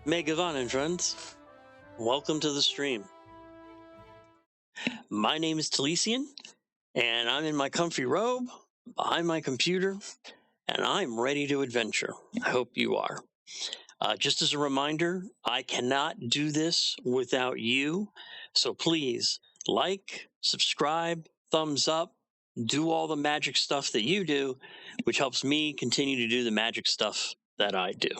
Megavan and friends, welcome to the stream. My name is Talesian, and I'm in my comfy robe behind my computer, and I'm ready to adventure. I hope you are. Just as a reminder, I cannot do this without you, so please like, subscribe, thumbs up, do all the magic stuff that you do, which helps me continue to do the magic stuff that I do.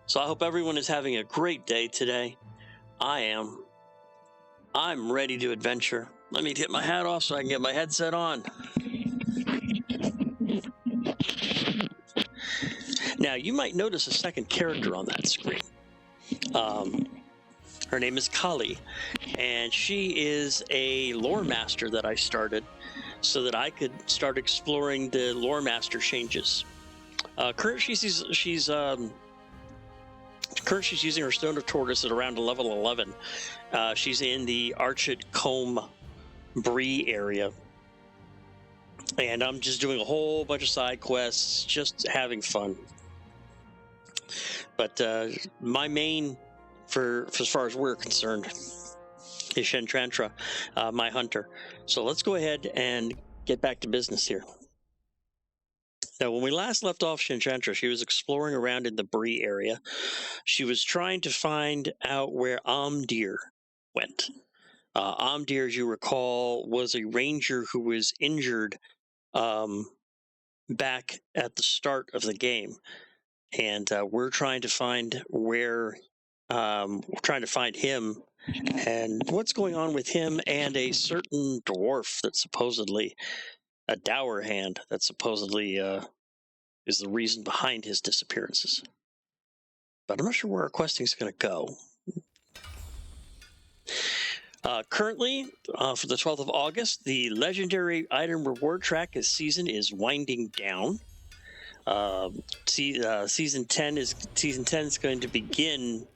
So I hope everyone is having a great day today. I am. I'm ready to adventure. Let me get my hat off so I can get my headset on. Now, you might notice a second character on that screen. Her name is Kali, and she is a lore master that I started so that I could start exploring the lore master changes. Currently, she's using her Stone of Tortoise at around level 11. She's in the Archit Combe Bree area. And I'm just doing a whole bunch of side quests, just having fun. But my main, for as far as we're concerned, is Shentrantra, my hunter. So let's go ahead and get back to business here. Now, when we last left off Shentrantra, she was exploring around in the Bree area. She was trying to find out where Amdir went. Amdir, as you recall, was a ranger who was injured back at the start of the game. And we're trying to find where, we're trying to find him and what's going on with him and a certain dwarf that's supposedly a dour hand that supposedly is the reason behind his disappearances. But I'm not sure where our questing is going to go. Currently, for the 12th of August, the legendary item reward track season is winding down. Season 10 is going to begin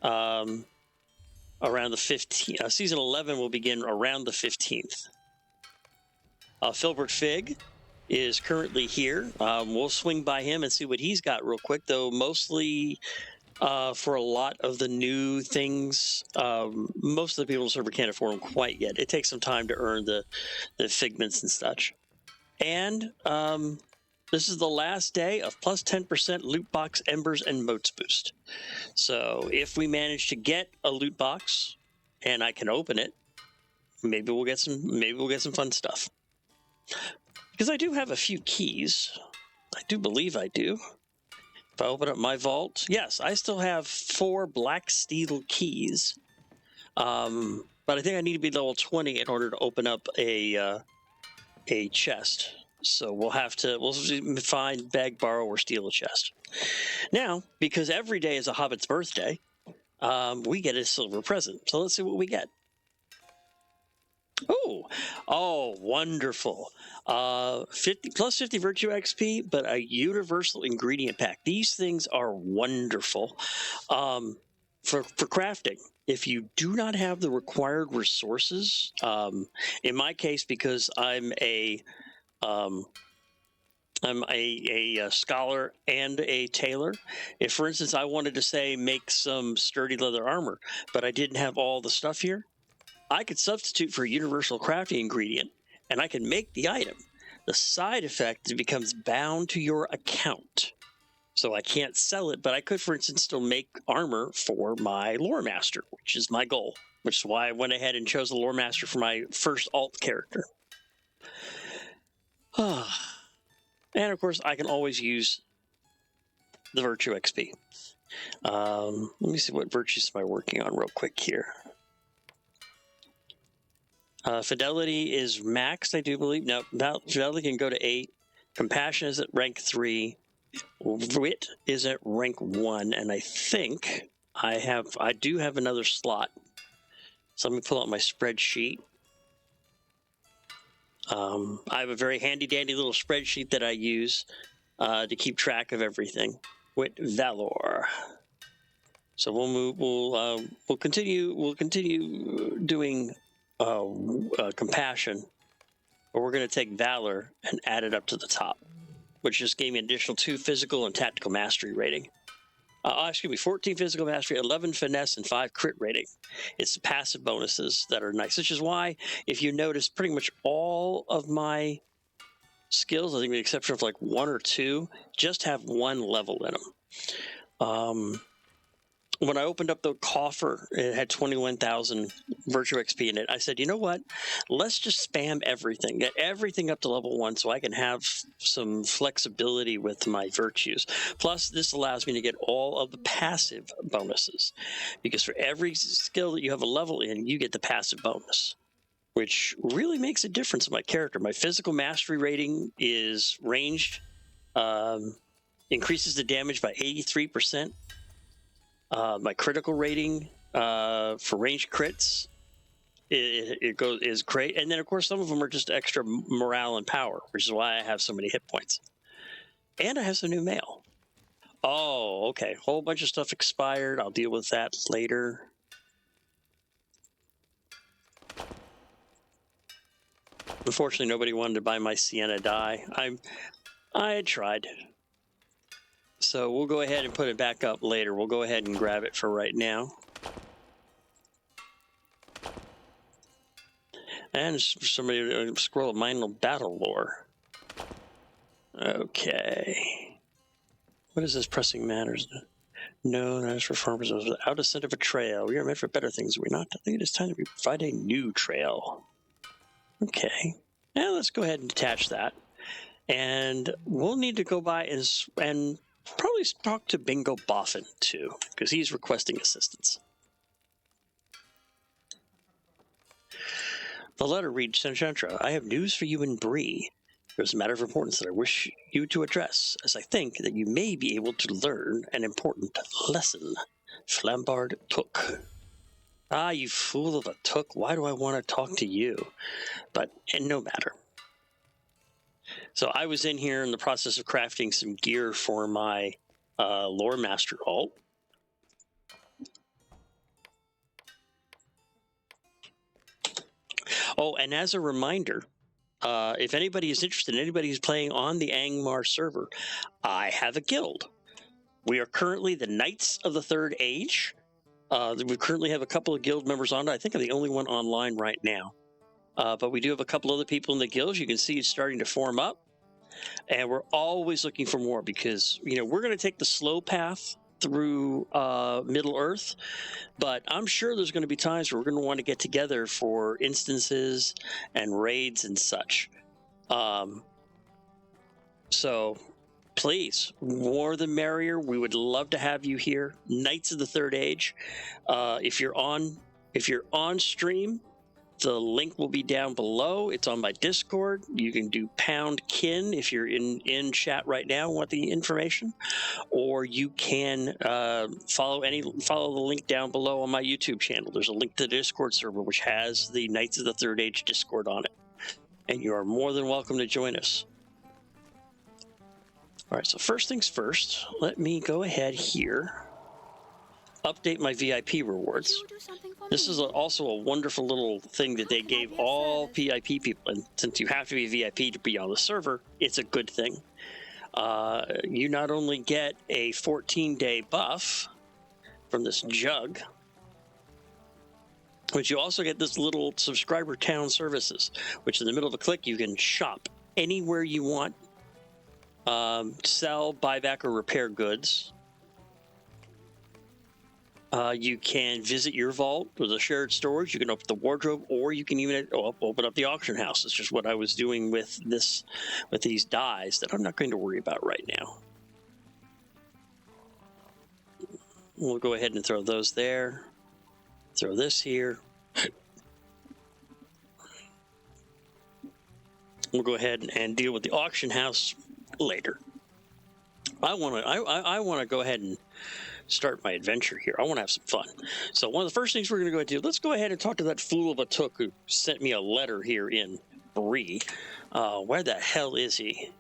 around the 15th. Season 11 will begin around the 15th. Filbert Fig is currently here. We'll swing by him and see what he's got real quick, though mostly for a lot of the new things, most of the people on the server can't afford them quite yet. It takes some time to earn the figments and such. And this is the last day of plus 10% loot box embers and motes boost. So if we manage to get a loot box and I can open it, maybe we'll get some fun stuff. Because I do have a few keys. I do believe I do. If I open up my vault, yes, I still have 4 black steel keys. But I think I need to be level 20 in order to open up a chest. So we'll find, beg, borrow, or steal a chest. Now, because every day is a hobbit's birthday, we get a silver present. So let's see what we get. Oh, wonderful. 50 virtue XP, but a universal ingredient pack. These things are wonderful. For crafting, if you do not have the required resources, in my case, because I'm a scholar and a tailor. If, for instance, I wanted to say make some sturdy leather armor, but I didn't have all the stuff here, I could substitute for a universal crafting ingredient, and I can make the item. The side effect is it becomes bound to your account. So I can't sell it, but I could, for instance, still make armor for my lore master, which is my goal, which is why I went ahead and chose the lore master for my first alt character. And, of course, I can always use the virtue XP. Let me see what virtues am I working on real quick here. Fidelity is maxed, I do believe. No, Fidelity can go to 8. Compassion is at rank 3. Wit is at rank 1. And I think I do have another slot. So let me pull out my spreadsheet. I have a very handy-dandy little spreadsheet that I use to keep track of everything. Wit, Valor. So we'll continue doing compassion, but we're going to take valor and add it up to the top. which just gave me an additional 2 physical and tactical mastery rating. Excuse me, 14 physical mastery, 11 finesse, and 5 crit rating. It's the passive bonuses that are nice, which is why, if you notice, pretty much all of my skills, I think with the exception of like 1 or 2, just have 1 level in them. When I opened up the coffer, it had 21,000 virtue XP in it. I said, you know what? Let's just spam everything. Get everything up to level 1 so I can have some flexibility with my virtues. Plus, this allows me to get all of the passive bonuses. Because for every skill that you have a level in, you get the passive bonus, which really makes a difference in my character. My physical mastery rating is ranged, increases the damage by 83%. My critical rating for ranged crits is great, and then of course some of them are just extra morale and power, which is why I have so many hit points. And I have some new mail. Oh, okay, whole bunch of stuff expired. I'll deal with that later. Unfortunately, nobody wanted to buy my Sienna die. I had tried. So we'll go ahead and put it back up later. We'll go ahead and grab it for right now. And somebody scroll of mindful battle lore. Okay. What is this pressing matters? No, that is for farmers without a scent of a trail. We are meant for better things, are we not? I think it is time to provide a new trail. Okay. Now let's go ahead and detach that. And we'll need to go by and probably talk to Bingo Boffin, too, because he's requesting assistance. The letter reads, Senjantra, I have news for you and Bree. There's a matter of importance that I wish you to address, as I think that you may be able to learn an important lesson. Flambard Took. Ah, you fool of a Took, why do I want to talk to you? But no matter. So I was in here in the process of crafting some gear for my Lore Master alt. Oh, and as a reminder, if anybody is interested, anybody who's playing on the Angmar server, I have a guild. We are currently the Knights of the Third Age. We currently have a couple of guild members on it. I think I'm the only one online right now. But we do have a couple other people in the guilds. You can see it's starting to form up. And we're always looking for more because, you know, we're going to take the slow path through Middle Earth, but I'm sure there's going to be times where we're going to want to get together for instances and raids and such. So please, more the merrier. We would love to have you here. Knights of the Third Age. If you're on stream, the link will be down below. It's on my Discord. You can do #kin if you're in chat right now and want the information, or you can follow the link down below on my YouTube channel. There's a link to the Discord server which has the Knights of the Third Age Discord on it, and you are more than welcome to join us. All right, so first things first, let me go ahead here. Update my VIP rewards. This is also a wonderful little thing that they gave all VIP people, and since you have to be VIP to be on the server, it's a good thing. You not only get a 14-day buff from this jug, but you also get this little subscriber town services, which in the middle of a click you can shop anywhere you want, sell, buy back, or repair goods. You can visit your vault with a shared storage. You can open the wardrobe, or you can even open up the auction house. It's just what I was doing with these dies that I'm not going to worry about right now. We'll go ahead and throw those there. Throw this here. We'll go ahead and deal with the auction house later. I want to go ahead and start my adventure here. I want to have some fun. So one of the first things we're going to go ahead and do, let's go ahead and talk to that fool of a Took who sent me a letter here in Bree. Where the hell is he?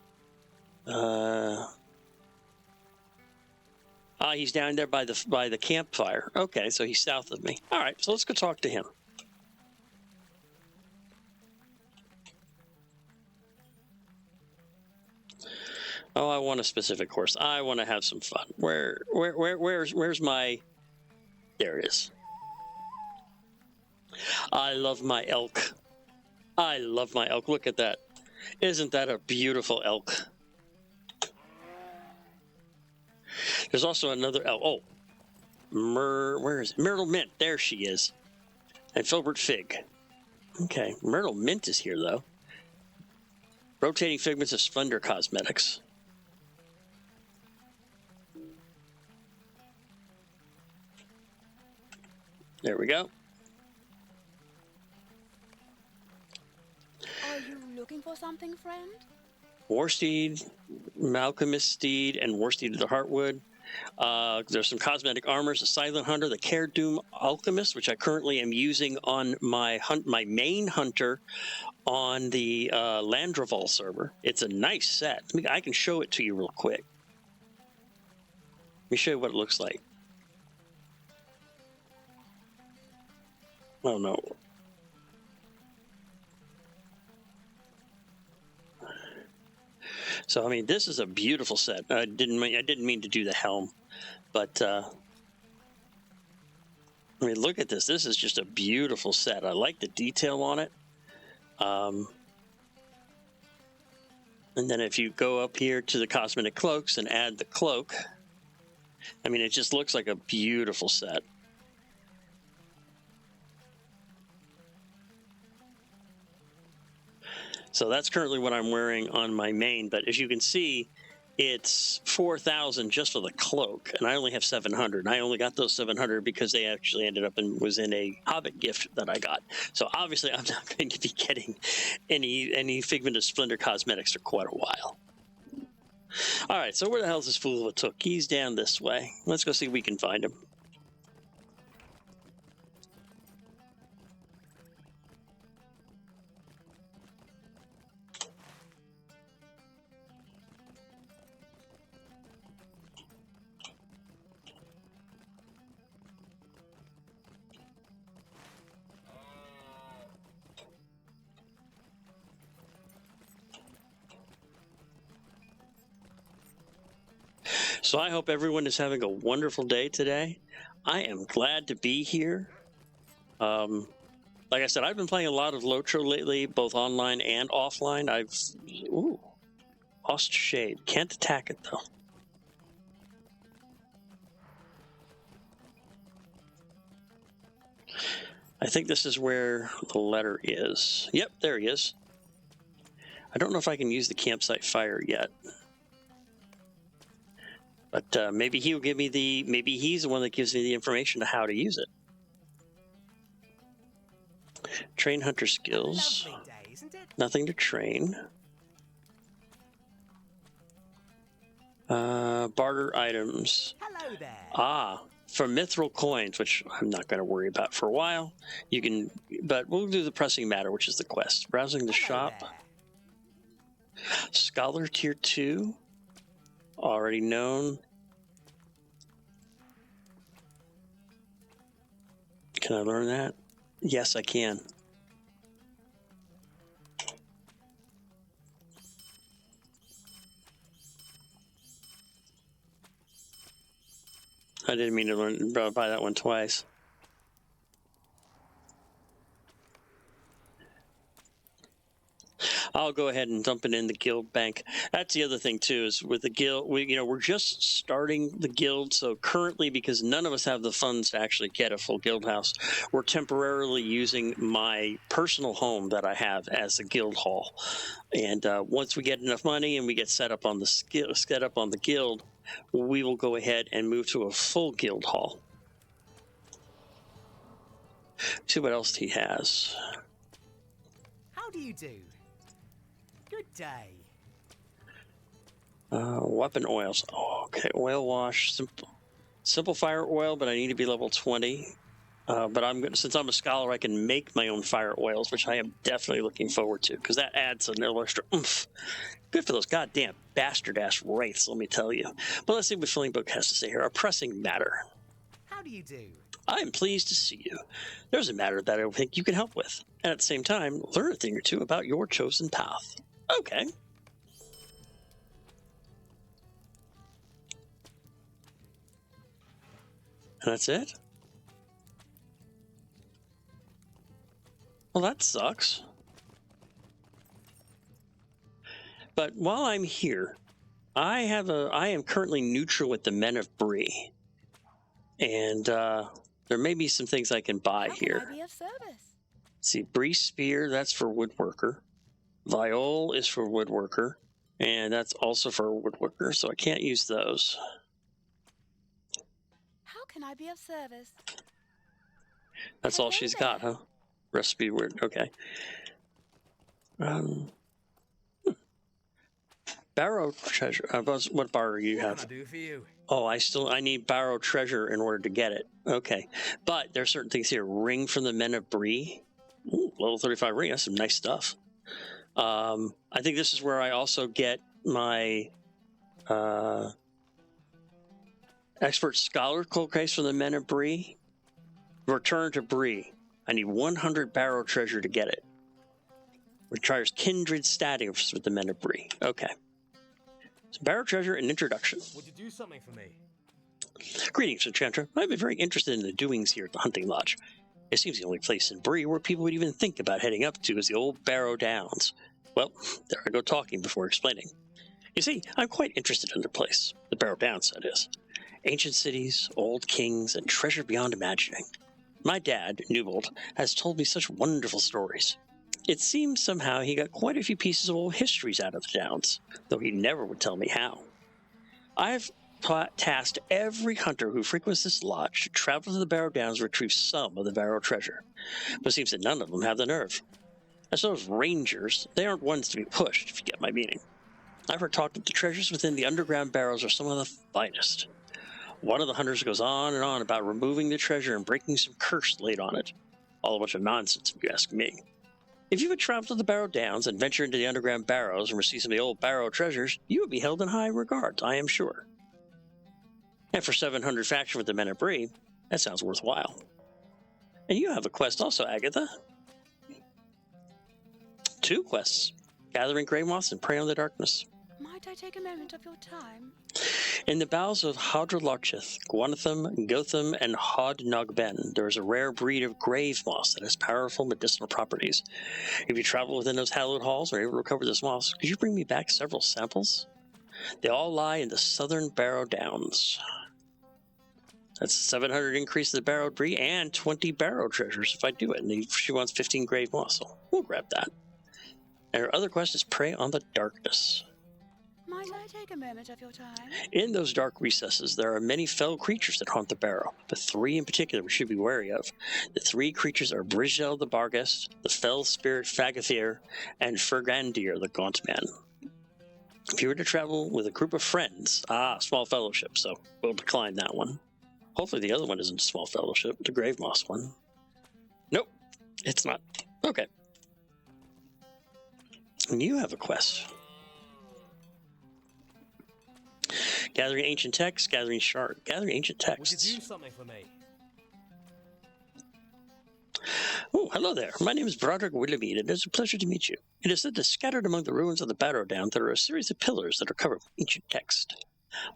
He's down there by the campfire. Okay, so he's south of me. All right, so let's go talk to him. Oh, I want a specific horse. I want to have some fun. Where's my... There it is. I love my elk. I love my elk. Look at that. Isn't that a beautiful elk? There's also another elk. Oh, where is it? Myrtle Mint. There she is. And Filbert Fig. Okay, Myrtle Mint is here, though. Rotating Figments of Splendor Cosmetics. There we go. Are you looking for something, friend? Warsteed, Malcolmist Steed, and Warsteed of the Heartwood. There's some cosmetic armors, the Silent Hunter, the Care Doom Alchemist, which I currently am using on my main hunter on the Landreval server. It's a nice set. I can show it to you real quick. Let me show you what it looks like. Oh no. So I mean, this is a beautiful set. I didn't mean to do the helm, but I mean, look at this. This is just a beautiful set. I like the detail on it. And then if you go up here to the cosmetic cloaks and add the cloak, I mean, it just looks like a beautiful set. So that's currently what I'm wearing on my main, but as you can see, it's 4,000 just for the cloak, and I only have 700. And I only got those 700 because they actually ended up and was in a Hobbit gift that I got. So obviously, I'm not going to be getting any Figment of Splendor cosmetics for quite a while. All right, so where the hell is this fool of a Took? He's down this way. Let's go see if we can find him. So I hope everyone is having a wonderful day today. I am glad to be here. Like I said, I've been playing a lot of LOTRO lately, both online and offline. Ooh, lost shade. Can't attack it though. I think this is where the letter is. Yep, there he is. I don't know if I can use the campsite fire yet. But maybe he'll give me maybe he's the one that gives me the information to how to use it. Train hunter skills. Day, isn't it? Nothing to train. Barter items. Hello there. For mithril coins, which I'm not going to worry about for a while. You can, but we'll do the pressing matter, which is the quest. Browsing the shop. There. Scholar tier 2. Already known. Can I learn that? Yes, I can. I didn't mean to buy that one twice. I'll go ahead and dump it in the guild bank. That's the other thing too, is with the guild, we're just starting the guild. So currently, because none of us have the funds to actually get a full guild house, we're temporarily using my personal home that I have as a guild hall. And once we get enough money and we get set up on the guild, we will go ahead and move to a full guild hall. See what else he has. How do you do? Good day. Weapon oils. Oh, okay, oil wash, simple fire oil, but I need to be level 20. But since I'm a scholar, I can make my own fire oils, which I am definitely looking forward to, because that adds a little extra oomph. Good for those goddamn bastard-ass wraiths, let me tell you. But let's see what Filling Book has to say here. A pressing matter. How do you do? I am pleased to see you. There's a matter that I think you can help with, and at the same time, learn a thing or two about your chosen path. Okay. And that's it? Well, that sucks. But while I'm here, I am currently neutral with the Men of Bree. And there may be some things I can buy How here. can I be of service? See, Bree Spear, that's for woodworker. Viol is for woodworker. And that's also for woodworker, so I can't use those. How can I be of service? That's all she's got, huh? Recipe word, okay. Barrow treasure. What bar do you have? What can I do for you? Oh, I need Barrow treasure in order to get it. Okay, but there's certain things here. Ring from the Men of Bree. Ooh, level 35 ring. That's some nice stuff. I think this is where I also get my expert scholar cold case from the Men of Bree. Return to Bree. I need 100 Barrow treasure to get it. Requires kindred status with the Men of Bree. Okay. So Barrow treasure and introduction. Would you do something for me? Greetings, Enchanter. I've been very interested in the doings here at the hunting lodge. It seems the only place in Bree where people would even think about heading up to is the old Barrow Downs. Well, there I go talking before explaining. You see, I'm quite interested in the place. The Barrow Downs, that is. Ancient cities, old kings, and treasure beyond imagining. My dad, Newbold, has told me such wonderful stories. It seems somehow he got quite a few pieces of old histories out of the Downs, though he never would tell me how. I've tasked every hunter who frequents this lodge to travel to the Barrow Downs and retrieve some of the Barrow treasure, but it seems that none of them have the nerve. As those rangers, they aren't ones to be pushed, if you get my meaning. I've heard talk that the treasures within the underground barrows are some of the finest. One of the hunters goes on and on about removing the treasure and breaking some curse laid on it. All a bunch of nonsense, if you ask me. If you would travel to the Barrow Downs and venture into the underground barrows and receive some of the old Barrow treasures, you would be held in high regard, I am sure. And for 700 faction with the Men of Bree, that sounds worthwhile. And you have a quest also, Agatha. 2 quests. Gathering grey moths and prey on the darkness. Might I take a moment of your time? In the bowels of Hadralarchith, Guanatham, Gotham, and Hodnogben, there is a rare breed of grave moss that has powerful medicinal properties. If you travel within those hallowed halls and are able to recover this moss, could you bring me back several samples? They all lie in the southern Barrow Downs. That's 700 increase to the Barrow Bree and 20 Barrow treasures if I do it. And she wants 15 grave moss, so we'll grab that. And her other quest is Prey on the Darkness. Might I take a moment of your time? In those dark recesses, there are many fell creatures that haunt the Barrow, but 3 in particular we should be wary of. The 3 creatures are Brizgel the Barghest, the Fell Spirit Fagathir, and Fergandir the Gaunt Man. If you were to travel with a group of friends, small fellowship, so we'll decline that one. Hopefully the other one isn't a small fellowship, the Grave Moss one. Nope, it's not. Okay. And you have a quest. Gathering ancient texts, gathering ancient texts. Would you do something for me? Oh, hello there. My name is Broderick Willoughby, and it's a pleasure to meet you. It is said that scattered among the ruins of the Barrow Down there are a series of pillars that are covered with ancient text.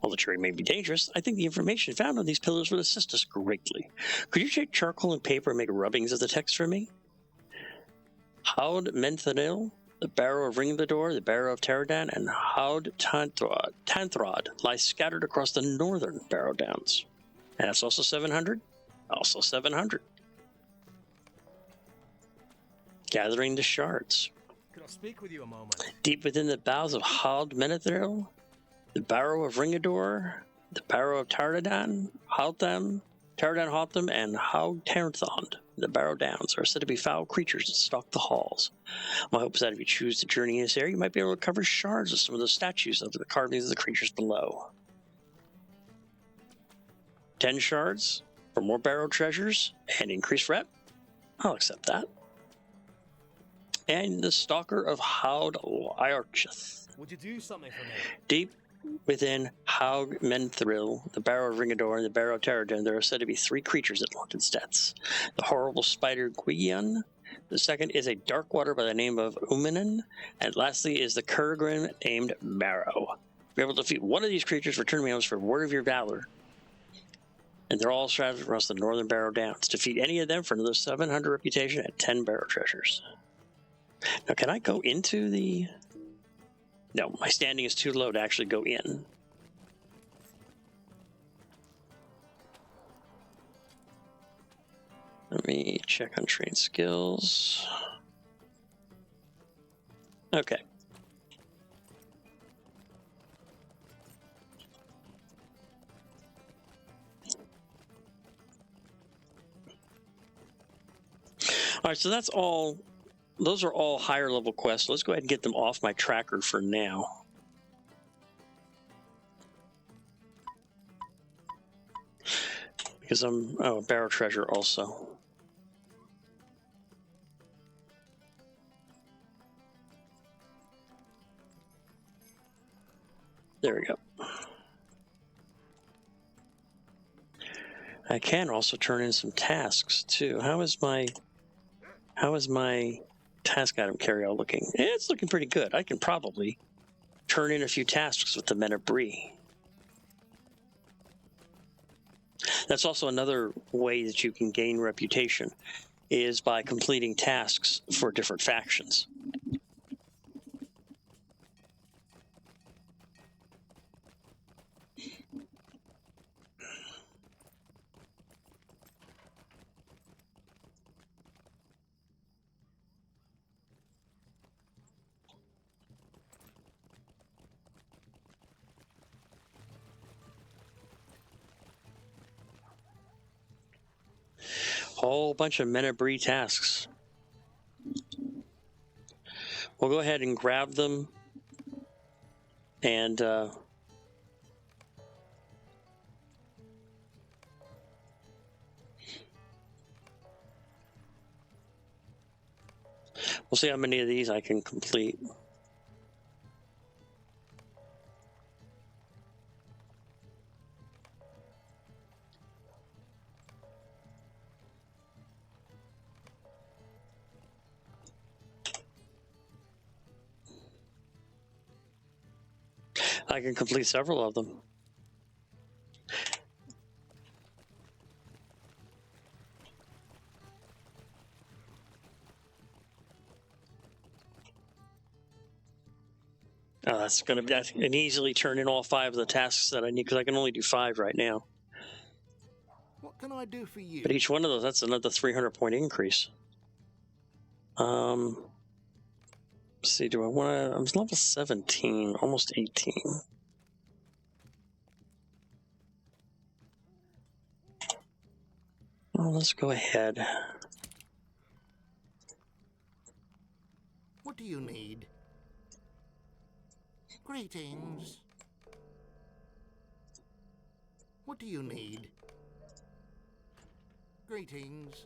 While the terrain may be dangerous, I think the information found on these pillars would assist us greatly. Could you take charcoal and paper and make rubbings of the text for me? Haud Menthanil, the Barrow of Ringlador, the Barrow of Teradan, and Haud Tanthrod lie scattered across the northern Barrow Downs. And that's also 700? Also 700. Gathering the shards. Could I speak with you a moment? Deep within the bowels of Haud Menathril, the Barrow of Ringador, the Barrow of Taradan, Haltham, Taradan Haltham, and Haud Taranthond, the Barrow Downs, are said to be foul creatures that stalk the halls. My hope is that if you choose to journey in this area, you might be able to recover shards of some of the statues of the carvings of the creatures below. 10 shards for more Barrow treasures and increased rep? I'll accept that. And the Stalker of Haud Lyarchith. Would you do something for me? Deep within Haug Menthril, the Barrow of Ringador, and the Barrow of Teradan, there are said to be 3 creatures that haunt its depths. The horrible spider Gwion, the second is a dark water by the name of Uminen, and lastly is the Kurgrim named Marrow. If you're able to defeat one of these creatures, return me for word of your valor. And they're all scattered across the northern Barrow Downs. Defeat any of them for another 700 reputation and 10 Barrow treasures. Now, can I go into the... No, my standing is too low to actually go in. Let me check on trained skills. Okay. All right, so that's all. Those are all higher level quests. Let's go ahead and get them off my tracker for now. Because Barrow treasure also. There we go. I can also turn in some tasks too. How is my task item carryout looking? It's looking pretty good. I can probably turn in a few tasks with the men of Bree. That's also another way that you can gain reputation, is by completing tasks for different factions. Whole bunch of Men of Bree tasks. We'll go ahead and grab them and we'll see how many of these I can complete. I can complete several of them. That's going to be, I can easily turn in all 5 of the tasks that I need, because I can only do 5 right now. What can I do for you? But each one of those, that's another 300-point increase. Let's see, do I want to... I'm level 17, almost 18. Well, let's go ahead. What do you need? Greetings. What do you need? Greetings.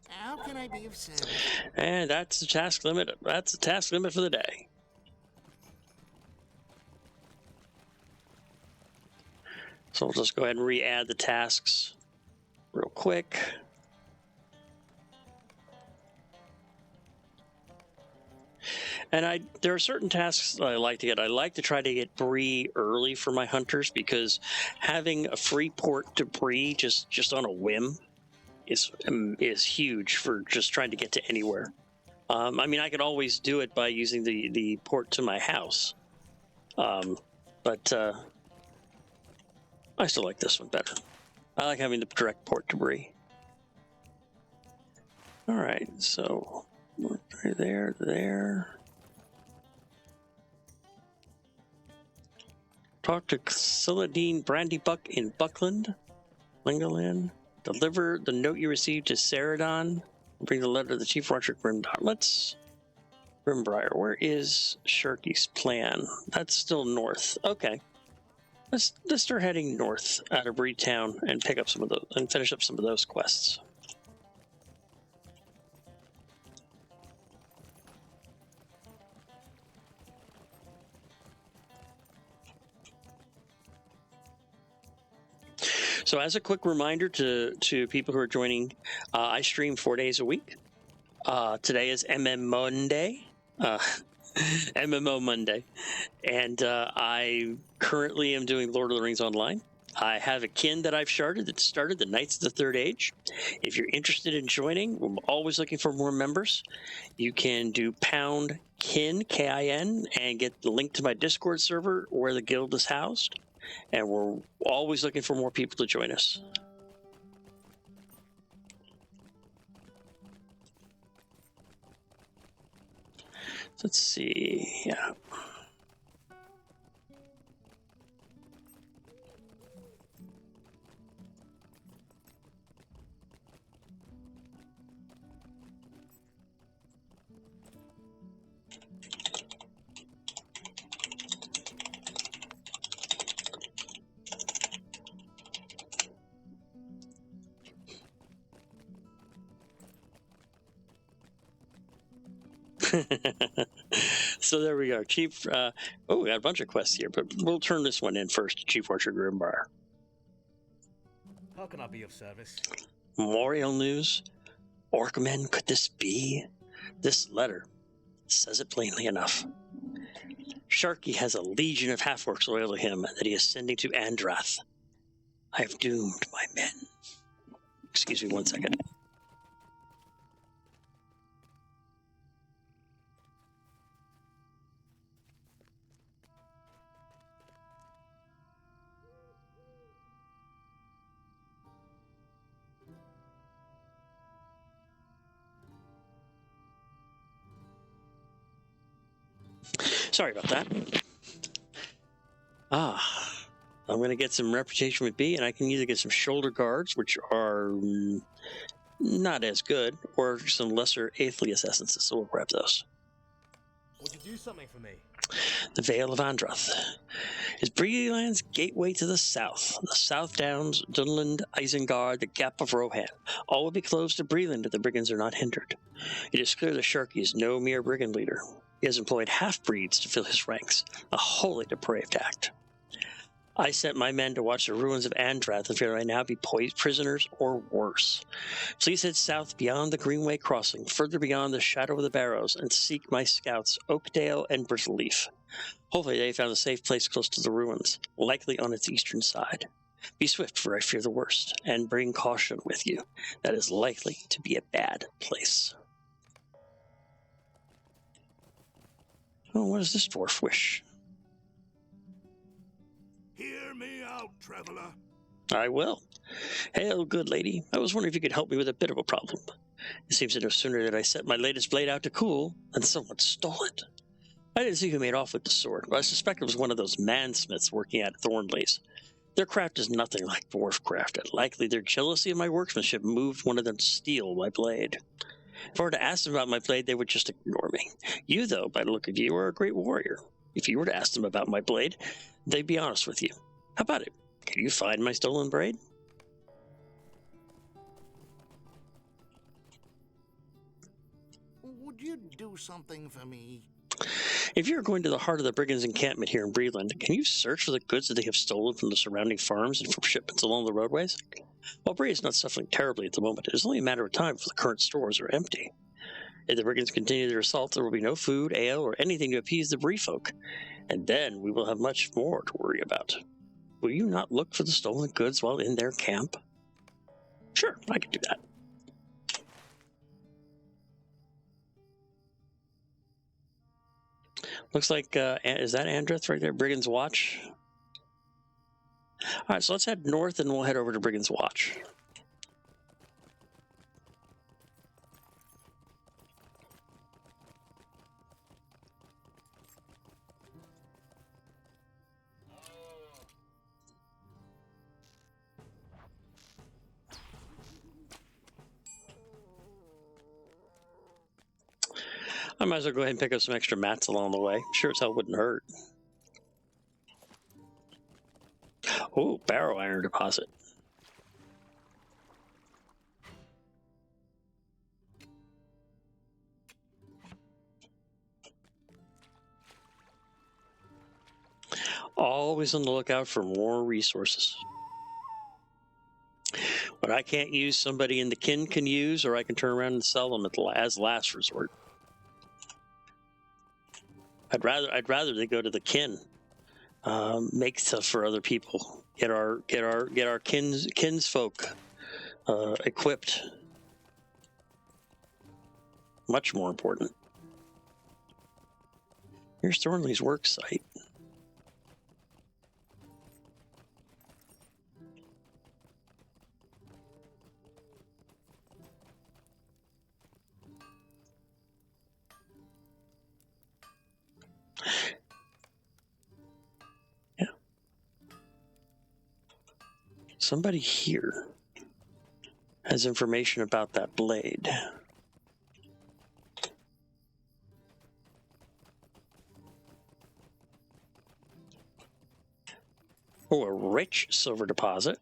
How can I be of service? And that's the task limit. That's the task limit for the day. So we'll just go ahead and re-add the tasks real quick. And there are certain tasks that I like to get. I like to try to get Bree early for my hunters, because having a free port to Bree just on a whim is huge for just trying to get to anywhere. I mean, I could always do it by using the port to my house, but I still like this one better. I like having the direct port to Bree. All right, so right there. Talk to Celadine Brandybuck in Buckland, Lingoland. Deliver the note you received to Ceradon. Bring the letter to the Chief Watcher Grimbrier. Grimbrier, where is Shirky's plan? That's still north. Okay. Let's start heading north out of Bree Town and pick up some of those and finish up some of those quests. So as a quick reminder to people who are joining, I stream 4 days a week. Today is MMOnday, MMO Monday, and I currently am doing Lord of the Rings Online. I have a kin that I've started the Knights of the Third Age. If you're interested in joining, I'm always looking for more members. You can do pound kin, K-I-N, and get the link to my Discord server where the guild is housed. And we're always looking for more people to join us. Let's see. Yeah. So there we go. Chief, we got a bunch of quests here, but we'll turn this one in first. Chief Archer Grimbar. How can I be of service? Memorial news. Orcmen, could this be? This letter says it plainly enough. Sharky has a legion of half-orcs loyal to him that he is sending to Andrath. I have doomed my men. Excuse me 1 second. Sorry about that. I'm going to get some reputation with B, and I can either get some shoulder guards, which are not as good, or some lesser Aethleus essences, so we'll grab those. Would you do something for me? The Vale of Andrath is Breeland's gateway to the south. The South Downs, Dunland, Isengard, the Gap of Rohan. All will be closed to Breeland if the brigands are not hindered. It is clear that Sharky is no mere brigand leader. He has employed half-breeds to fill his ranks, a wholly depraved act. I sent my men to watch the ruins of Andrath if they right now be prisoners or worse. Please head south beyond the Greenway Crossing, further beyond the Shadow of the Barrows, and seek my scouts Oakdale and Brittleleaf. Hopefully they found a safe place close to the ruins, likely on its eastern side. Be swift, for I fear the worst, and bring caution with you. That is likely to be a bad place. Oh, what does this dwarf wish? Hear me out, traveler. I will. Hail, good lady. I was wondering if you could help me with a bit of a problem. It seems that no sooner did I set my latest blade out to cool than someone stole it. I didn't see who made off with the sword, but I suspect it was one of those mansmiths working at Thornley's. Their craft is nothing like dwarf craft, and likely their jealousy of my workmanship moved one of them to steal my blade. If I were to ask them about my blade, they would just ignore me. You, though, by the look of you, are a great warrior. If you were to ask them about my blade, they'd be honest with you. How about it? Can you find my stolen blade? Would you do something for me? If you're going to the heart of the brigands' encampment here in Breeland, can you search for the goods that they have stolen from the surrounding farms and from shipments along the roadways? While Bree is not suffering terribly at the moment, it is only a matter of time before the current stores are empty. If the brigands continue their assault, there will be no food, ale, or anything to appease the Bree folk, and then we will have much more to worry about. Will you not look for the stolen goods while in their camp? Sure, I can do that. Looks like, is that Andrath right there? Brigand's Watch? All right, so let's head north and we'll head over to Brigand's Watch. I might as well go ahead and pick up some extra mats along the way. Sure as hell wouldn't hurt. Oh, barrow iron deposit. Always on the lookout for more resources. What I can't use, somebody in the kin can use, or I can turn around and sell them as last resort. I'd rather they go to the kin. make stuff for other people. Get our kinsfolk equipped. Much more important. Here's Thornley's work site. Yeah. Somebody here has information about that blade. Oh, a rich silver deposit.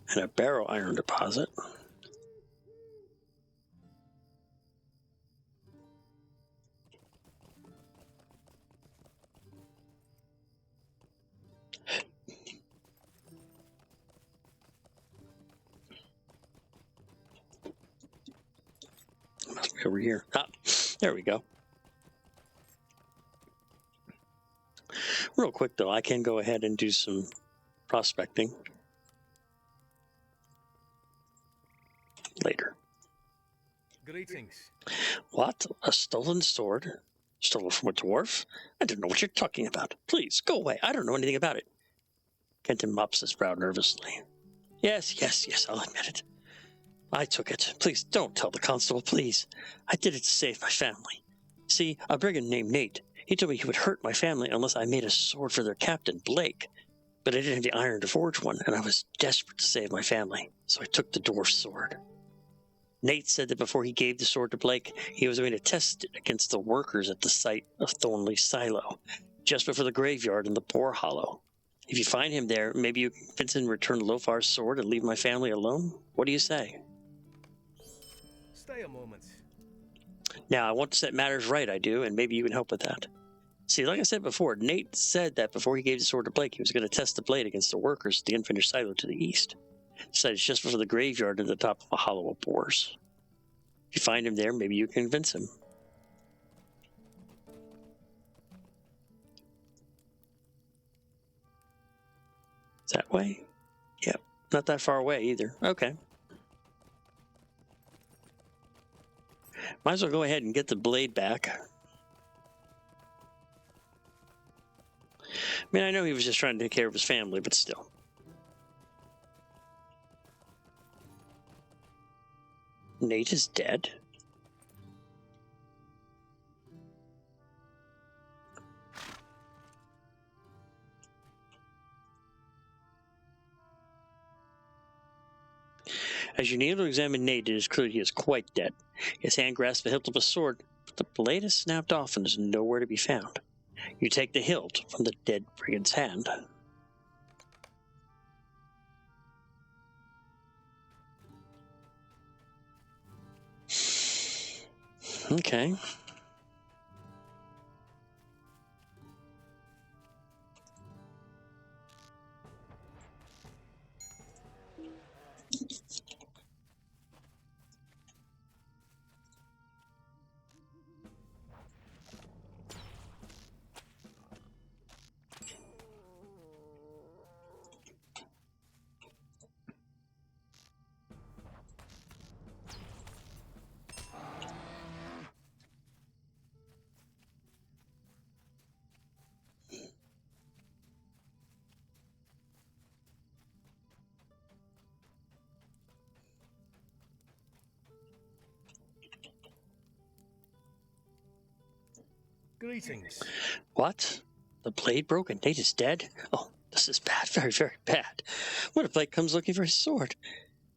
And a barrow iron deposit. Must be over here. Ah, there we go. Real quick, though, I can go ahead and do some prospecting later. Greetings. What? A stolen sword? Stolen from a dwarf? I don't know what you're talking about. Please, go away. I don't know anything about it. Kenton mops his brow nervously. Yes, I'll admit it. I took it. Please, don't tell the constable, please. I did it to save my family. See, a brigand named Nate, he told me he would hurt my family unless I made a sword for their captain, Blake. But I didn't have the iron to forge one, and I was desperate to save my family, so I took the dwarf's sword. Nate said that before he gave the sword to Blake, he was going to test it against the workers at the site of Thornley's silo, just before the graveyard in the Boar Hollow. If you find him there, maybe you can convince him to return Lofar's sword and leave my family alone? What do you say? Stay a moment. Now, I want to set matters right, I do, and maybe you can help with that. See, like I said before, Nate said that before he gave the sword to Blake, he was going to test the blade against the workers at the unfinished silo to the east. Said it's just before the graveyard at the top of a hollow of boars. If you find him there, maybe you can convince him. Is that way? Yep, not that far away either. Okay. Might as well go ahead and get the blade back. I mean, I know he was just trying to take care of his family, but still. Nate is dead? As you kneel to examine Nate, it is clear he is quite dead. His hand grasps the hilt of a sword, but the blade is snapped off and is nowhere to be found. You take the hilt from the dead brigand's hand. Okay. Greetings. What? The blade broke and Nate is dead? Oh, this is bad, very, very bad. What if Blake comes looking for his sword?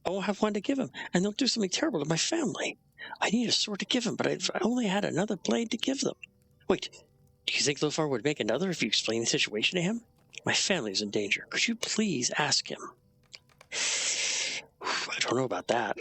I won't have one to give him, and they'll do something terrible to my family. I need a sword to give him, but I only had another blade to give them. Wait, do you think Lofar would make another if you explain the situation to him? My family is in danger. Could you please ask him? I don't know about that.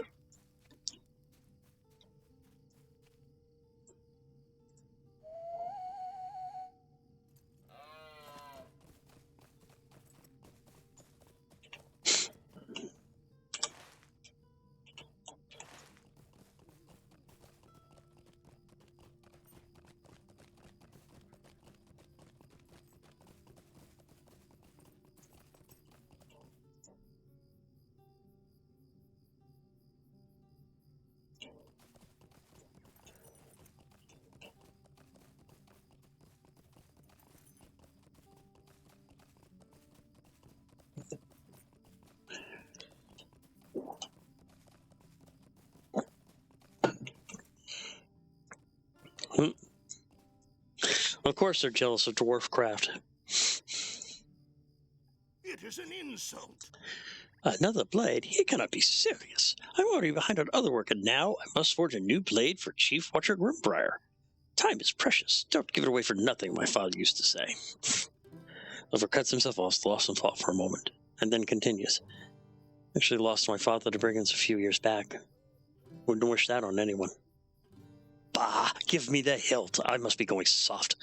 Of course they're jealous of dwarf craft. It is an insult. Another blade? He cannot be serious. I'm already behind on other work, and now I must forge a new blade for Chief Watcher Grimbrier. Time is precious. Don't give it away for nothing, my father used to say. Oliver cuts himself off, lost in thought for a moment, and then continues. Actually lost my father to brigands a few years back. Wouldn't wish that on anyone. Bah, give me the hilt. I must be going soft.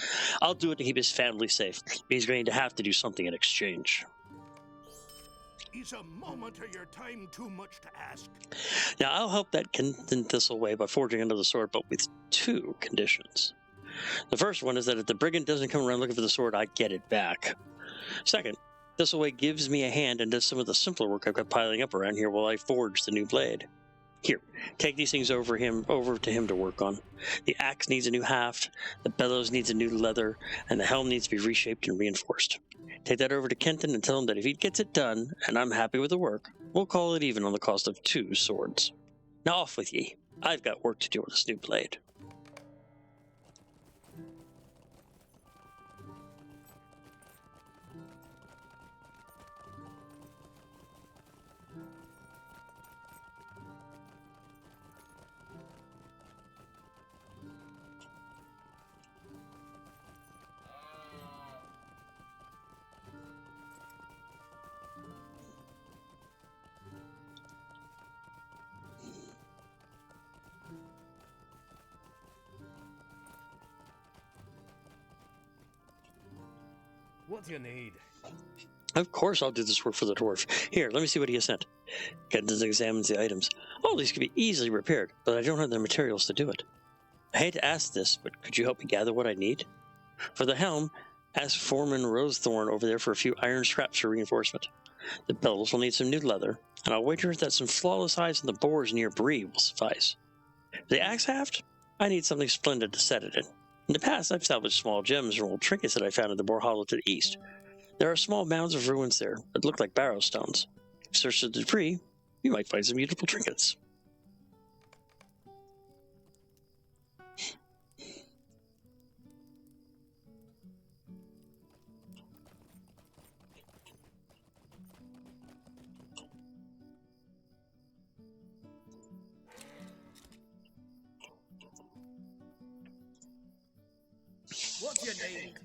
I'll do it to keep his family safe. He's going to have to do something in exchange. Is a moment of your time too much to ask? Now, I'll help that Kenton Thistleway by forging another sword, but with 2 conditions. The first one is that if the brigand doesn't come around looking for the sword, I get it back. Second, Thistleway gives me a hand and does some of the simpler work I've got piling up around here while I forge the new blade. Here, take these things over to him to work on. The axe needs a new haft, the bellows needs a new leather, and the helm needs to be reshaped and reinforced. Take that over to Kenton and tell him that if he gets it done, and I'm happy with the work, we'll call it even on the cost of 2 swords. Now off with ye. I've got work to do with this new blade. What do you need? Of course I'll do this work for the dwarf. Here, let me see what he has sent. Kenton examines the items. All these can be easily repaired, but I don't have the materials to do it. I hate to ask this, but could you help me gather what I need? For the helm, ask Foreman Rosethorn over there for a few iron scraps for reinforcement. The bellows will need some new leather, and I'll wager that some flawless hides in the bores near Bree will suffice. For the axe haft, I need something splendid to set it in. In the past, I've salvaged small gems or old trinkets that I found in the Boar Hollow to the east. There are small mounds of ruins there that look like barrow stones. If you search the debris, you might find some beautiful trinkets. What do you need?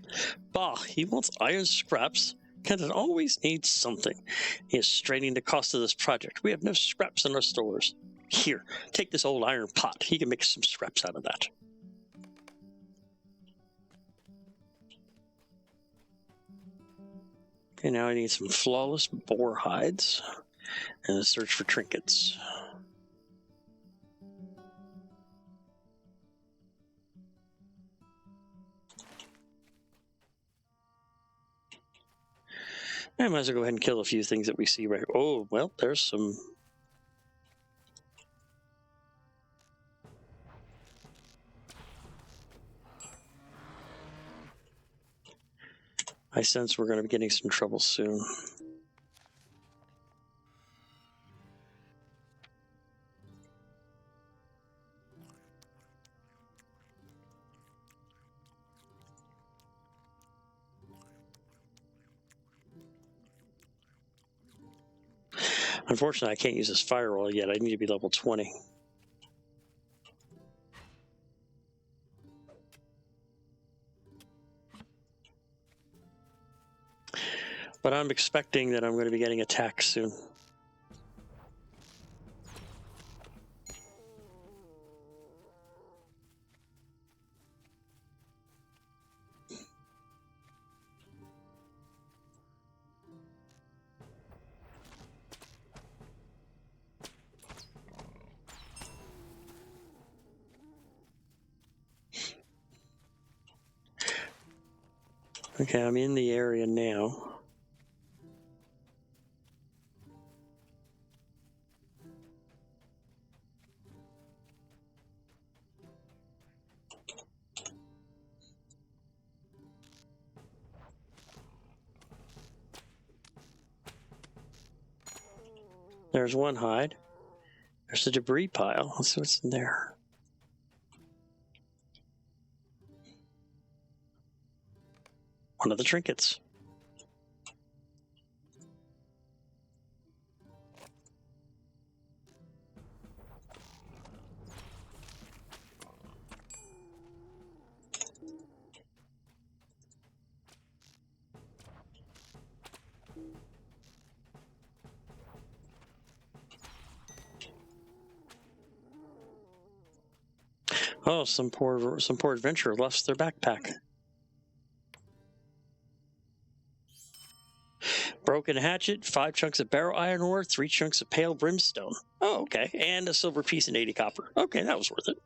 Bah, he wants iron scraps. Kenton always needs something. He is straining the cost of this project. We have no scraps in our stores. Here, take this old iron pot. He can make some scraps out of that. Okay, now I need some flawless boar hides and a search for trinkets. I might as well go ahead and kill a few things that we see right here. Oh, well, there's some... I sense we're going to be getting some trouble soon. Unfortunately, I can't use this firewall yet. I need to be level 20. But I'm expecting that I'm going to be getting attacked soon. Okay, I'm in the area now. There's one hide. There's a debris pile. Let's see what's in there. one of the trinkets. Oh, some poor adventurer lost their backpack. Broken hatchet, 5 chunks of barrow iron ore, 3 chunks of pale brimstone. Oh, okay. And a silver piece and 80 copper. Okay, that was worth it.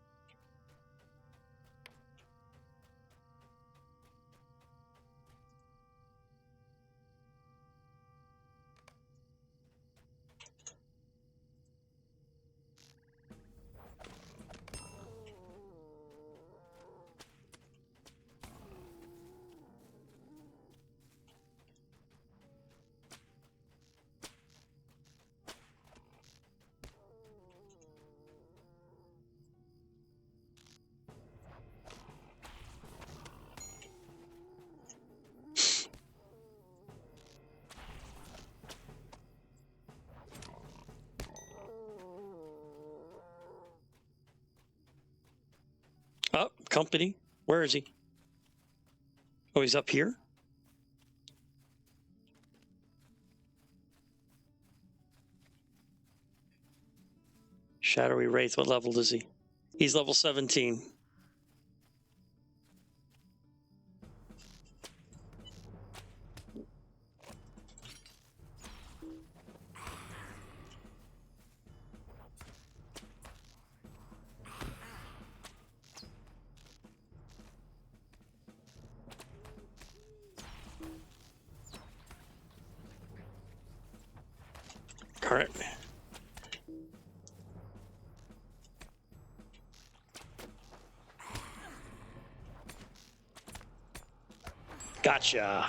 Oh, company. Where is he? Oh, he's up here? Shadowy Wraith, what level is he? He's level 17. Current. Gotcha.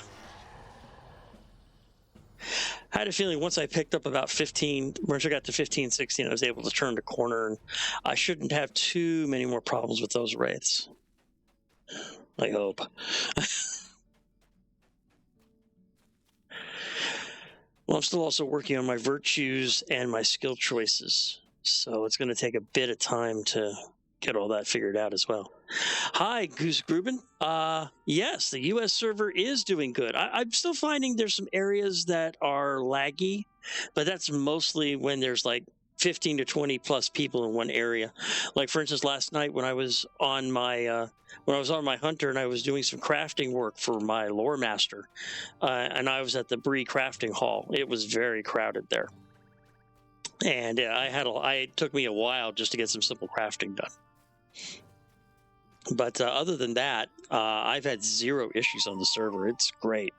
I had a feeling once I picked up about 15, once I got to 15, 16, I was able to turn the corner, and I shouldn't have too many more problems with those wraiths. I hope. Well, I'm still also working on my virtues and my skill choices, so it's going to take a bit of time to get all that figured out as well. Hi, Goose Gruben. Yes, the U.S. server is doing good. I'm still finding there's some areas that are laggy, but that's mostly when there's like 15 to 20 plus people in one area. Like, for instance, last night when I was on my hunter and I was doing some crafting work for my lore master, and I was at the Bree crafting hall. It was very crowded there, and it took me a while just to get some simple crafting done. But other than that, I've had 0 issues on the server. It's great.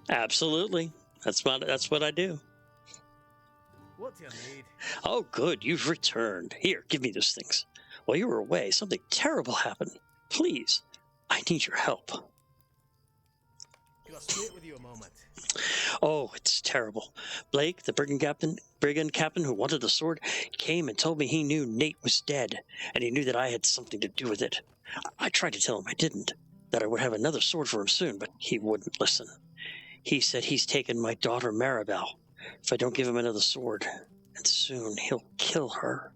Absolutely. That's what I do. What do you need? Oh, good. You've returned. Here, give me those things. While you were away, something terrible happened. Please, I need your help. Can I speak with you a moment? Oh, it's terrible. Blake, the brigand captain who wanted the sword, came and told me he knew Nate was dead, and he knew that I had something to do with it. I tried to tell him I didn't, that I would have another sword for him soon, but he wouldn't listen. He said he's taken my daughter Maribel if I don't give him another sword, and soon he'll kill her.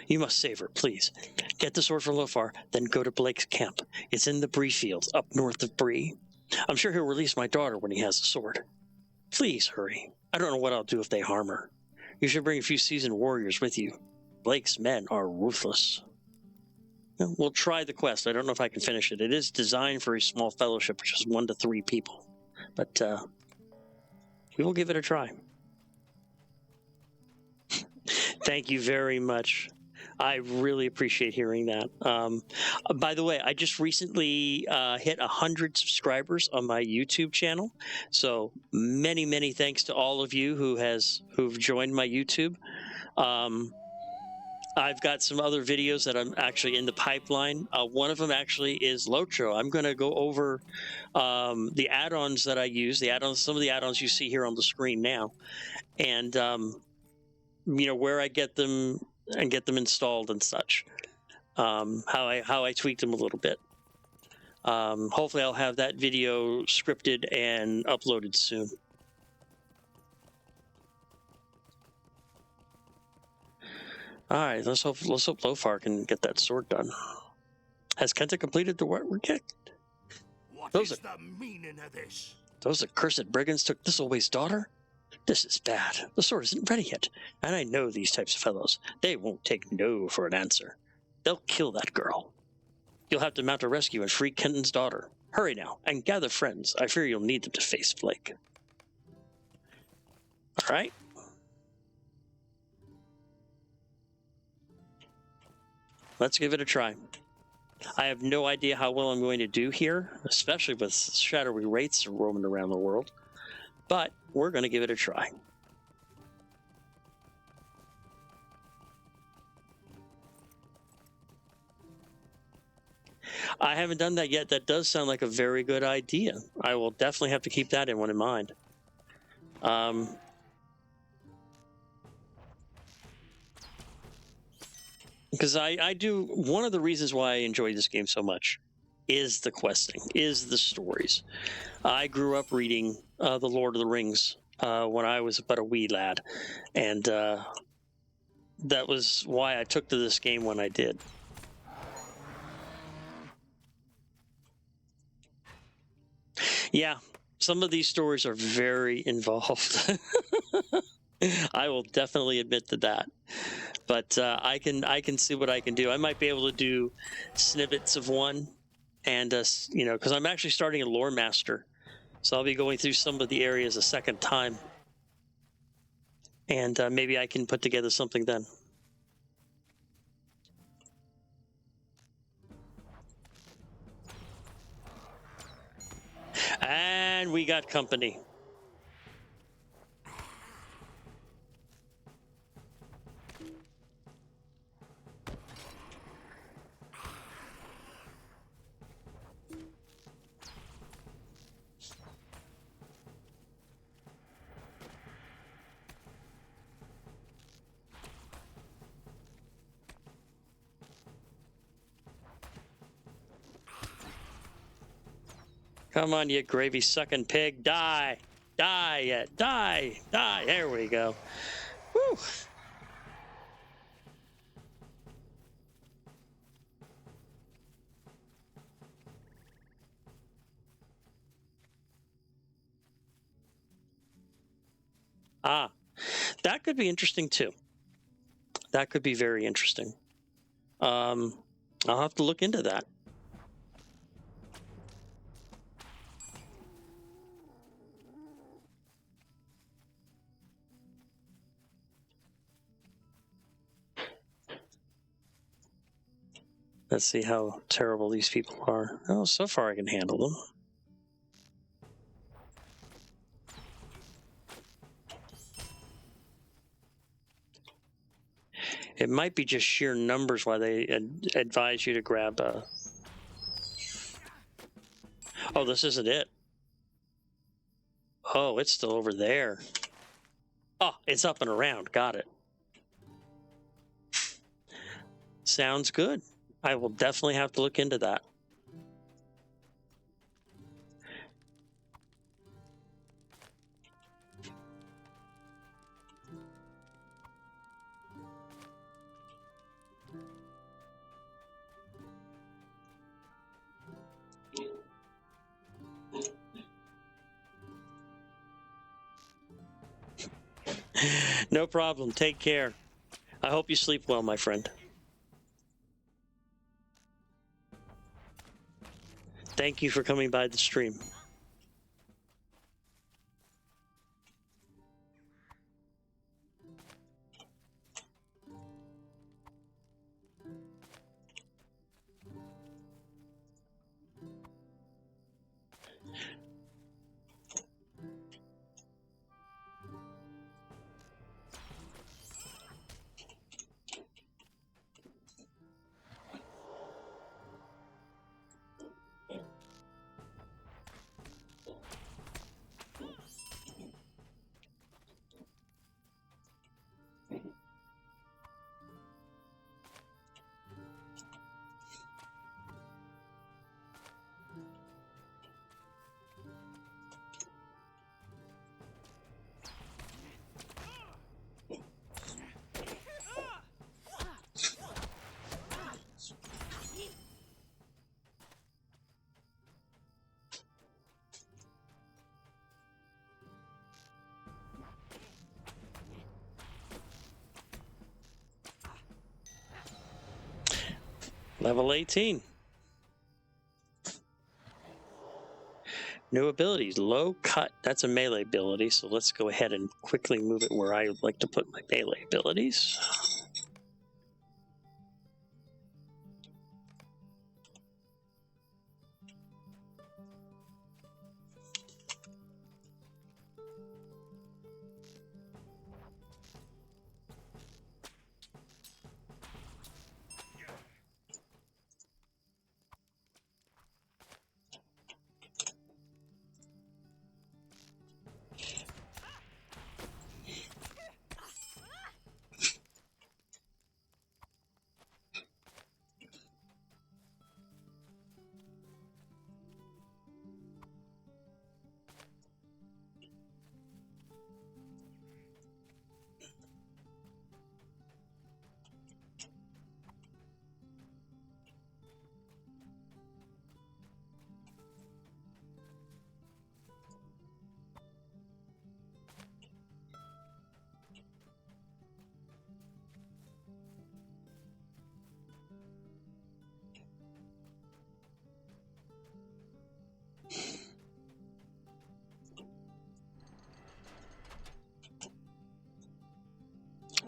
You must save her, please. Get the sword from Lofar, then go to Blake's camp. It's in the Bree fields, up north of Bree. I'm sure he'll release my daughter when he has the sword. Please hurry. I don't know what I'll do if they harm her. You should bring a few seasoned warriors with you. Blake's men are ruthless. We'll try the quest. I don't know if I can finish it. It is designed for a small fellowship, which is 1 to 3 people. But we will give it a try. Thank you very much. I really appreciate hearing that. By the way, I just recently hit 100 subscribers on my YouTube channel. So many, many thanks to all of you who've joined my YouTube. I've got some other videos that I'm actually in the pipeline. One of them actually is LOTRO. I'm going to go over the add-ons that I use, some of the add-ons you see here on the screen now, and where I get them and get them installed and such. How I tweak them a little bit. Hopefully, I'll have that video scripted and uploaded soon. All right, let's hope Lofar can get that sword done. Has Kenta completed the work? What Those is the meaning of this? Those accursed brigands took Thistleway's daughter? This is bad. The sword isn't ready yet, and I know these types of fellows. They won't take no for an answer. They'll kill that girl. You'll have to mount a rescue and free Kenton's daughter. Hurry now, and gather friends. I fear you'll need them to face Flake. All right. Let's give it a try. I have no idea how well I'm going to do here, especially with shadowy wraiths roaming around the world. But we're going to give it a try. I haven't done that yet. That does sound like a very good idea. I will definitely have to keep that one in mind. Because I do, one of the reasons why I enjoy this game so much is the questing, is the stories. I grew up reading The Lord of the Rings when I was but a wee lad, and that was why I took to this game when I did. Yeah, some of these stories are very involved. I will definitely admit to that. But I can see what I can do. I might be able to do snippets of one, and because I'm actually starting a lore master, so I'll be going through some of the areas a second time, and maybe I can put together something then. And we got company. Come on, you gravy-sucking pig. Die. Die yet. Die. Die. There we go. Whew. Ah, that could be interesting, too. That could be very interesting. I'll have to look into that. Let's see how terrible these people are. Oh, so far I can handle them. It might be just sheer numbers why they advise you to grab a... Oh, this isn't it. Oh, it's still over there. Oh, it's up and around. Got it. Sounds good. I will definitely have to look into that. No problem. Take care. I hope you sleep well, my friend. Thank you for coming by the stream. Level 18. New abilities. Low cut. That's a melee ability, so let's go ahead and quickly move it where I would like to put my melee abilities.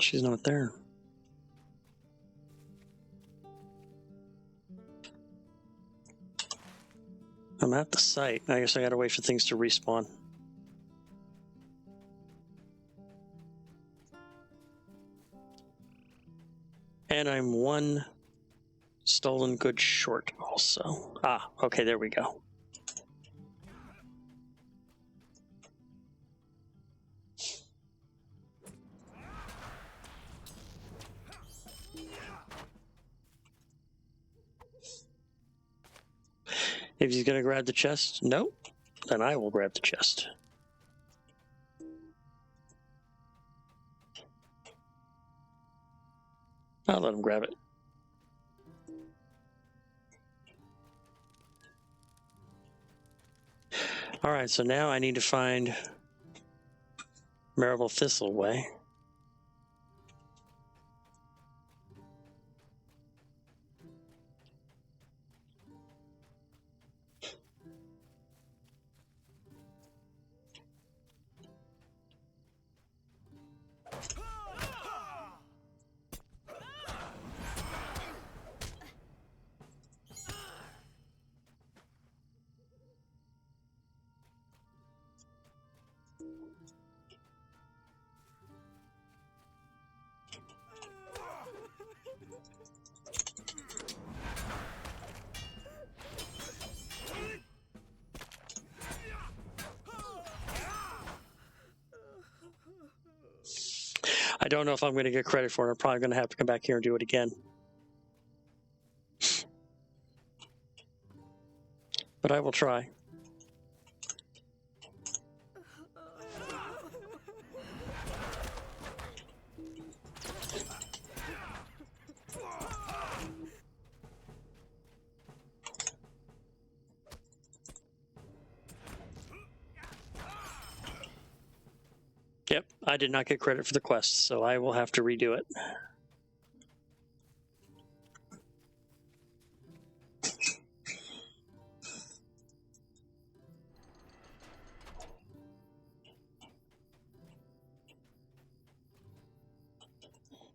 She's not there. I'm at the site. I guess I gotta wait for things to respawn. And I'm one stolen goods short also. Ah, okay, there we go. If he's gonna grab the chest, nope, then I will grab the chest. I'll let him grab it. All right, so now I need to find Marable Thistleway. I don't know if I'm going to get credit for it. I'm probably going to have to come back here and do it again. But I will try. Yep, I did not get credit for the quest, so I will have to redo it.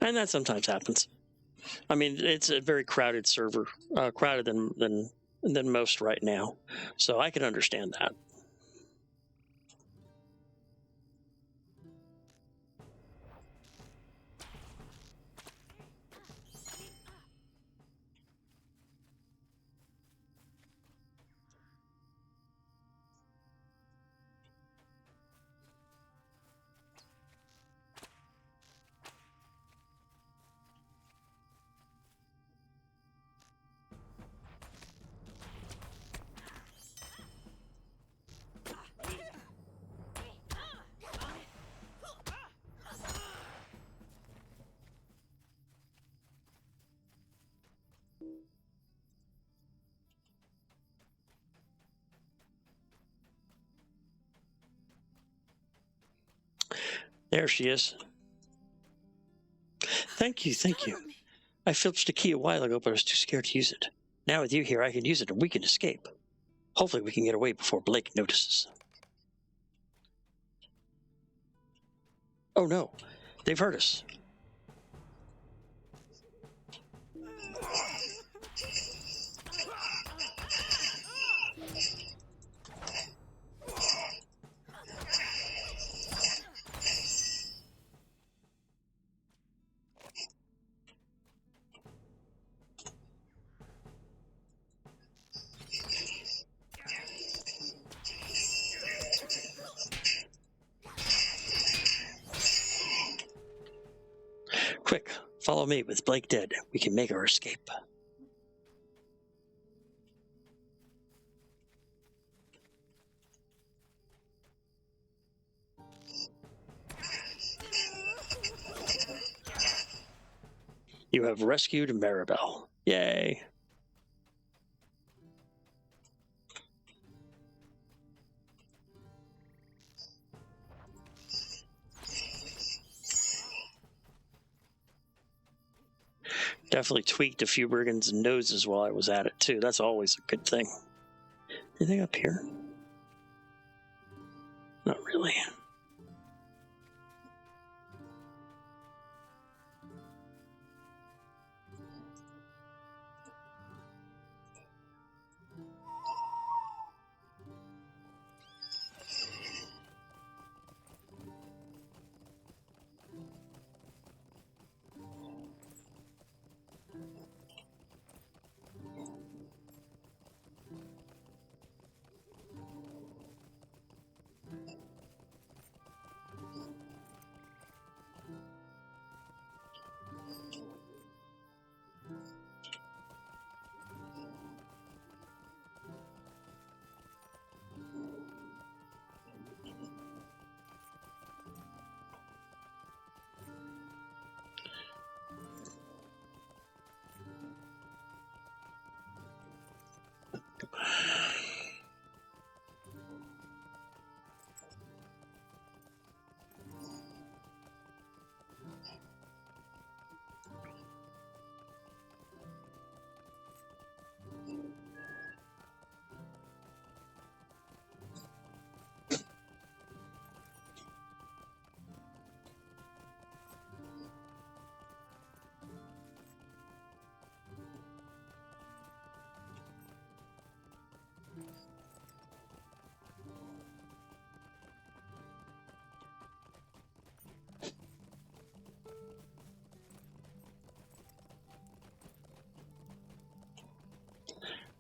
And that sometimes happens. I mean, it's a very crowded server, crowded than most right now, so I can understand that. There she is. Thank you, thank you. I filched a key a while ago, but I was too scared to use it. Now with you here, I can use it and we can escape. Hopefully we can get away before Blake notices. Oh no, they've heard us. Quick, follow me. With Blake dead, we can make our escape. You have rescued Maribel. Yay. Definitely tweaked a few brigands' noses while I was at it, too. That's always a good thing. Anything up here? Not really.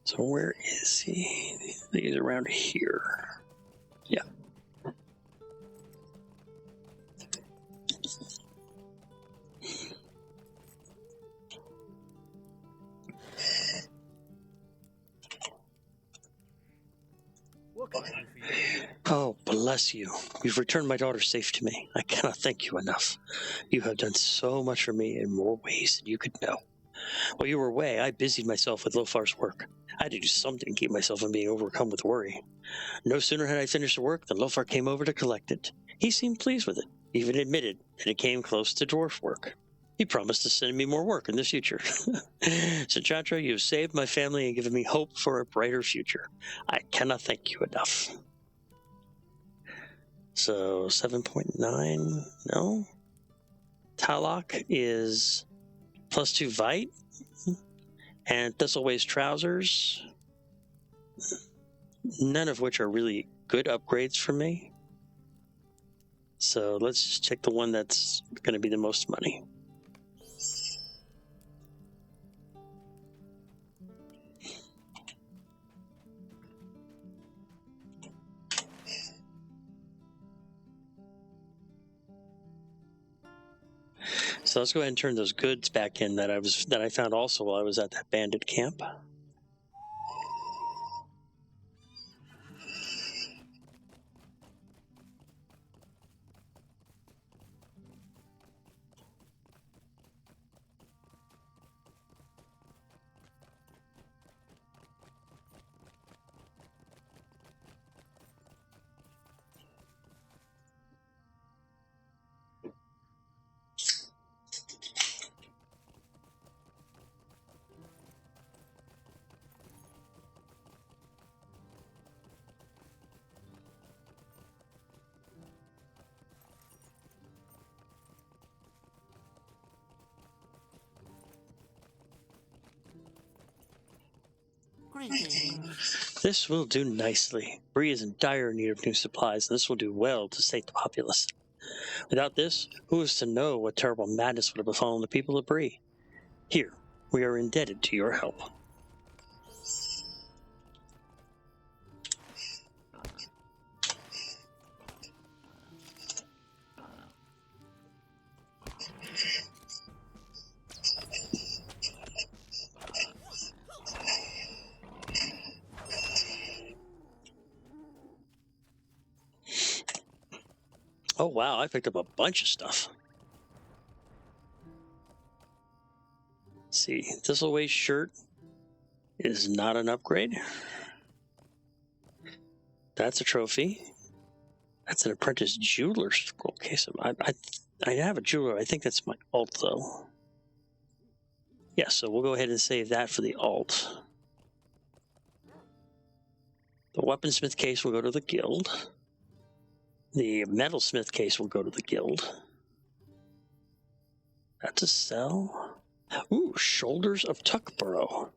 So where is he? I think he's around here. Yeah. What can I do for you? Oh, bless you. You've returned my daughter safe to me. I cannot thank you enough. You have done so much for me in more ways than you could know. While you were away, I busied myself with Lofar's work. I had to do something to keep myself from being overcome with worry. No sooner had I finished the work than Lofar came over to collect it. He seemed pleased with it, even admitted that it came close to dwarf work. He promised to send me more work in the future. Sinchatra, you have saved my family and given me hope for a brighter future. I cannot thank you enough. So 7.9, no. Talok is +2 Vite, and Thistleways trousers, none of which are really good upgrades for me. So let's just check the one that's going to be the most money. So let's go ahead and turn those goods back in that I found also while I was at that bandit camp. Greetings. This will do nicely. Bree is in dire need of new supplies, and this will do well to sate the populace. Without this, who is to know what terrible madness would have befallen the people of Bree? Here, we are indebted to your help. Oh wow, I picked up a bunch of stuff. Let's see, Thistleway's shirt is not an upgrade. That's a trophy. That's an apprentice jeweler scroll case. I have a jeweler. I think that's my alt though. Yeah, so we'll go ahead and save that for the alt. The weaponsmith case will go to the guild. The metalsmith case will go to the guild. That's a sell. Ooh, shoulders of Tuckborough.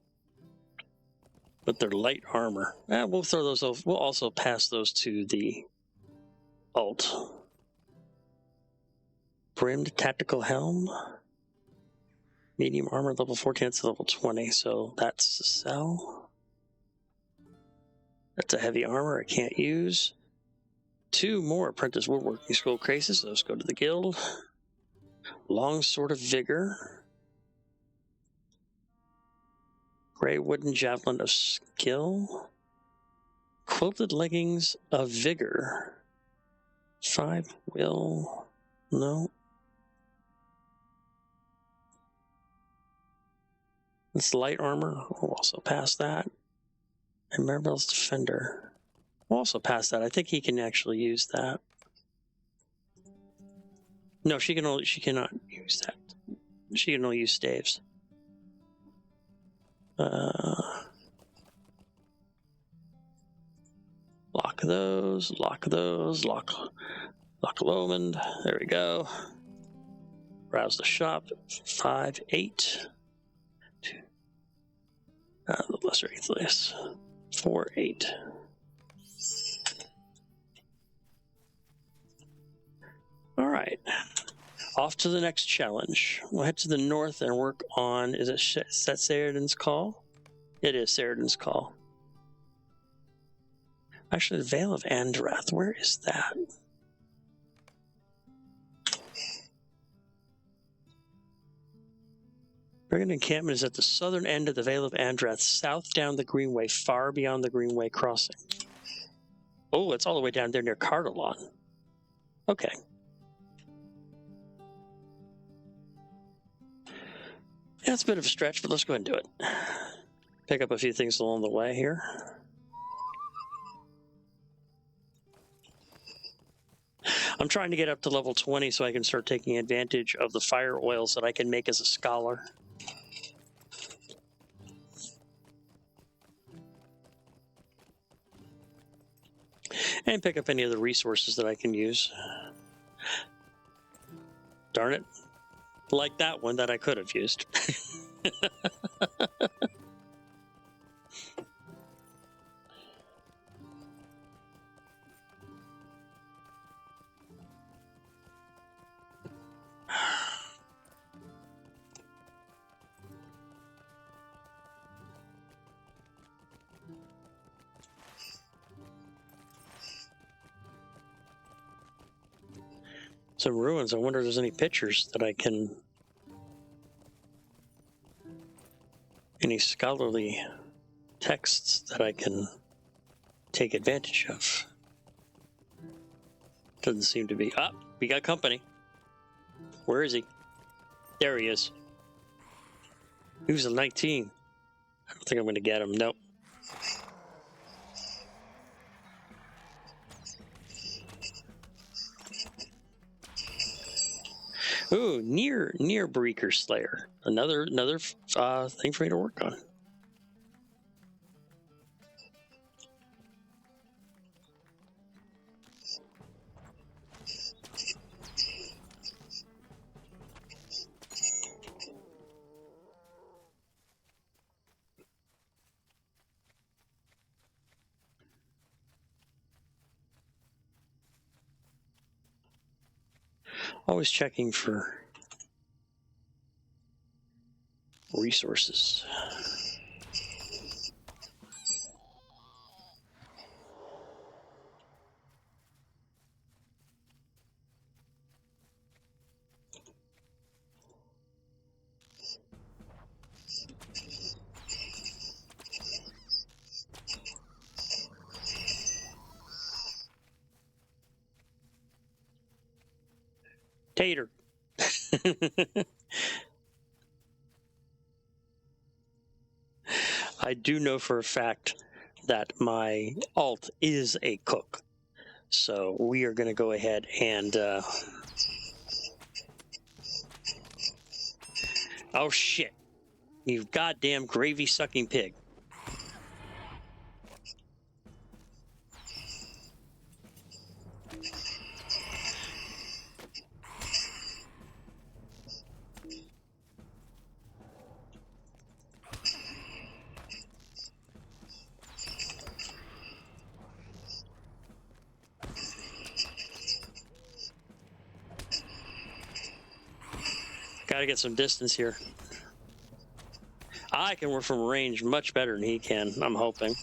But they're light armor. We'll throw those over. We'll also pass those to the alt. Brimmed tactical helm. Medium armor, level 14 to level 20, so that's a sell. That's a heavy armor I can't use. 2 more apprentice woodworking scroll cases, those go to the guild. Long sword of vigor. Gray wooden javelin of skill. Quilted leggings of vigor. 5 will. No. It's light armor. We'll also pass that. And Maribel's defender. We'll also pass that. I think he can actually use that. No, she cannot use that. She can only use staves. Lock those, lock Lomond. There we go. Browse the shop. 5, 8. 2. The lesser athletes. 4, 8. All right. Off to the next challenge. We'll head to the north and work on, is that Saradin's Call? It is Saradin's Call. Actually, the Vale of Andrath, where is that? Brigand encampment is at the southern end of the Vale of Andrath, south down the Greenway, far beyond the Greenway crossing. Oh, it's all the way down there near Cardalon. Okay. Yeah, it's a bit of a stretch, but let's go ahead and do it. Pick up a few things along the way here. I'm trying to get up to level 20 so I can start taking advantage of the fire oils that I can make as a scholar. And pick up any of the resources that I can use. Darn it. Like that one that I could have used. Some ruins. I wonder if there's any pictures that I can... Any scholarly texts that I can take advantage of. Doesn't seem to be. Ah, we got company. Where is he? There he is. He was a 19. I don't think I'm going to get him. Nope. Ooh, near Breaker Slayer. Another thing for me to work on. Always checking for resources. Tater. I do know for a fact that my alt is a cook. So we are going to go ahead and... Oh, shit. You goddamn gravy-sucking pig. Got to get some distance here. I can work from range much better than he can, I'm hoping.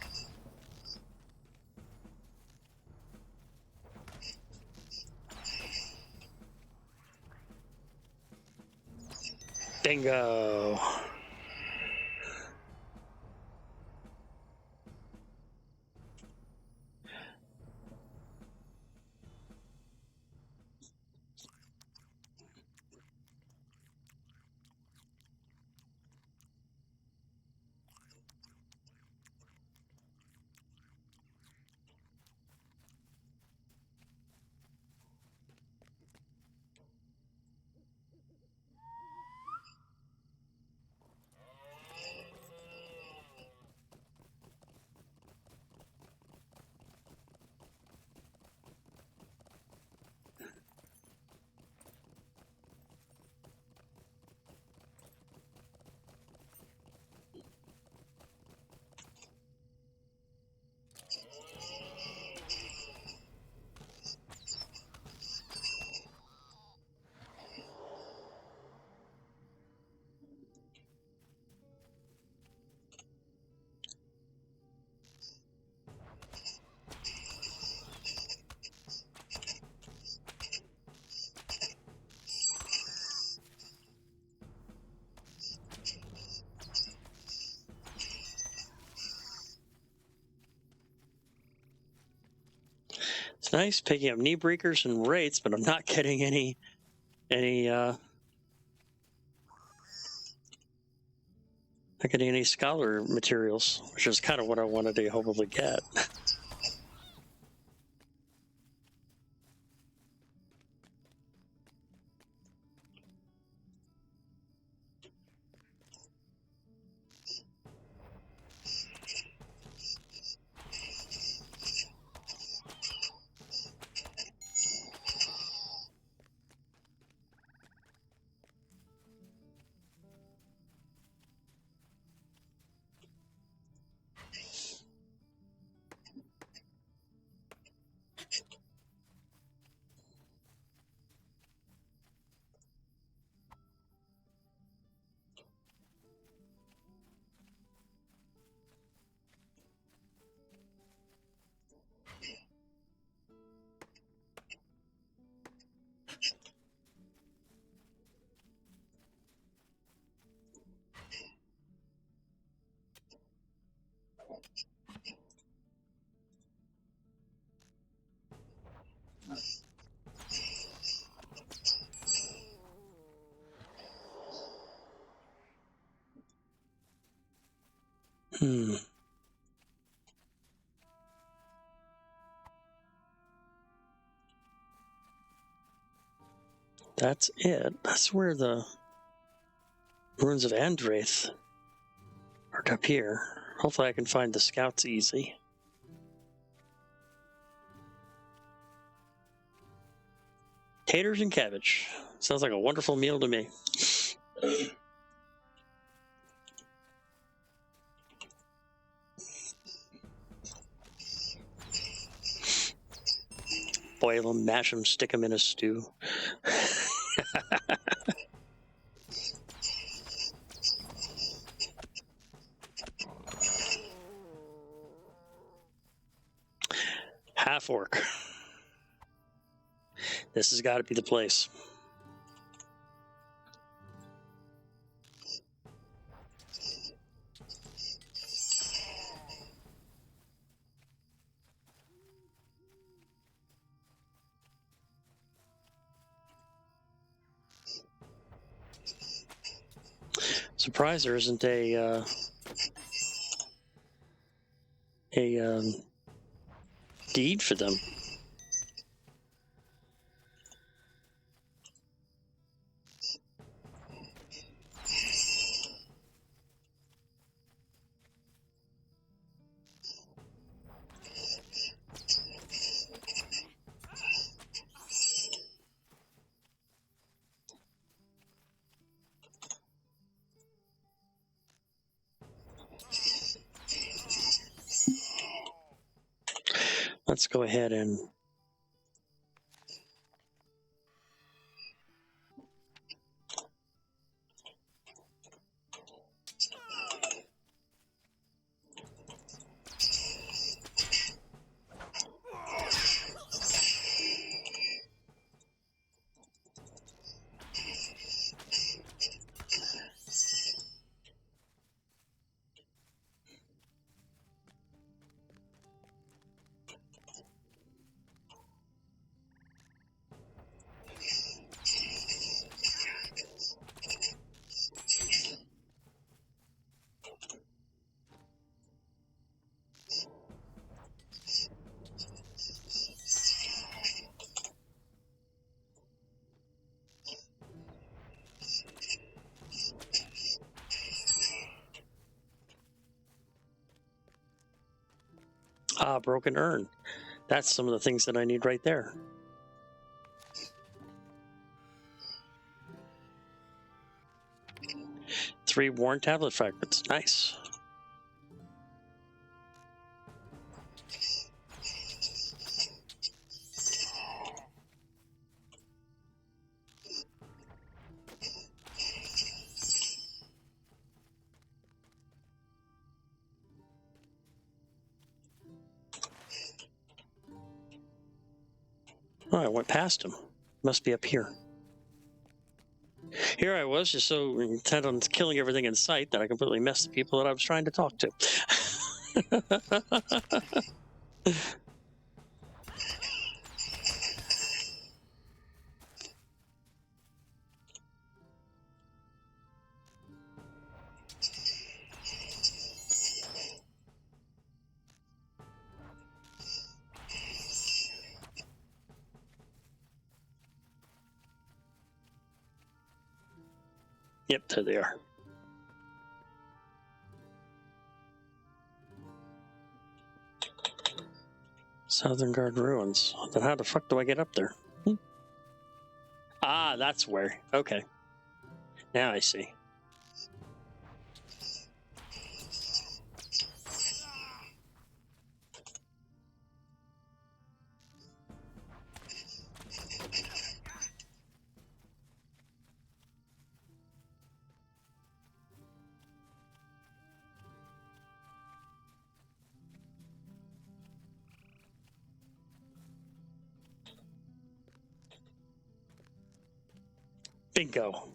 Bingo. It's nice picking up knee breakers and wraiths, but I'm not getting any not getting any scholar materials, which is kind of what I wanted to hopefully get. That's it. That's where the ruins of Andraith are up here. Hopefully I can find the scouts easy. Taters and cabbage. Sounds like a wonderful meal to me. Boil them, mash them, stick them in a stew. Fork. This has got to be the place. Surprised there isn't a deed for them. Let's go ahead and broken urn. That's some of the things that I need right there. Three worn tablet fragments. Nice. Oh, I went past him. Must be up here. Here I was, just so intent on killing everything in sight that I completely messed the people that I was trying to talk to. Yep, there they are. Southern Guard ruins. Then how the fuck do I get up there? Ah, that's where. Okay. Now I see. Bingo.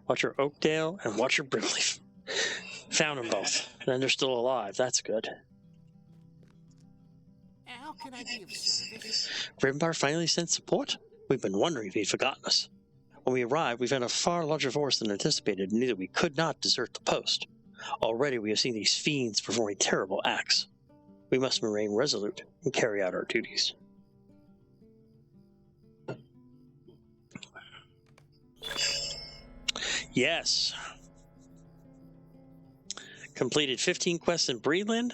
Watch your Oakdale and watch your Brimley. Found them both. And they're still alive. That's good. How can I be of service? Grimbar finally sent support? We've been wondering if he'd forgotten us. When we arrived, we found a far larger force than anticipated and knew that we could not desert the post. Already we have seen these fiends performing terrible acts. We must remain resolute and carry out our duties. Yes. Completed 15 quests in Breeland,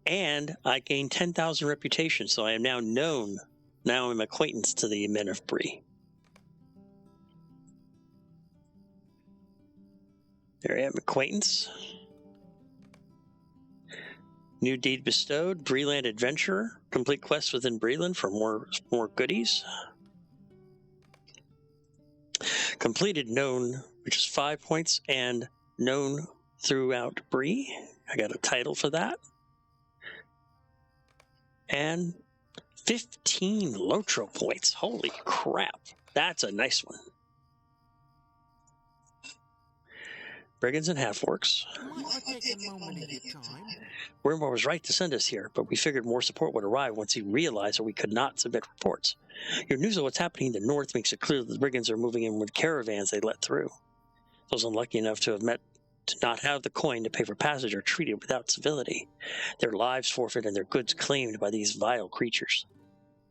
and I gained 10,000 reputation, so I am now known. Now I'm acquaintance to the men of Bree. There I am, acquaintance. New deed bestowed, Breeland Adventurer. Complete quests within Breeland for more goodies. Completed known, which is 5 points, and known throughout Bree. I got a title for that. And 15 LOTRO points. Holy crap. That's a nice one. Brigands and half-orcs. Might I take a moment of your time? Wormhole was right to send us here, but we figured more support would arrive once he realized that we could not submit reports. Your news of what's happening in the north makes it clear that the brigands are moving in with caravans they let through. Those unlucky enough to not have the coin to pay for passage are treated without civility. Their lives forfeit and their goods claimed by these vile creatures.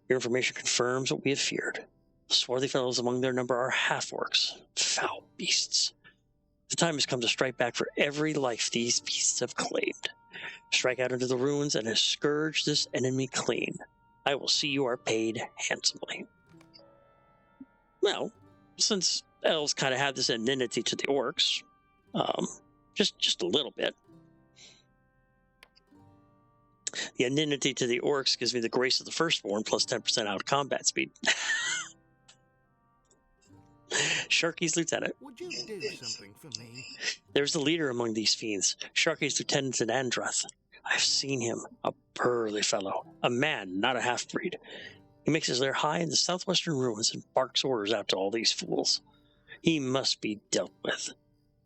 Your information confirms what we have feared. The swarthy fellows among their number are half-orcs, foul beasts. The time has come to strike back for every life these beasts have claimed. Strike out into the ruins and scourge this enemy clean. I will see you are paid handsomely. Well, since elves kind of have this enmity to the orcs, just a little bit. The enmity to the orcs gives me the grace of the firstborn plus 10% out of combat speed. Sharky's lieutenant. Would you do something for me? There's the leader among these fiends, Sharky's lieutenant in Andrath. I've seen him, a burly fellow, a man, not a half-breed. He makes his lair high in the southwestern ruins and barks orders out to all these fools. He must be dealt with.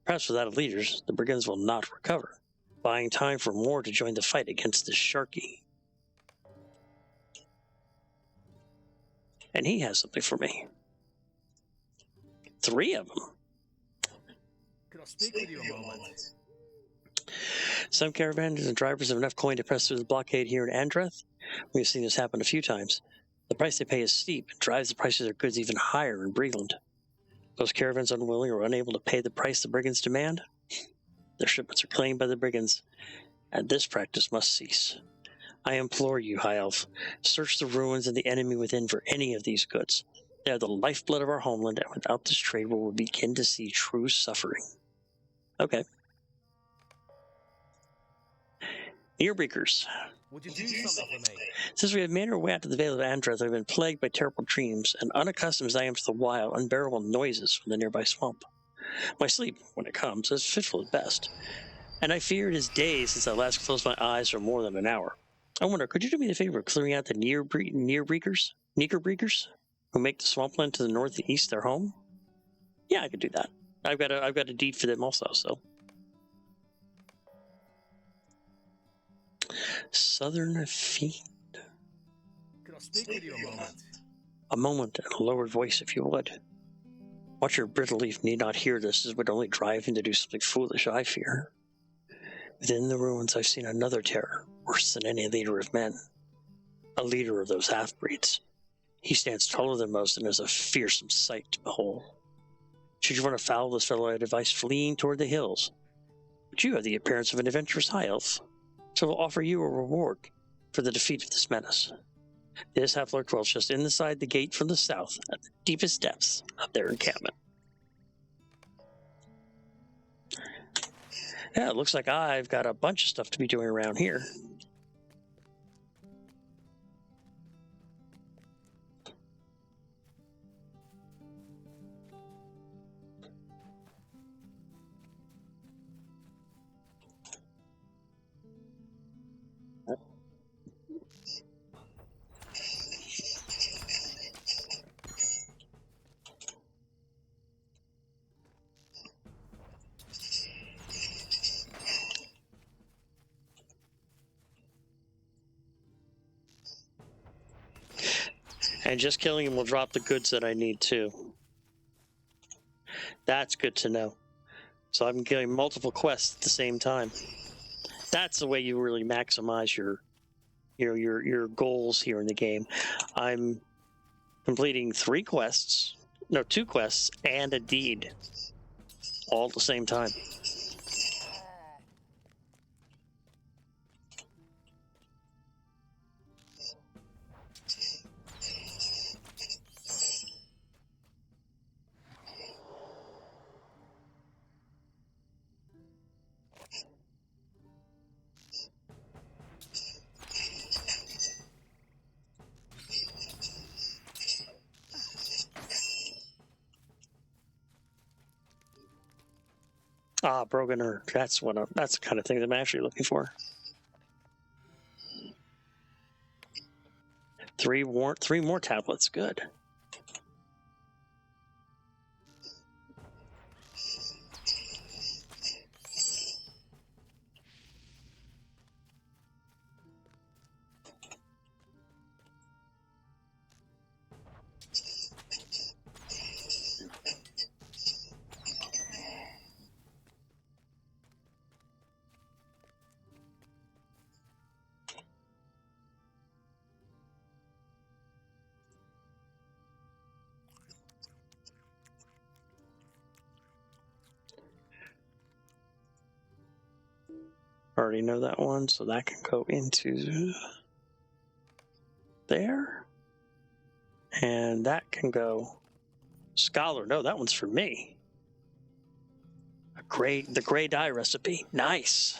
Perhaps without leaders, the brigands will not recover, buying time for more to join the fight against this Sharky. And he has something for me. 3 of them. Could I speak with you a moment? Some caravans and drivers have enough coin to press through the blockade here in Andrath. We've seen this happen a few times. The price they pay is steep and drives the prices of their goods even higher in Breeland. Those caravans unwilling or unable to pay the price the brigands demand, their shipments are claimed by the brigands, and this practice must cease. I implore you, High Elf, search the ruins and the enemy within for any of these goods. They are the lifeblood of our homeland, and without this trade we will begin to see true suffering. Okay. Earbreakers. Would you do something for me? Since we have made our way out to the Vale of Andrath, I've been plagued by terrible dreams, and unaccustomed as I am to the wild, unbearable noises from the nearby swamp. My sleep, when it comes, is fitful at best, and I fear it is days since I last closed my eyes for more than an hour. I wonder, could you do me the favor of clearing out the Nearbreakers, who make the swampland to the north and east their home? Yeah, I could do that. I've got a deed for them also, so. Southern Fiend. Could I speak with you a moment? A moment and a lowered voice, if you would. Watch your brittle leaf need not hear this, as would only drive him to do something foolish, I fear. Within the ruins I've seen another terror, worse than any leader of men. A leader of those half-breeds. He stands taller than most and is a fearsome sight to behold. Should you run afoul of this fellow, I'd advise fleeing toward the hills. But you have the appearance of an adventurous high elf, so we'll offer you a reward for the defeat of this menace. This half-lord dwells just inside the gate from the south, at the deepest depths of their encampment. Yeah, it looks like I've got a bunch of stuff to be doing around here. And just killing him will drop the goods that I need too. That's good to know. So I'm getting multiple quests at the same time. That's the way you really maximize your goals here in the game. I'm completing 2 quests, and a deed, all at the same time. Ah, broken earth. That's the kind of thing that I'm actually looking for. Three more tablets. Good. Already know that one, so that can go into there. And that can go Scholar. No, that one's for me. The gray dye recipe. Nice.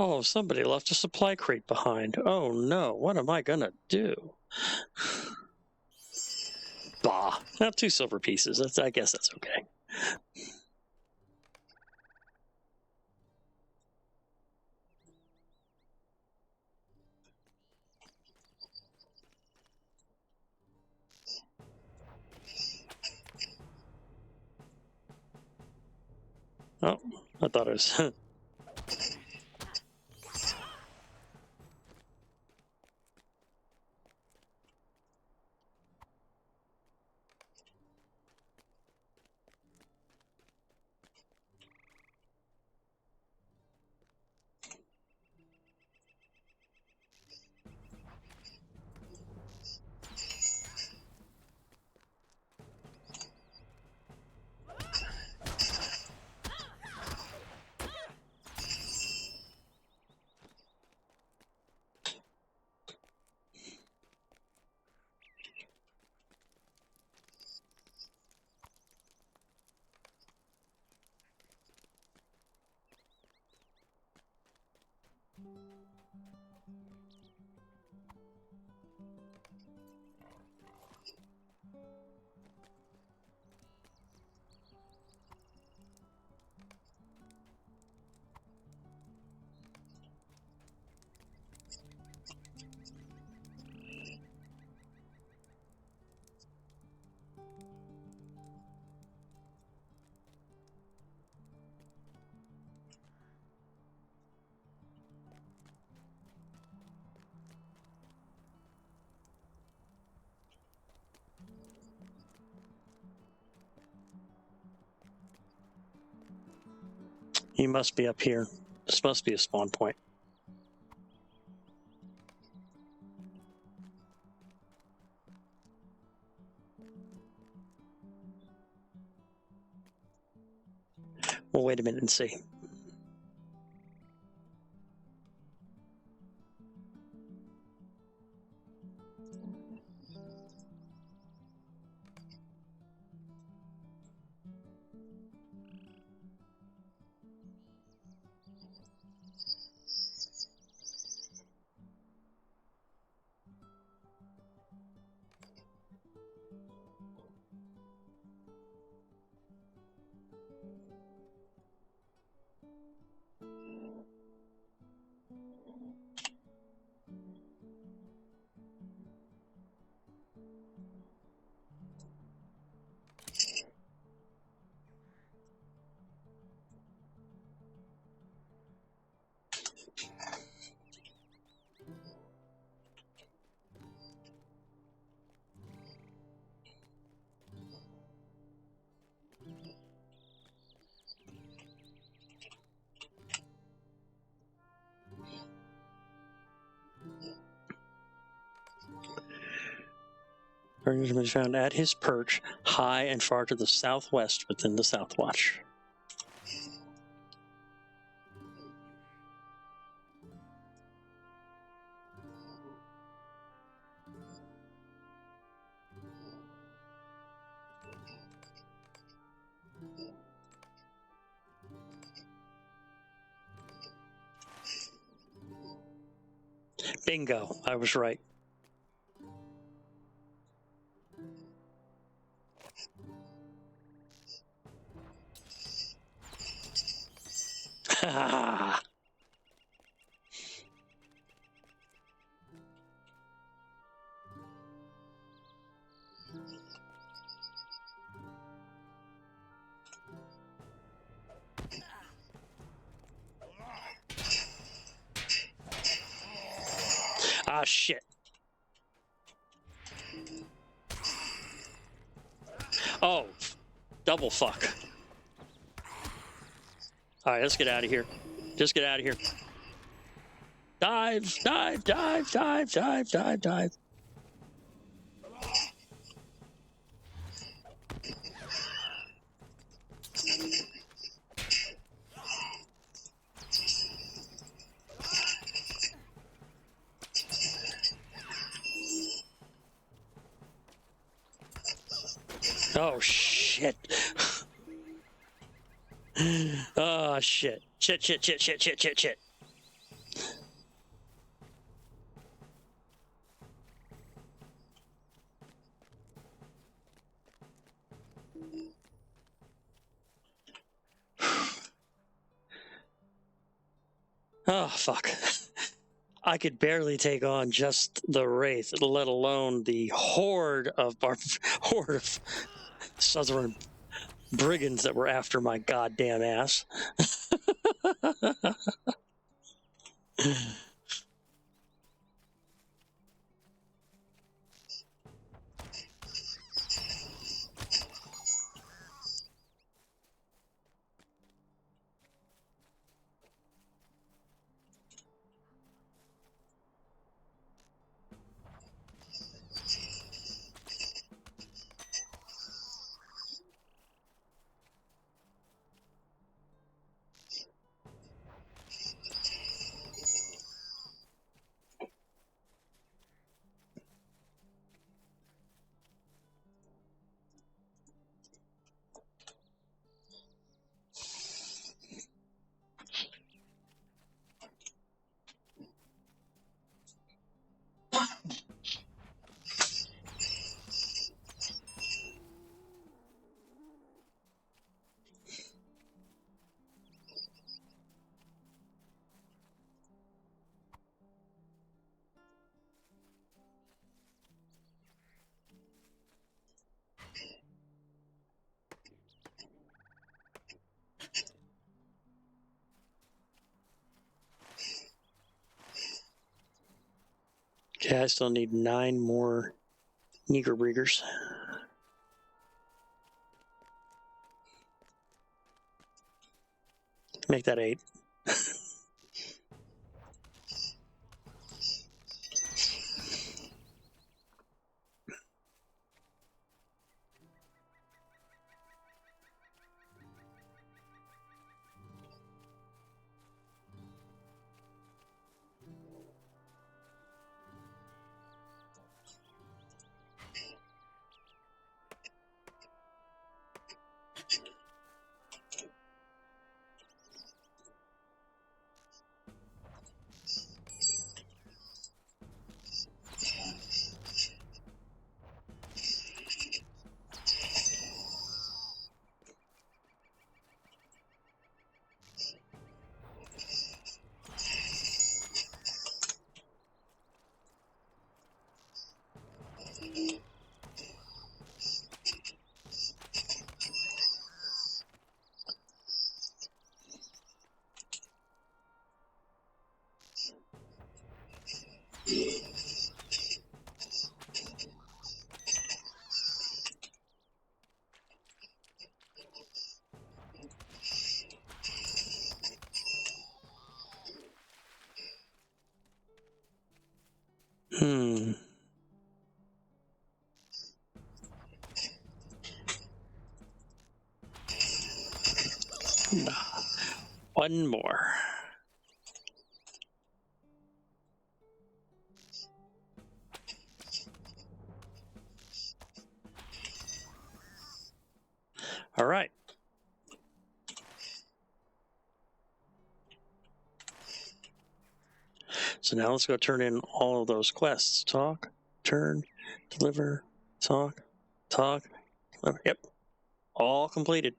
Oh, somebody left a supply crate behind. Oh no, what am I gonna do? Bah. Now 2 silver pieces. I guess that's okay. Oh, I thought it was... He must be up here. This must be a spawn point. We'll wait a minute and see. Burns was found at his perch, high and far to the southwest within the Southwatch. Bingo, I was right. Ah, shit. Oh, double fuck. All right, let's get out of here. Just get out of here. Dive, dive, dive, dive, dive, dive, dive. Oh, shit. Oh, shit. Shit, shit, shit, shit, shit, shit, shit. Oh, fuck. I could barely take on just the Wraith, let alone the horde of Southern brigands that were after my goddamn ass. Okay, I still need 9 more Negro Breeders. Make that 8. Hmm. One more. All right. So now let's go turn in all of those quests. Talk, turn, deliver, talk, deliver. Yep. All completed.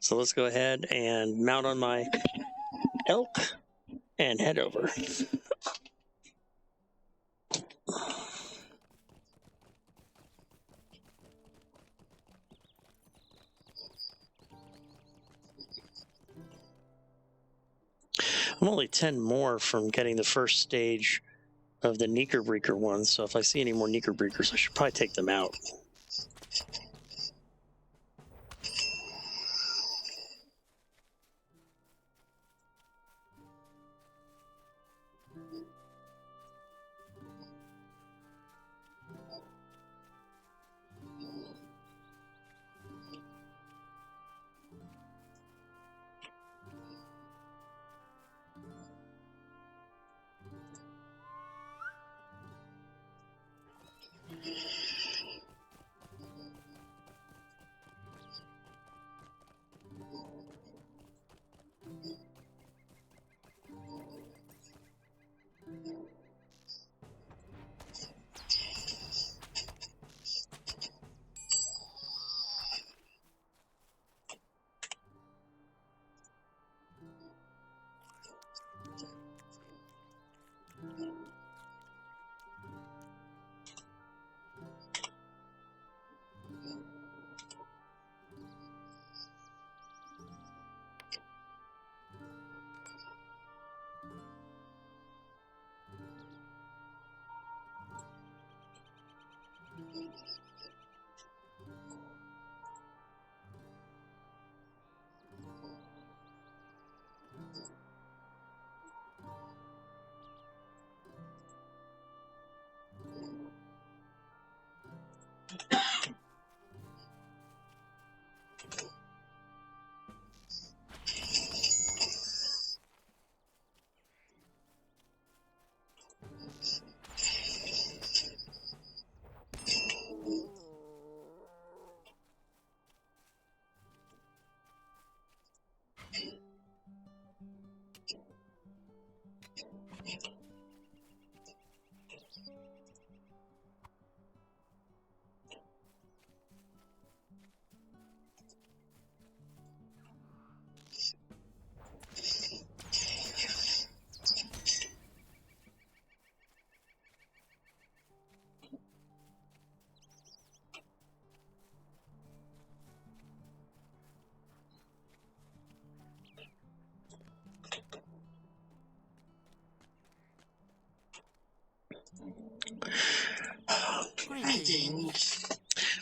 So let's go ahead and mount on my elk and head over. I'm only 10 more from getting the first stage of the Knickerbreaker ones, so if I see any more Knickerbreakers, I should probably take them out.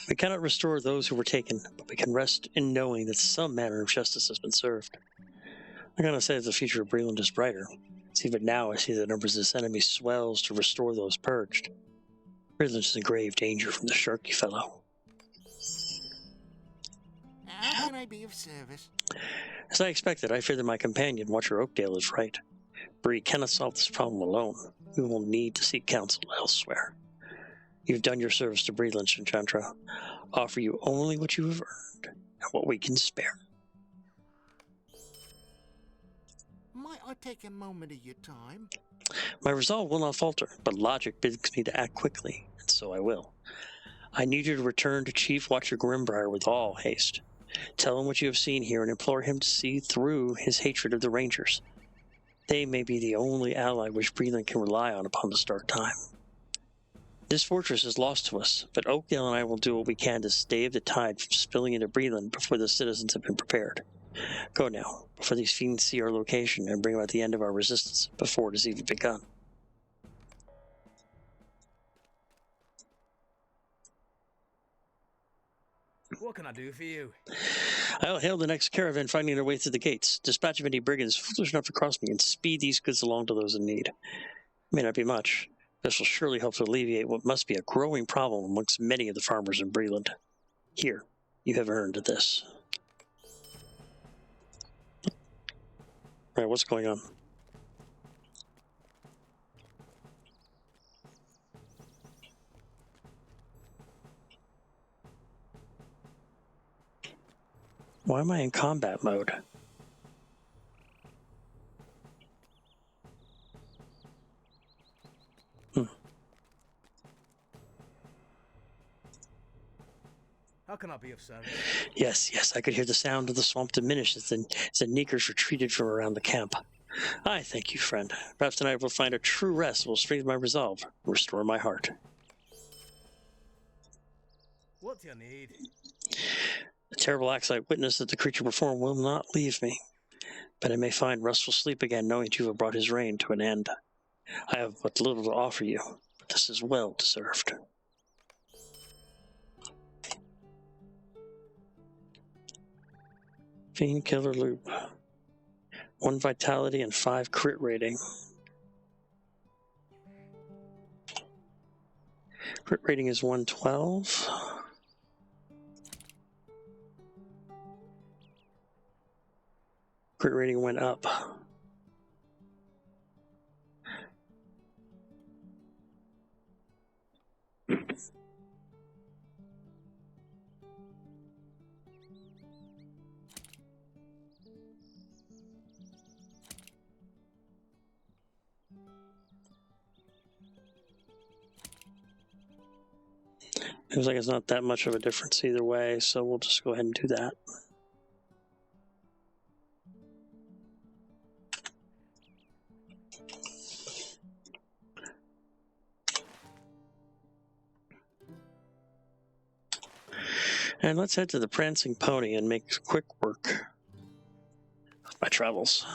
We cannot restore those who were taken, but we can rest in knowing that some manner of justice has been served. I cannot say that the future of Breland is brighter. It's even now I see the numbers of this enemy swells to restore those purged. Breland is in grave danger from the sharky fellow. How can I be of service? As I expected, I fear that my companion, Watcher Oakdale, is right. Bree cannot solve this problem alone. We will need to seek counsel elsewhere. You've done your service to Breland, Shinjantra. Offer you only what you have earned, and what we can spare. Might I take a moment of your time? My resolve will not falter, but logic bids me to act quickly, and so I will. I need you to return to Chief Watcher Grimbrier with all haste. Tell him what you have seen here and implore him to see through his hatred of the Rangers. They may be the only ally which Breland can rely on upon this dark time. This fortress is lost to us, but Oakdale and I will do what we can to stave the tide from spilling into Breland before the citizens have been prepared. Go now, before these fiends see our location and bring about the end of our resistance before it has even begun. What can I do for you? I'll hail the next caravan finding their way through the gates, dispatch of any brigands foolish enough to cross me, and speed these goods along to those in need. It may not be much. This will surely help to alleviate what must be a growing problem amongst many of the farmers in Breland. Here, you have earned this. Right, what's going on? Why am I in combat mode? How can I be of service? Yes, I could hear the sound of the swamp diminish as the Neekers retreated from around the camp. I thank you, friend. Perhaps tonight I will find a true rest that will strengthen my resolve, and restore my heart. What do you need? The terrible acts I witnessed that the creature performed will not leave me, but I may find restful sleep again knowing that you have brought his reign to an end. I have but little to offer you, but this is well deserved. Fiend Killer Loop. 1 vitality and 5 crit rating. Crit rating is 112. Crit rating went up. Seems like it's not that much of a difference either way, so we'll just go ahead and do that. And let's head to the Prancing Pony and make quick work of my travels.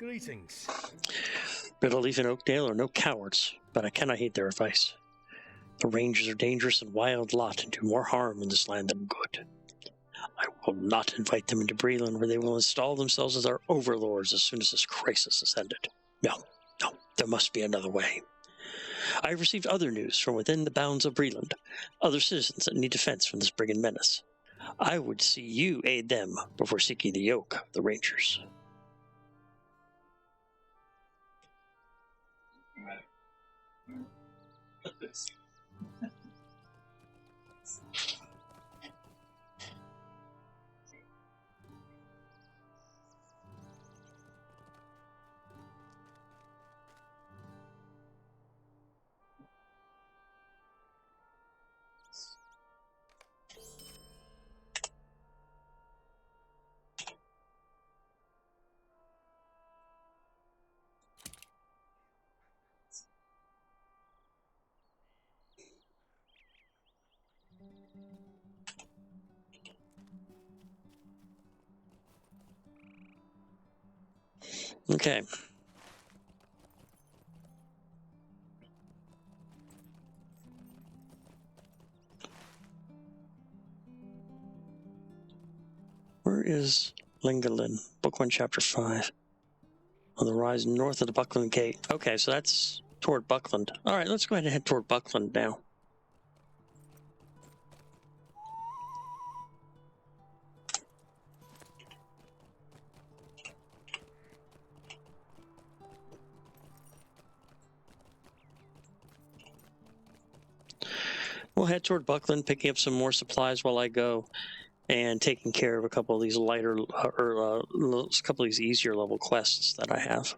Greetings. Biddleleaf and Oakdale are no cowards, but I cannot heed their advice. The Rangers are dangerous and wild lot and do more harm in this land than good. I will not invite them into Breeland, where they will install themselves as our overlords as soon as this crisis has ended. No, there must be another way. I have received other news from within the bounds of Breeland, other citizens that need defense from this brigand menace. I would see you aid them before seeking the yoke of the Rangers. Okay. Where is Lingalin? Book 1, Chapter 5. On the rise north of the Buckland Gate. Okay, so that's toward Buckland. All right, let's go ahead and head toward Buckland now. We'll head toward Buckland, picking up some more supplies while I go, and taking care of a couple of these lighter, a couple of these easier level quests that I have.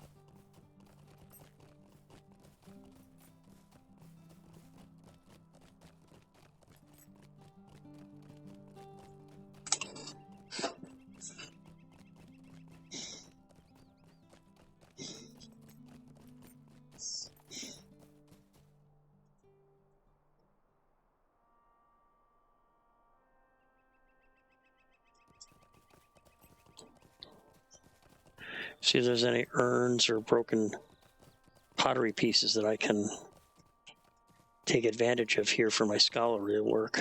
See if there's any urns or broken pottery pieces that I can take advantage of here for my scholarly work.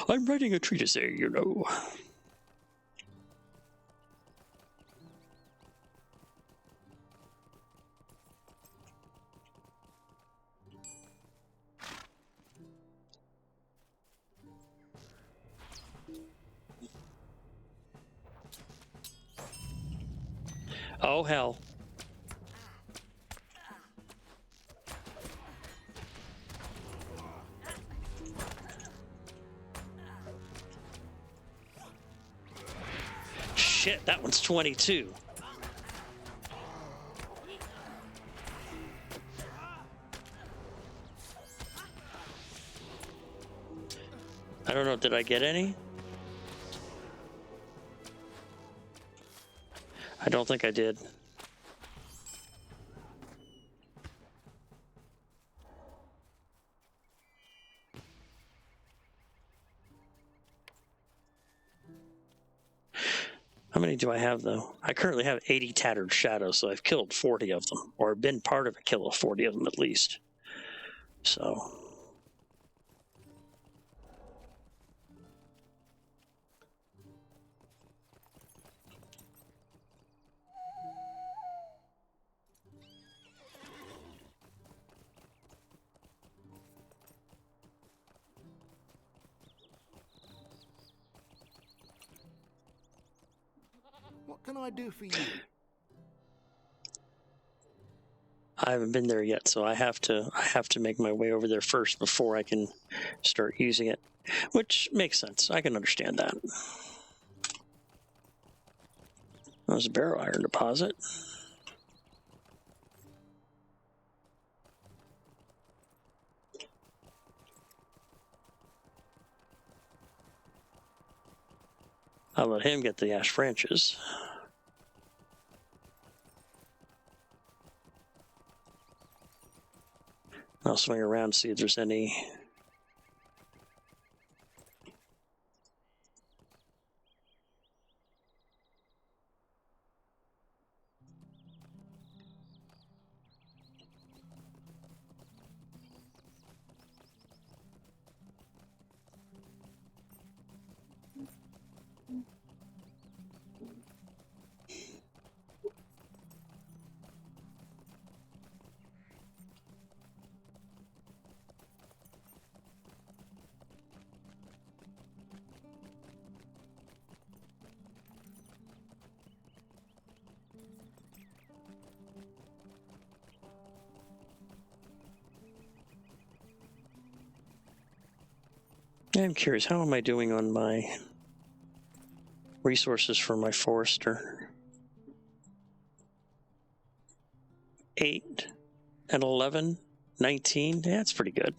I'm writing a treatise there, you know. Oh, hell. Shit, that one's 22. I don't know, did I get any? I don't think I did. How many do I have, though? I currently have 80 tattered shadows, so I've killed 40 of them, or been part of a kill of 40 of them at least. So... What can I do for you? I haven't been there yet, so I have to make my way over there first before I can start using it, which makes sense. I can understand that. That was a barrow iron deposit. I'll let him get the ash branches. I'll swing around and see if there's any. I'm curious, how am I doing on my resources for my forester? 8 and 11, 19. Yeah, that's pretty good.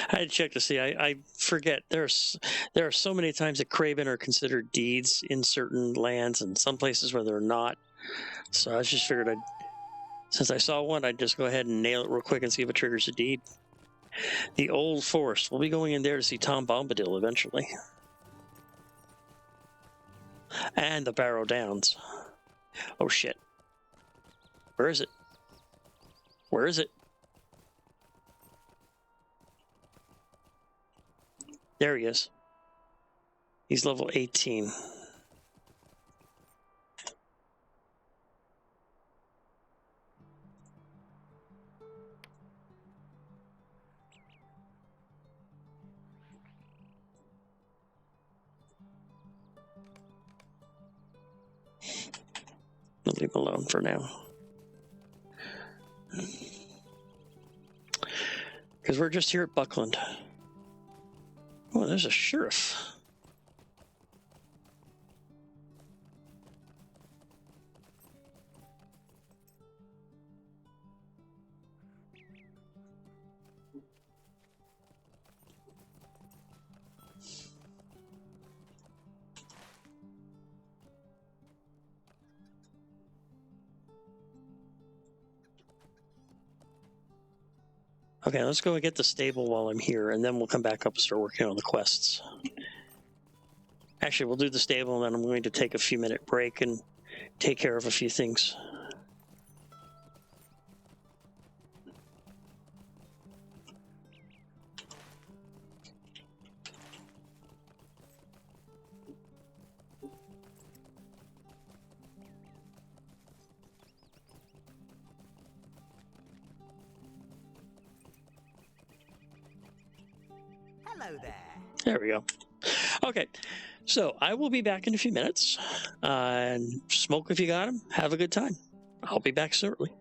I had to check to see. I forget. There are so many times that Craven are considered deeds in certain lands, and some places where they're not. So I just figured since I saw one, I'd just go ahead and nail it real quick and see if it triggers a deed. The Old Forest. We'll be going in there to see Tom Bombadil eventually, and the Barrow Downs. Oh shit! Where is it? Where is it? There he is. He's level 18. I'll leave him alone for now. Because we're just here at Buckland. Oh, there's a sheriff. Okay, let's go and get the stable while I'm here, and then we'll come back up and start working on the quests. Actually, we'll do the stable, and then I'm going to take a few minute break and take care of a few things. Hello there. There we go. Okay, so I will be back in a few minutes. And smoke if you got them. Have a good time. I'll be back shortly.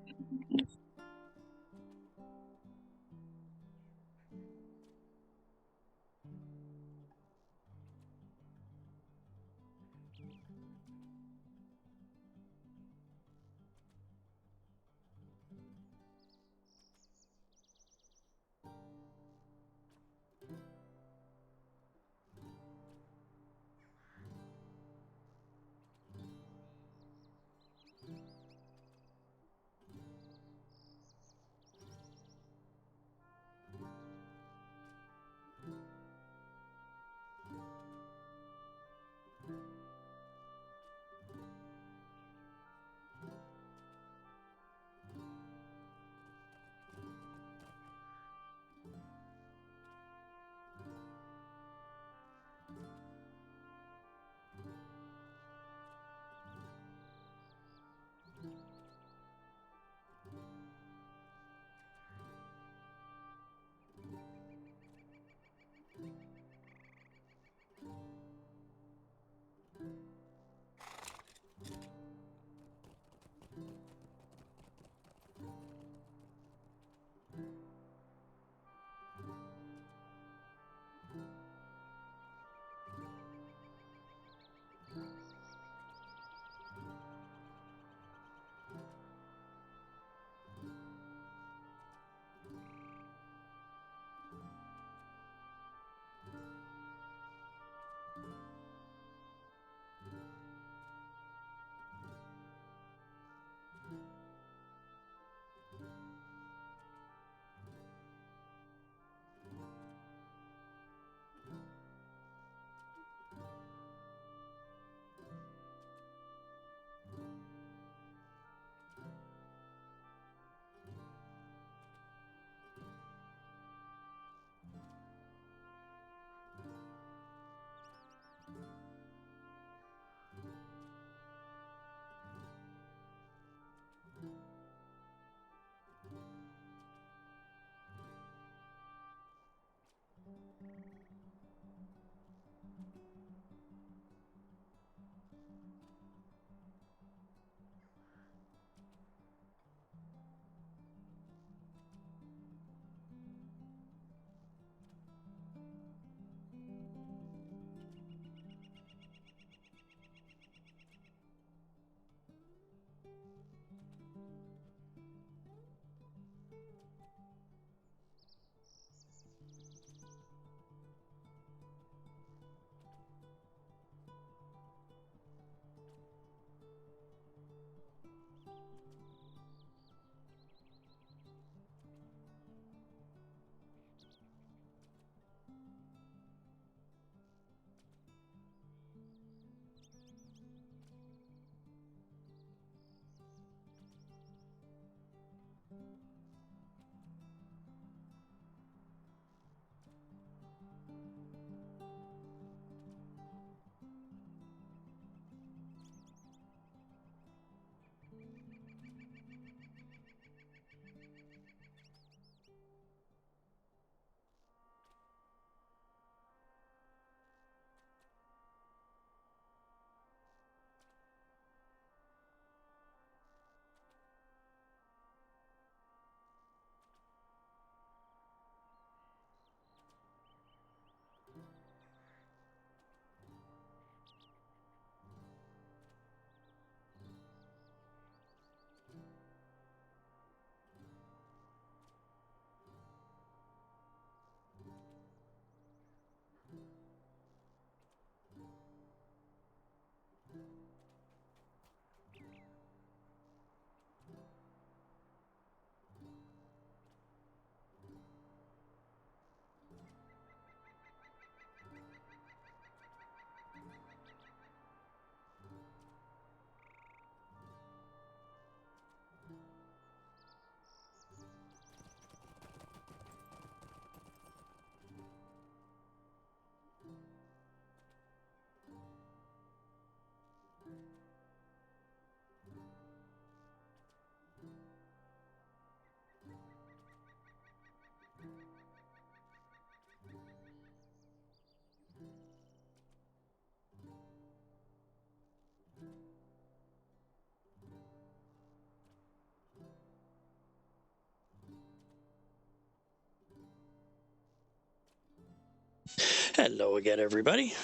Hello again, everybody.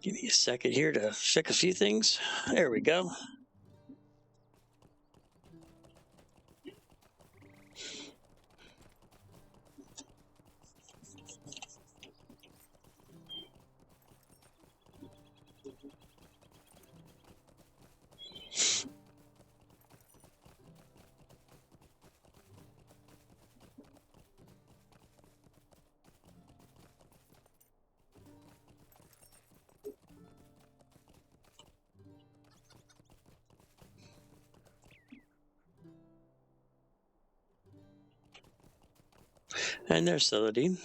Give me a second here to fix a few things. There we go. And there's Celadine.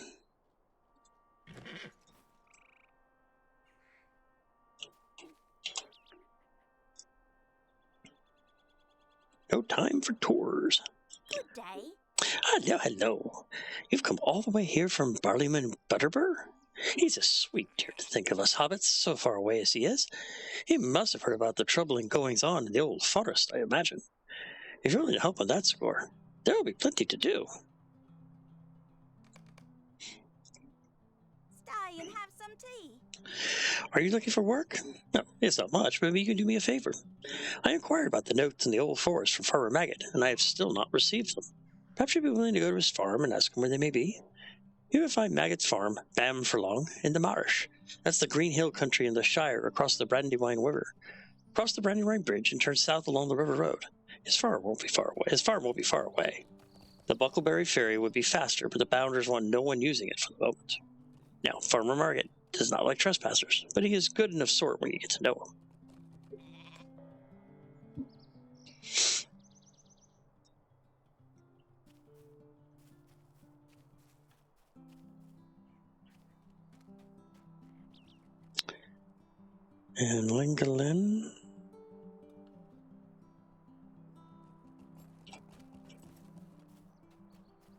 No time for tours. Good day. Hello, hello. You've come all the way here from Barleyman Butterbur? He's a sweet dear to think of us hobbits, so far away as he is. He must have heard about the troubling goings-on in the old forest, I imagine. If you're willing to help on that score, there will be plenty to do. Stay and have some tea. Are you looking for work? No, it's not much, but maybe you can do me a favor. I inquired about the notes in the old forest from Farmer Maggot, and I have still not received them. Perhaps you'd be willing to go to his farm and ask him where they may be. You will find Maggot's farm, Bam Furlong, in the marsh. That's the Green Hill country in the Shire across the Brandywine River. Cross the Brandywine Bridge and turn south along the river road. His farm won't be far away. The Buckleberry Ferry would be faster, but the Bounders want no one using it for the moment. Now, Farmer Margit does not like trespassers, but he is good enough sort when you get to know him. And Lingalin.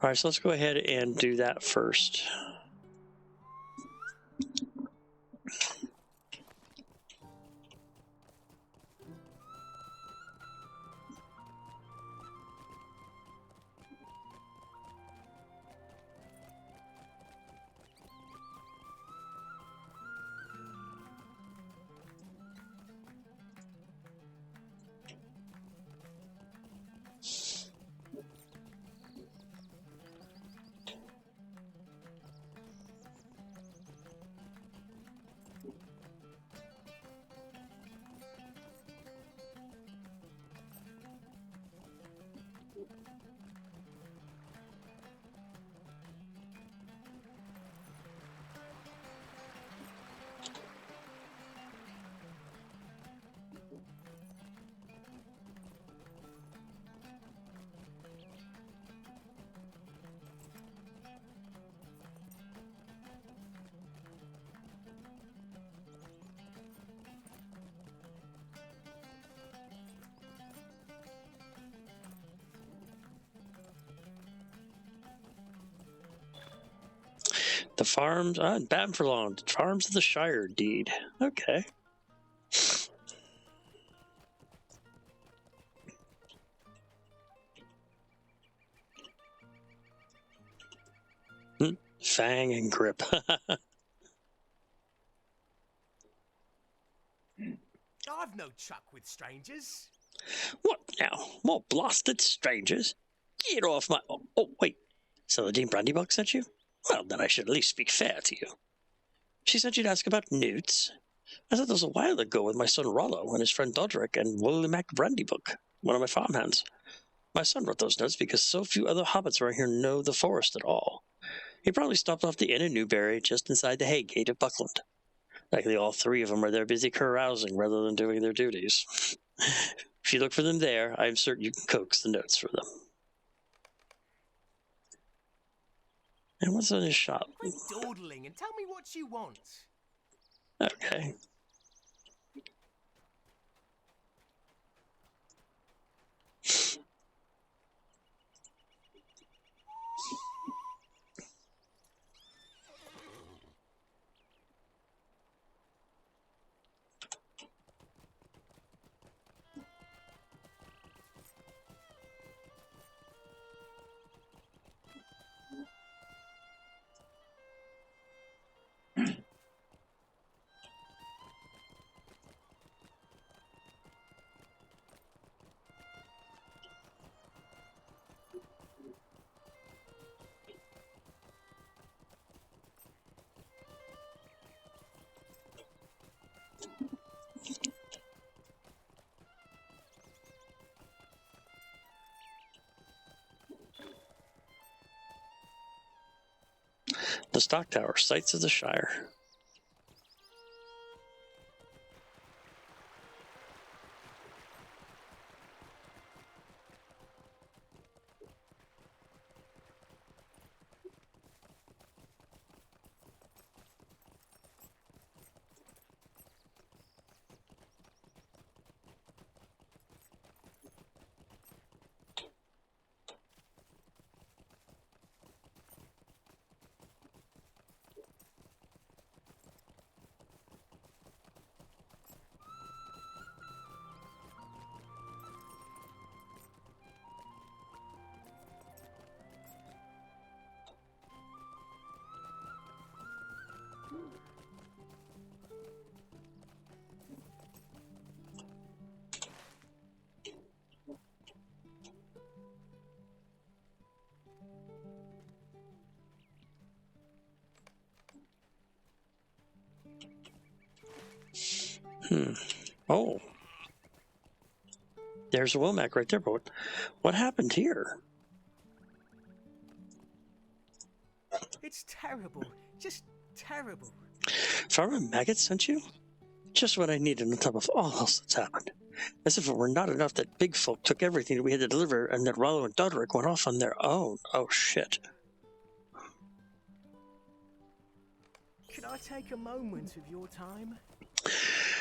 All right, so let's go ahead and do that first. The farms, Batten for Long, Farms of the Shire deed. Okay. Fang and grip. I've no chuck with strangers. What now? More blasted strangers? Get off my... Oh, wait. Celadine Brandybuck sent you? Well, then I should at least speak fair to you. She sent you to ask about newts? I thought that was a while ago with my son Rollo and his friend Dodrick and Willie Mac Brandybuck, one of my farmhands. My son wrote those notes because so few other hobbits around here know the forest at all. He probably stopped off the inn in Newbury just inside the hay gate of Buckland. Likely all three of them are there busy carousing rather than doing their duties. If you look for them there, I am certain you can coax the notes from them. And what's on his shop? Quit dawdling and tell me what you want. Okay. The Stock Tower, Sights of the Shire. Oh. There's a Womack right there, but what happened here? It's terrible. Just terrible. Farmer Maggot sent you? Just what I needed on top of all else that's happened. As if it were not enough that big folk took everything that we had to deliver and that Rollo and Dodrick went off on their own. Oh, shit. Could I take a moment of your time?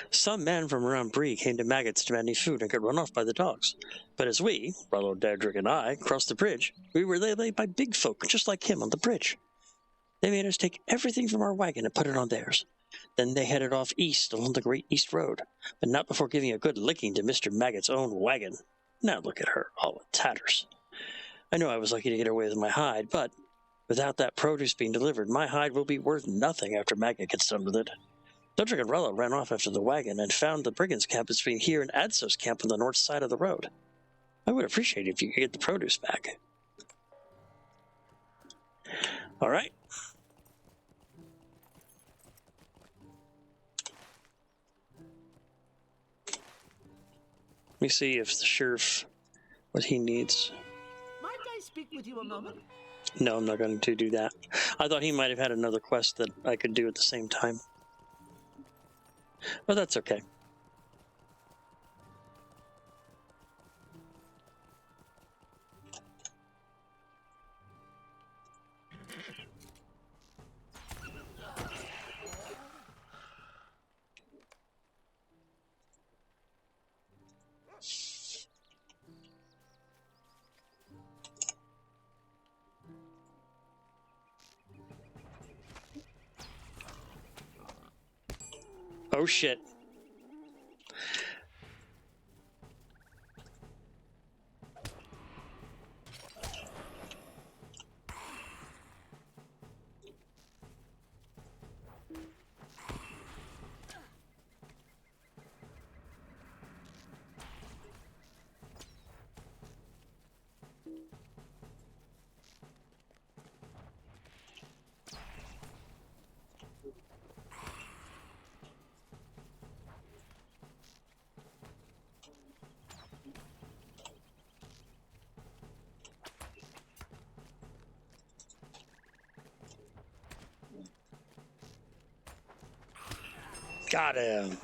Some man from around Bree came to Maggot's demanding food and got run off by the dogs. But as we, Rollo, Dodrick, and I, crossed the bridge, we were laid by big folk just like him on the bridge. They made us take everything from our wagon and put it on theirs. Then they headed off east along the Great East Road, but not before giving a good licking to Mr. Maggot's own wagon. Now look at her, all in tatters. I know I was lucky to get away with my hide, but without that produce being delivered, my hide will be worth nothing after Maggot gets done with it. Dodrick and Rollo ran off after the wagon and found the brigands' camp between here and Adso's camp on the north side of the road. I would appreciate it if you could get the produce back. All right. Let me see if the sheriff, what he needs. Might I speak with you a moment? No, I'm not going to do that. I thought he might have had another quest that I could do at the same time. But that's okay. Oh shit. Got him.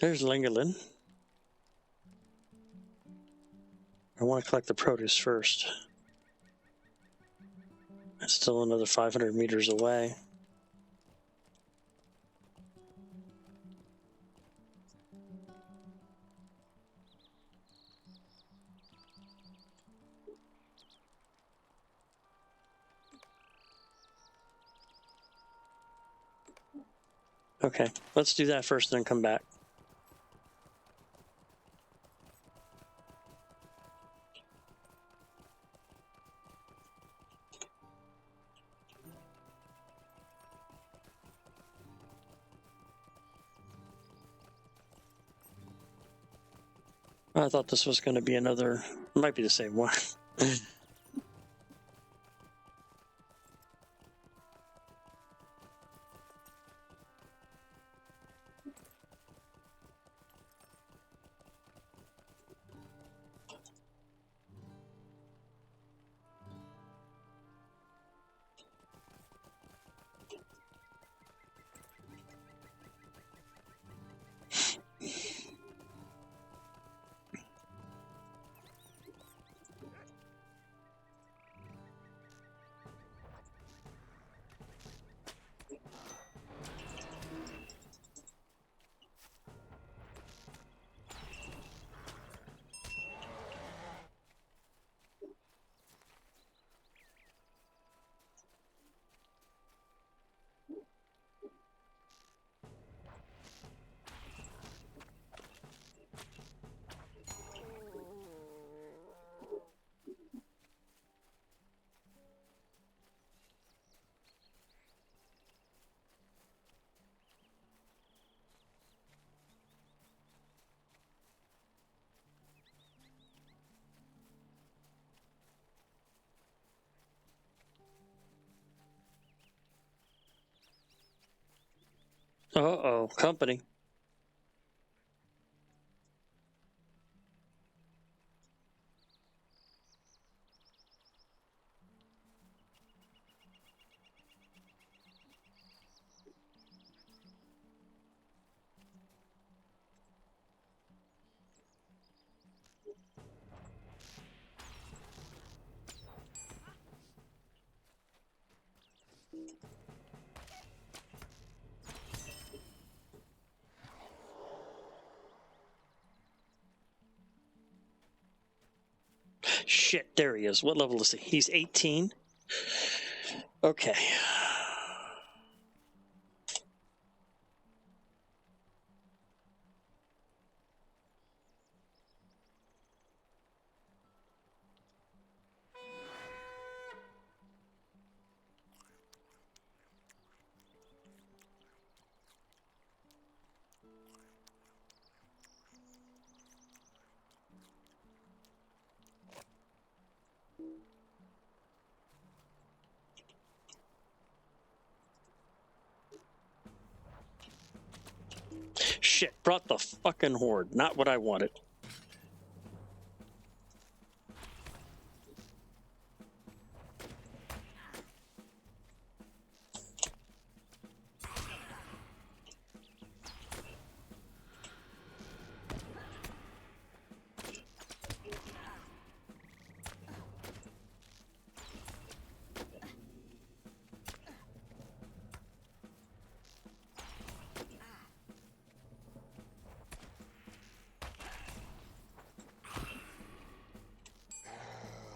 There's Lingerlin. I want to collect the produce first. It's still another 500 meters away. Okay, let's do that first and then come back. I thought this was going to be another, it might be the same one. Uh-oh, company. Shit, there he is. What level is he? He's 18. Okay. Shit, brought the fucking horde. Not what I wanted.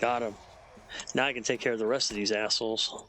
Got him. Now I can take care of the rest of these assholes.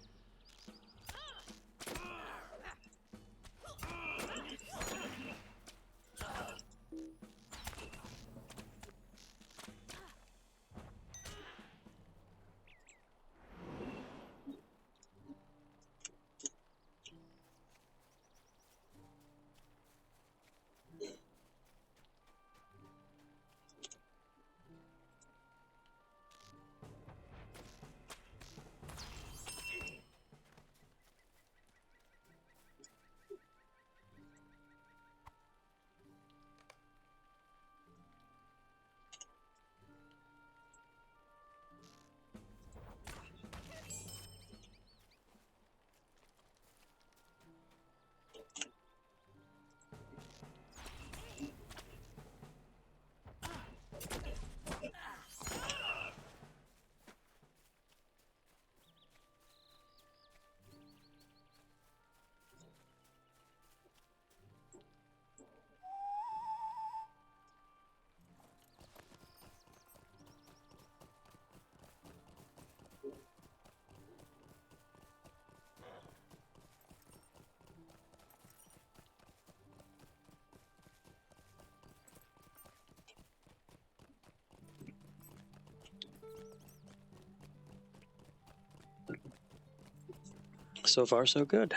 So far, so good.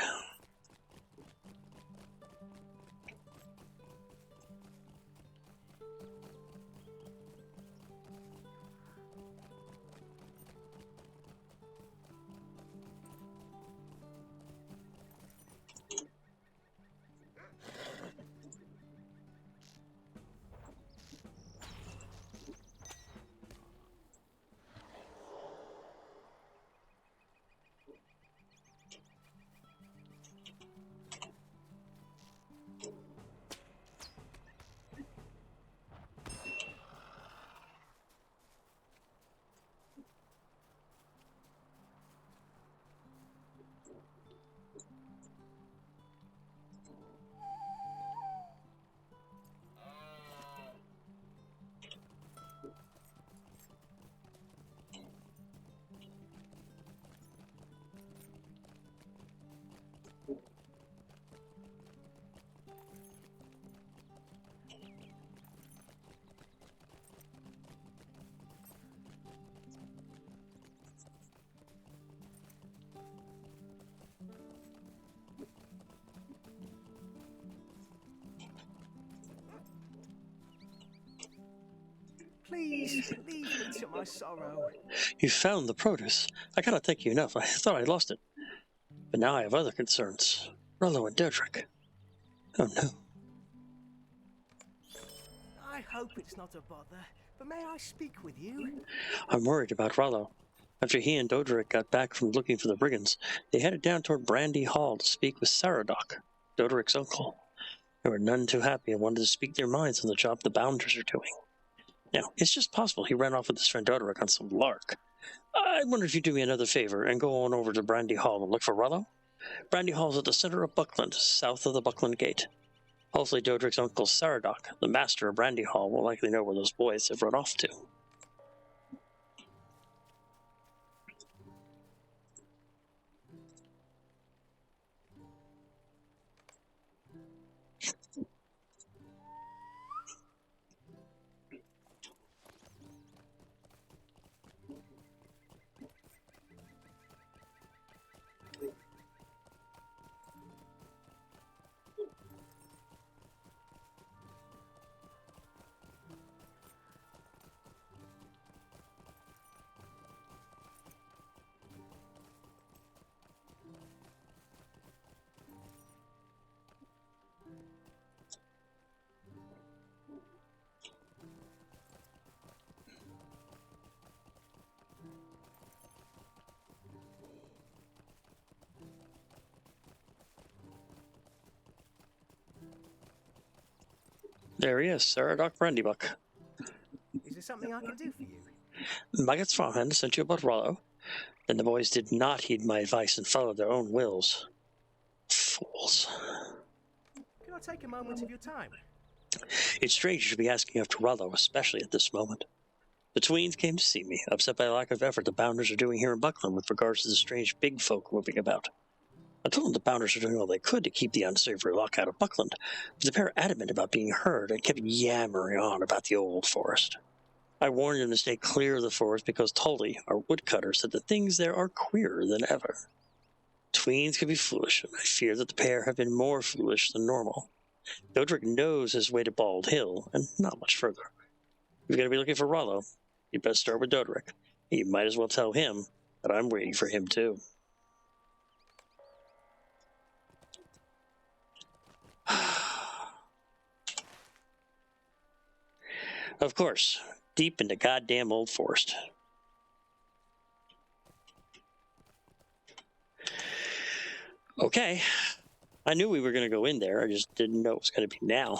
Please, leave me to my sorrow. You found the produce. I cannot thank you enough. I thought I lost it. But now I have other concerns. Rollo and Dodric. Oh no. I hope it's not a bother, but may I speak with you? I'm worried about Rollo. After he and Dodric got back from looking for the brigands, they headed down toward Brandy Hall to speak with Saradoc, Dodric's uncle. They were none too happy and wanted to speak their minds on the job the Bounders are doing. Now, it's just possible he ran off with his friend Dodric on some lark. I wonder if you'd do me another favor and go on over to Brandy Hall and look for Rollo? Brandy Hall's at the center of Buckland, south of the Buckland Gate. Hopefully Dodric's uncle Saradoc, the master of Brandy Hall, will likely know where those boys have run off to. There he is, Sir Doc Brandybuck. Is there something I can do for you? Maggott's farmhand sent you about Rollo. Then the boys did not heed my advice and followed their own wills. Fools. Can I take a moment of your time? It's strange you should be asking after Rollo, especially at this moment. The tweens came to see me, upset by the lack of effort the Bounders are doing here in Buckland with regards to the strange big folk moving about. I told them the Bounders are doing all they could to keep the unsavory luck out of Buckland, but the pair are adamant about being heard and kept yammering on about the old forest. I warned them to stay clear of the forest because Tully, our woodcutter, said the things there are queerer than ever. Tweens can be foolish, and I fear that the pair have been more foolish than normal. Dodrick knows his way to Bald Hill, and not much further. If you're going to be looking for Rollo, you best start with Dodrick. You might as well tell him that I'm waiting for him too. Of course, deep in the goddamn old forest. Okay, I knew we were going to go in there, I just didn't know it was going to be now.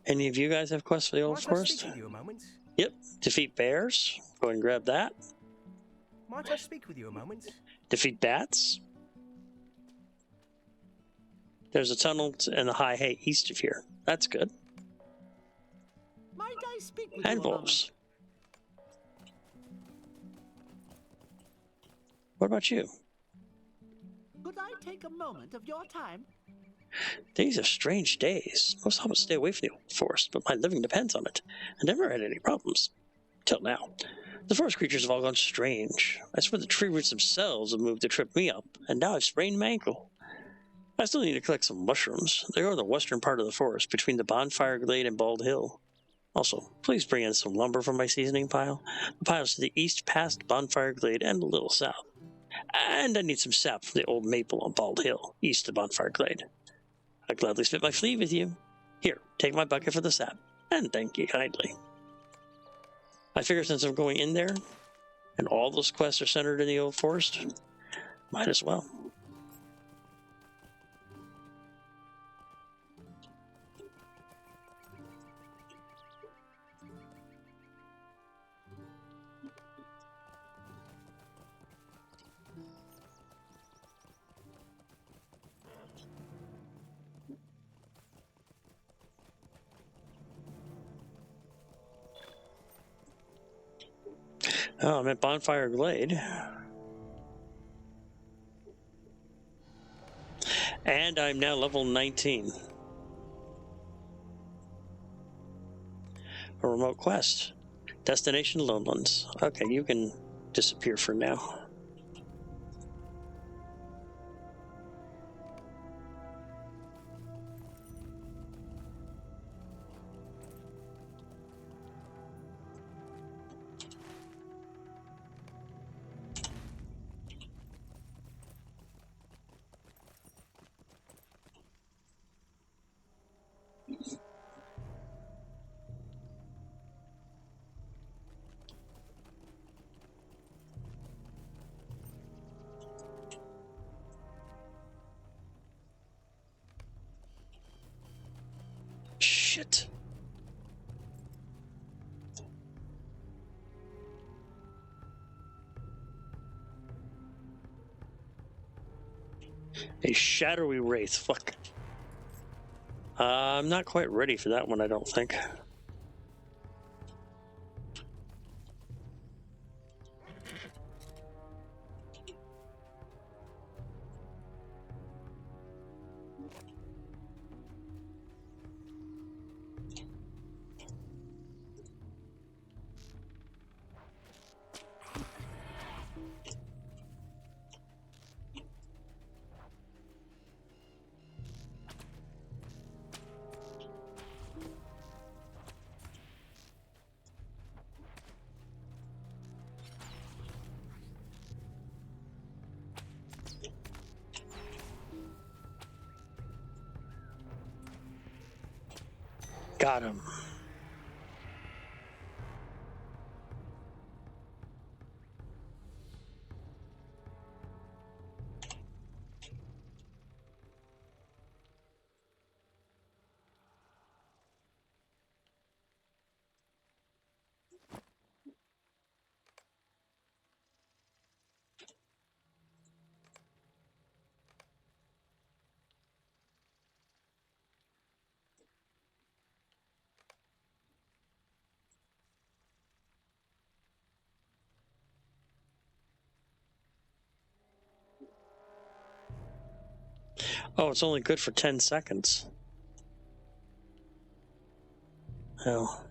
Any of you guys have quests for the old Might I forest? speak with you a moment? Yep, defeat bears. Go ahead and grab that. Might I speak with you a moment? Defeat bats. There's a tunnel and the high hay east of here. That's good. Might I speak with And you a moment? wolves. What about you? Could I take a moment of your time? These are strange days. Most of us stay away from the old forest, but my living depends on it. I never had any problems. Till now. The forest creatures have all gone strange. I swear the tree roots themselves have moved to trip me up, and now I've sprained my ankle. I still need to collect some mushrooms. They are in the western part of the forest, between the bonfire glade and Bald Hill. Also, please bring in some lumber from my seasoning pile. The pile's to the east past Bonfire Glade and a little south. And I need some sap from the old maple on Bald Hill, east of Bonfire Glade. I'd gladly split my flea with you. Here, take my bucket for the sap, and thank you kindly. I figure since I'm going in there, and all those quests are centered in the old forest, might as well. Oh, I'm at Bonfire Glade. And I'm now level 19. A remote quest. Destination Lonelands. Okay, you can disappear for now. Shit. A shadowy wraith. Fuck. I'm not quite ready for that one, I don't think. Got him. Oh, it's only good for 10 seconds. Oh.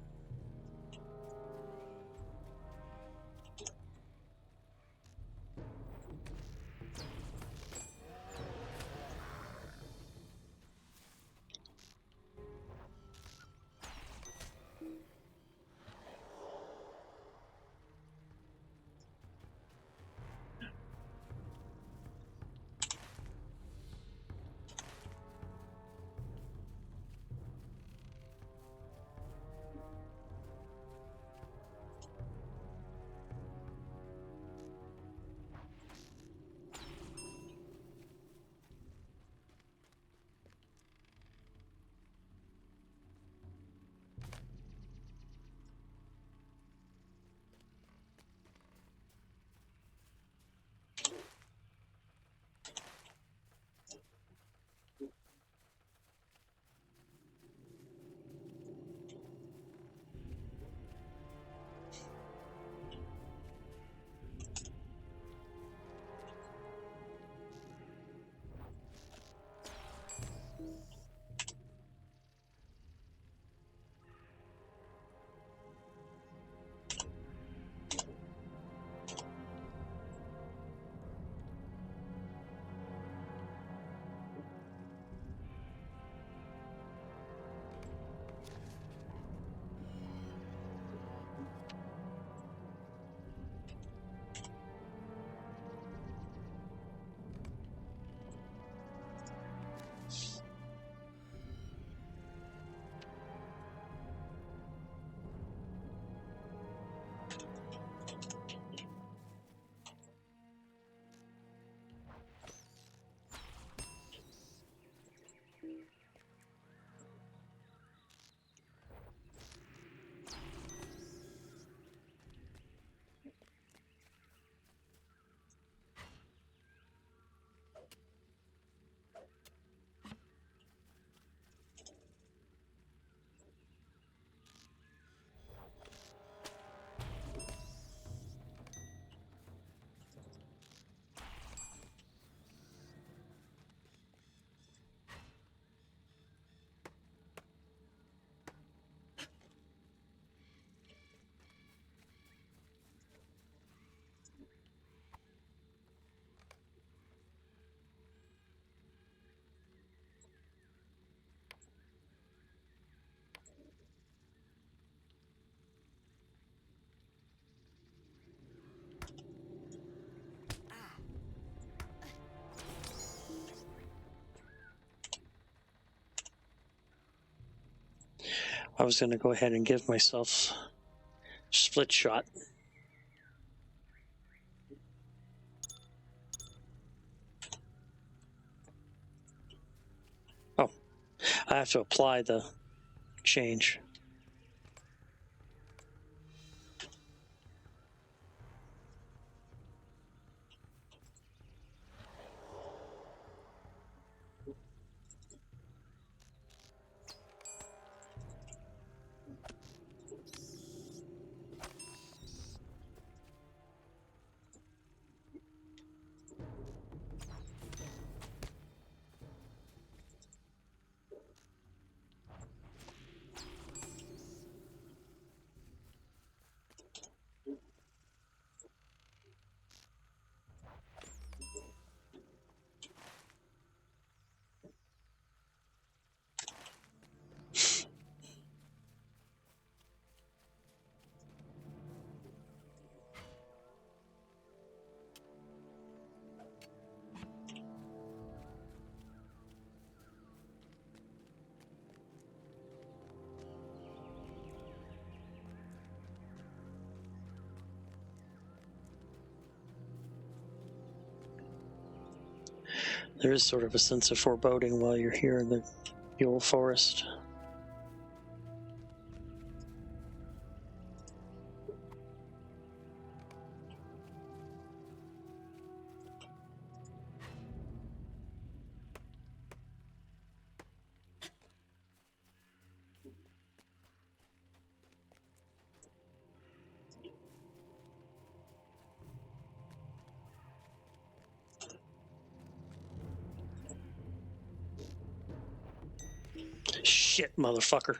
I was going to go ahead and give myself split shot. Oh, I have to apply the change. There is sort of a sense of foreboding while you're here in the old forest. Shit, motherfucker.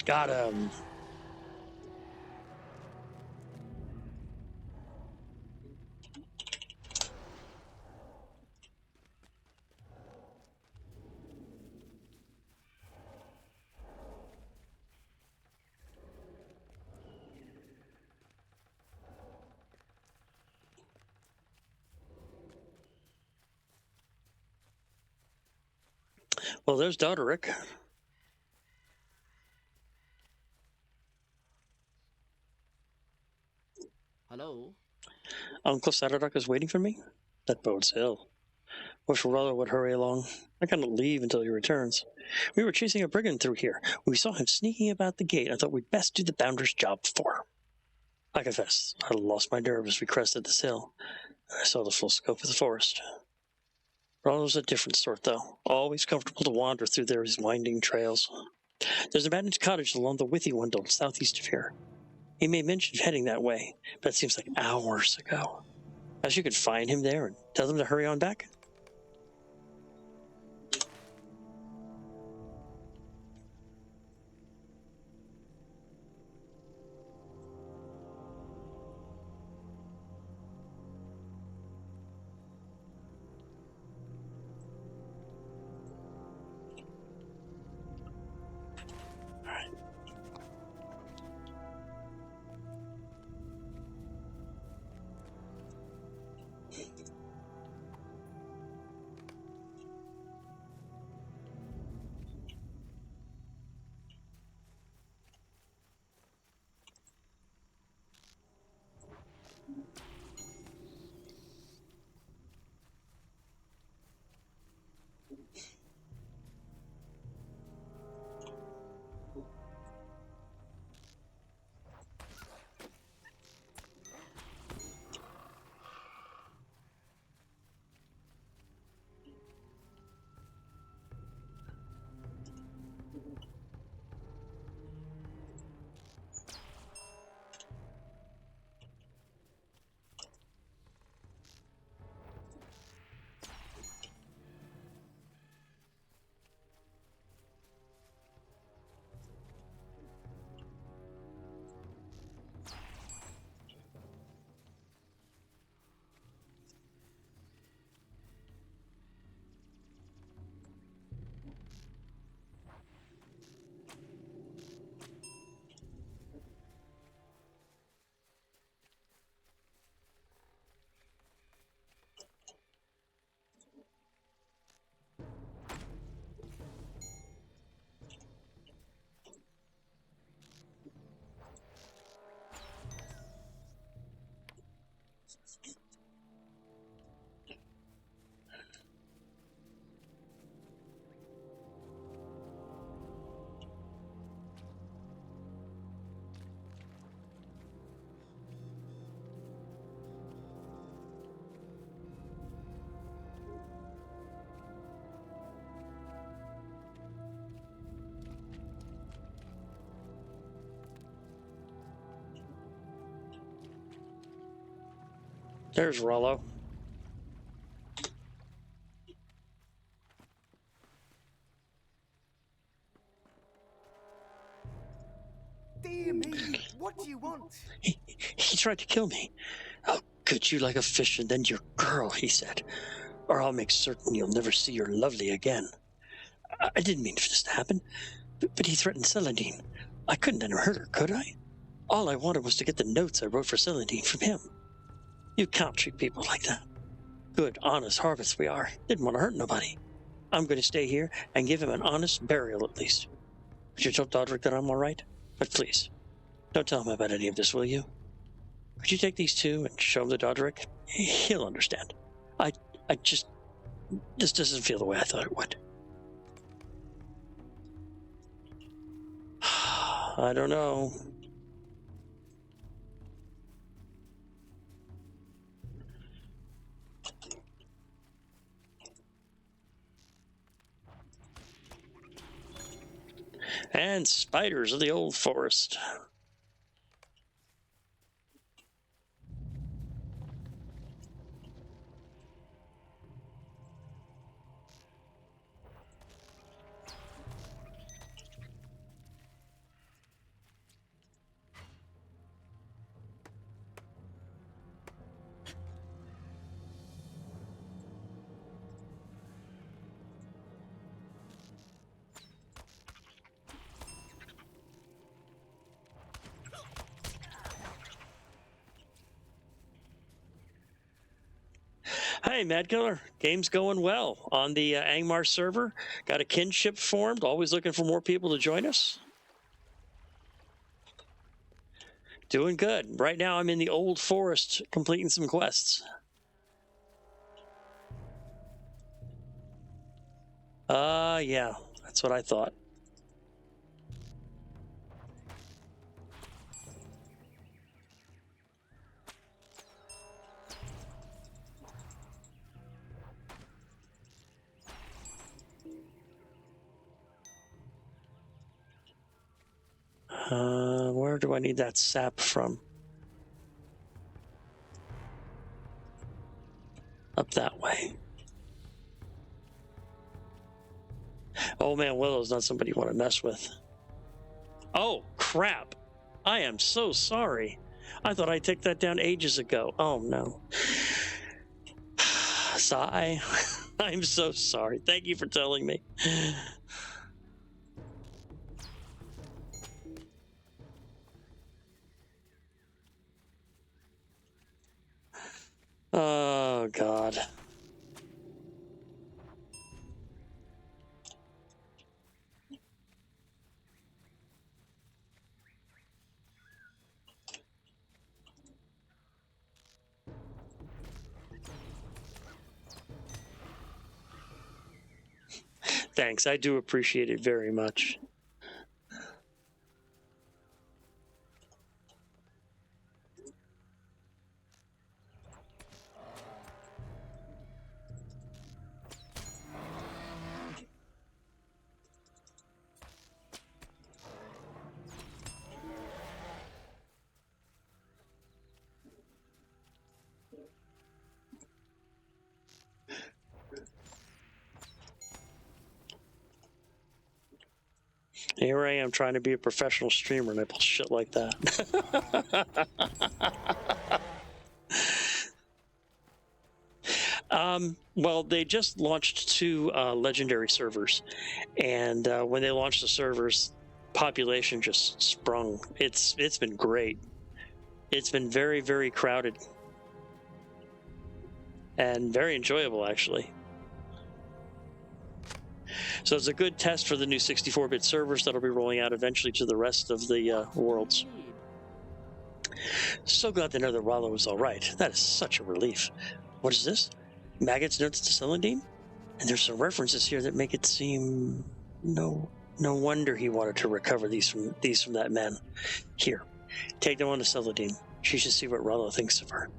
Got him. Well, there's Doderick. Hello? Uncle Sadadok is waiting for me? That bodes ill. Wish Rollo would hurry along. I cannot leave until he returns. We were chasing a brigand through here. We saw him sneaking about the gate. I thought we'd best do the bounder's job for. I confess, I lost my nerve as we crested this hill. I saw the full scope of the forest. Rollo's a different sort, though. Always comfortable to wander through these winding trails. There's a managed cottage along the Withy Windle southeast of here. He made mention of heading that way, but it seems like hours ago. As you could find him there and tell them to hurry on back. There's Rollo. me? What do you want? He tried to kill me. I'll cut you like a fish and then your girl, he said. Or I'll make certain you'll never see your lovely again. I didn't mean for this to happen, but he threatened Celandine. I couldn't let him hurt her, could I? All I wanted was to get the notes I wrote for Celandine from him. You can't treat people like that. Good, honest harvests we are. Didn't want to hurt nobody. I'm going to stay here and give him an honest burial at least. Could you tell Dodrick that I'm all right? But please, don't tell him about any of this, will you? Could you take these two and show him to Dodrick? He'll understand. This doesn't feel the way I thought it would. I don't know. And spiders of the old forest. Hey, Mad Killer. Game's going well on the Angmar server. Got a kinship formed. Always looking for more people to join us. Doing good. Right now, I'm in the old forest completing some quests. Yeah. That's what I thought. Where do I need that sap from? Up that way. Old Man Willow's not somebody you want to mess with. Oh, crap. I am so sorry. I thought I took that down ages ago. Oh, no. Sigh. I'm so sorry. Thank you for telling me. Oh, God. Thanks. I do appreciate it very much. Here I am trying to be a professional streamer and I pull shit like that. Well, they just launched 2 legendary servers, and when they launched the servers, population just sprung. It's been great. It's been very, very crowded and very enjoyable, actually. So it's a good test for the new 64-bit servers that'll be rolling out eventually to the rest of the worlds. So glad to know that Rollo was all right. That is such a relief. What is this? Maggot's notes to Celandine? And there's some references here that make it seem... No wonder he wanted to recover these from that man. Here, take them on to Celandine. She should see what Rollo thinks of her.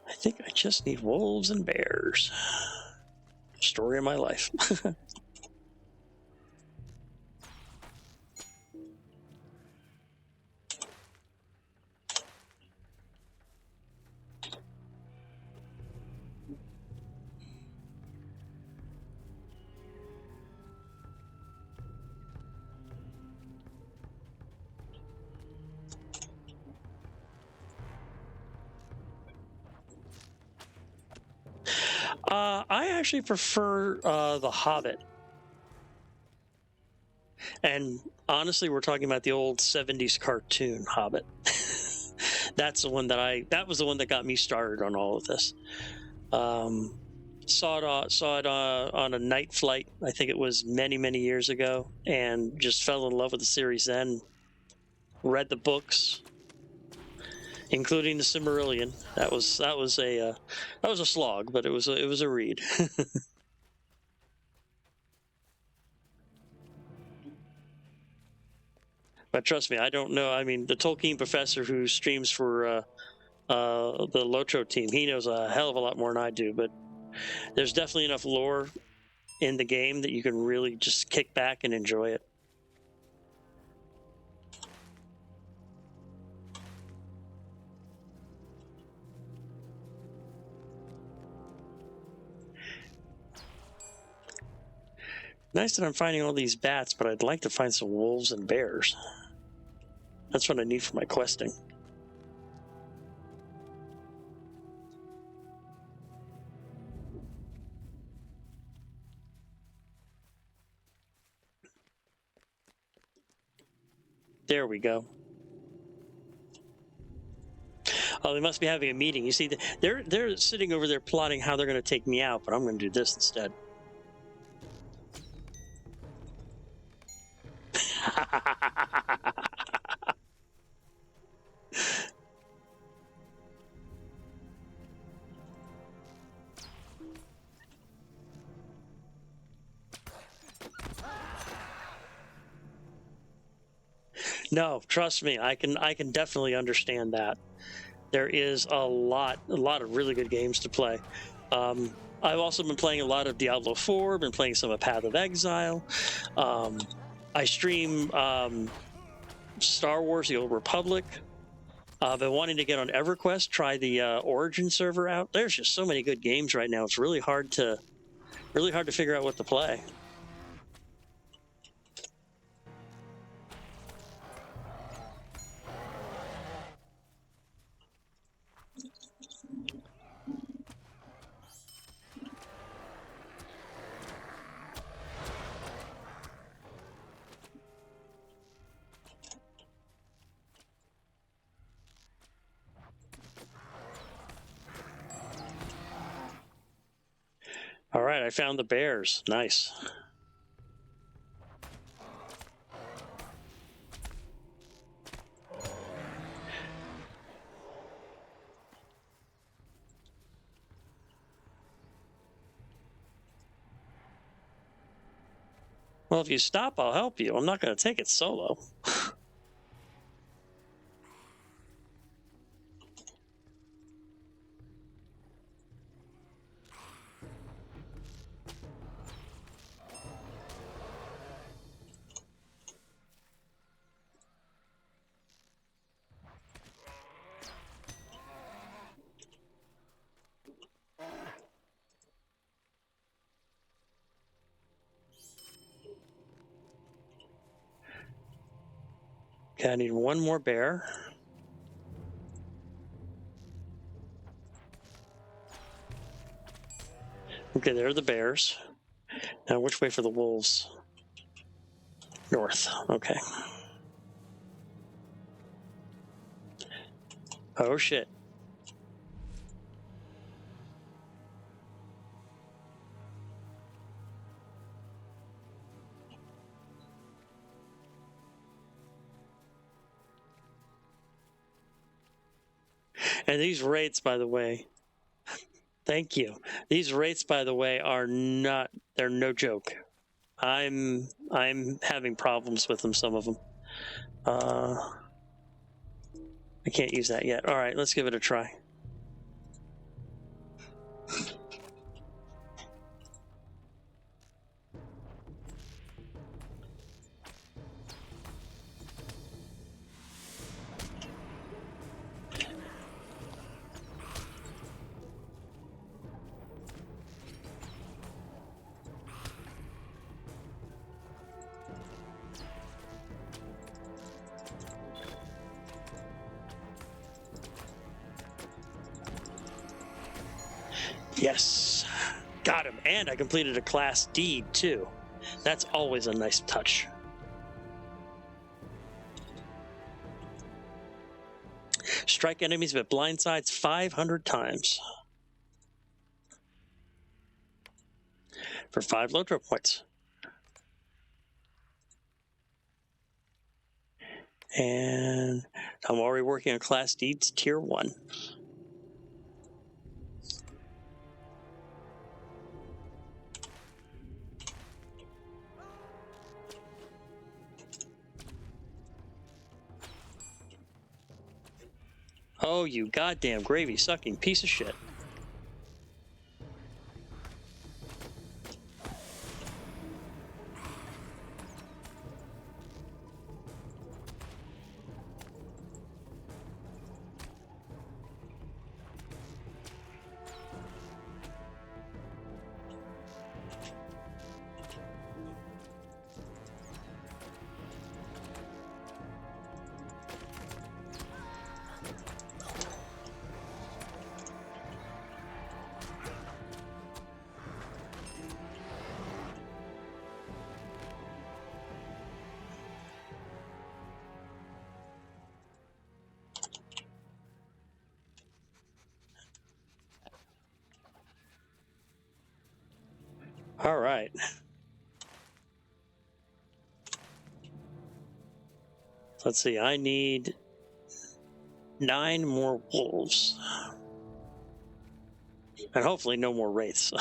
I think I just need wolves and bears. Story of my life. I actually prefer The Hobbit. And honestly, we're talking about the old 70s cartoon Hobbit. That's the one that was the one that got me started on all of this. Saw it on a night flight. I think it was many, many years ago, and just fell in love with the series then. Read the books, including the Silmarillion. That was a slog, but it was a read. But trust me, I don't know. I mean, the Tolkien professor who streams for the LOTRO team, he knows a hell of a lot more than I do. But there's definitely enough lore in the game that you can really just kick back and enjoy it. Nice that I'm finding all these bats, but I'd like to find some wolves and bears. That's what I need for my questing. There we go. Oh, they must be having a meeting. You see, they're sitting over there plotting how they're going to take me out, but I'm going to do this instead. No, trust me, I can definitely understand that. There is a lot of really good games to play. I've also been playing a lot of Diablo 4, been playing some of Path of Exile. I stream Star Wars: The Old Republic. I've been wanting to get on EverQuest, try the Origin server out. There's just so many good games right now. It's really hard to figure out what to play. All right, I found the bears. Nice. Well, if you stop, I'll help you. I'm not going to take it solo. Okay, I need one more bear. Okay, there are the bears. Now, which way for the wolves? North. Okay. Oh, shit. And these rates, by the way, thank you. These rates, by the way, they're no joke. I'm having problems with them, some of them. I can't use that yet. All right, let's give it a try. Yes. Got him. And I completed a class deed, too. That's always a nice touch. Strike enemies with blindsides 500 times. For 5 LOTRO points. And I'm already working on class deeds tier 1. Oh, you goddamn gravy-sucking piece of shit. All right. Let's see. I need 9 more wolves. And hopefully no more wraiths.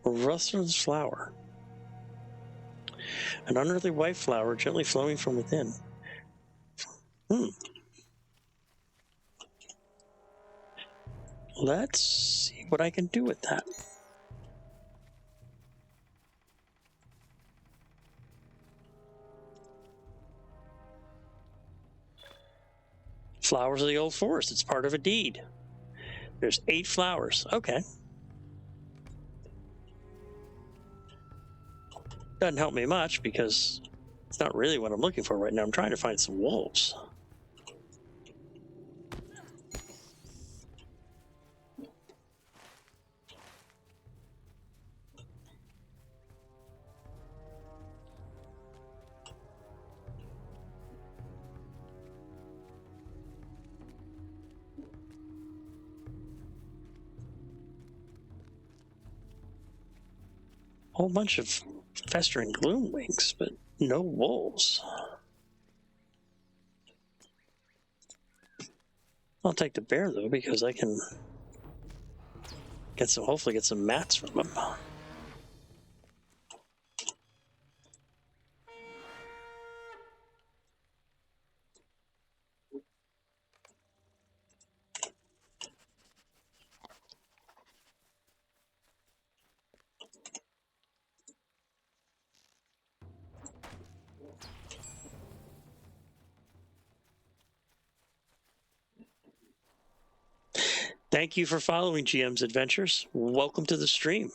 Rustler's flower. An unearthly white flower gently flowing from within. Let's see what I can do with that. Flowers of the old forest. It's part of a deed. There's 8 flowers. Okay. Doesn't help me much because it's not really what I'm looking for right now. I'm trying to find some wolves. Whole bunch of festering gloom wings, but no wolves. I'll take the bear though because I can get some. Hopefully, get some mats from him. Thank you for following GM's Adventures. Welcome to the stream.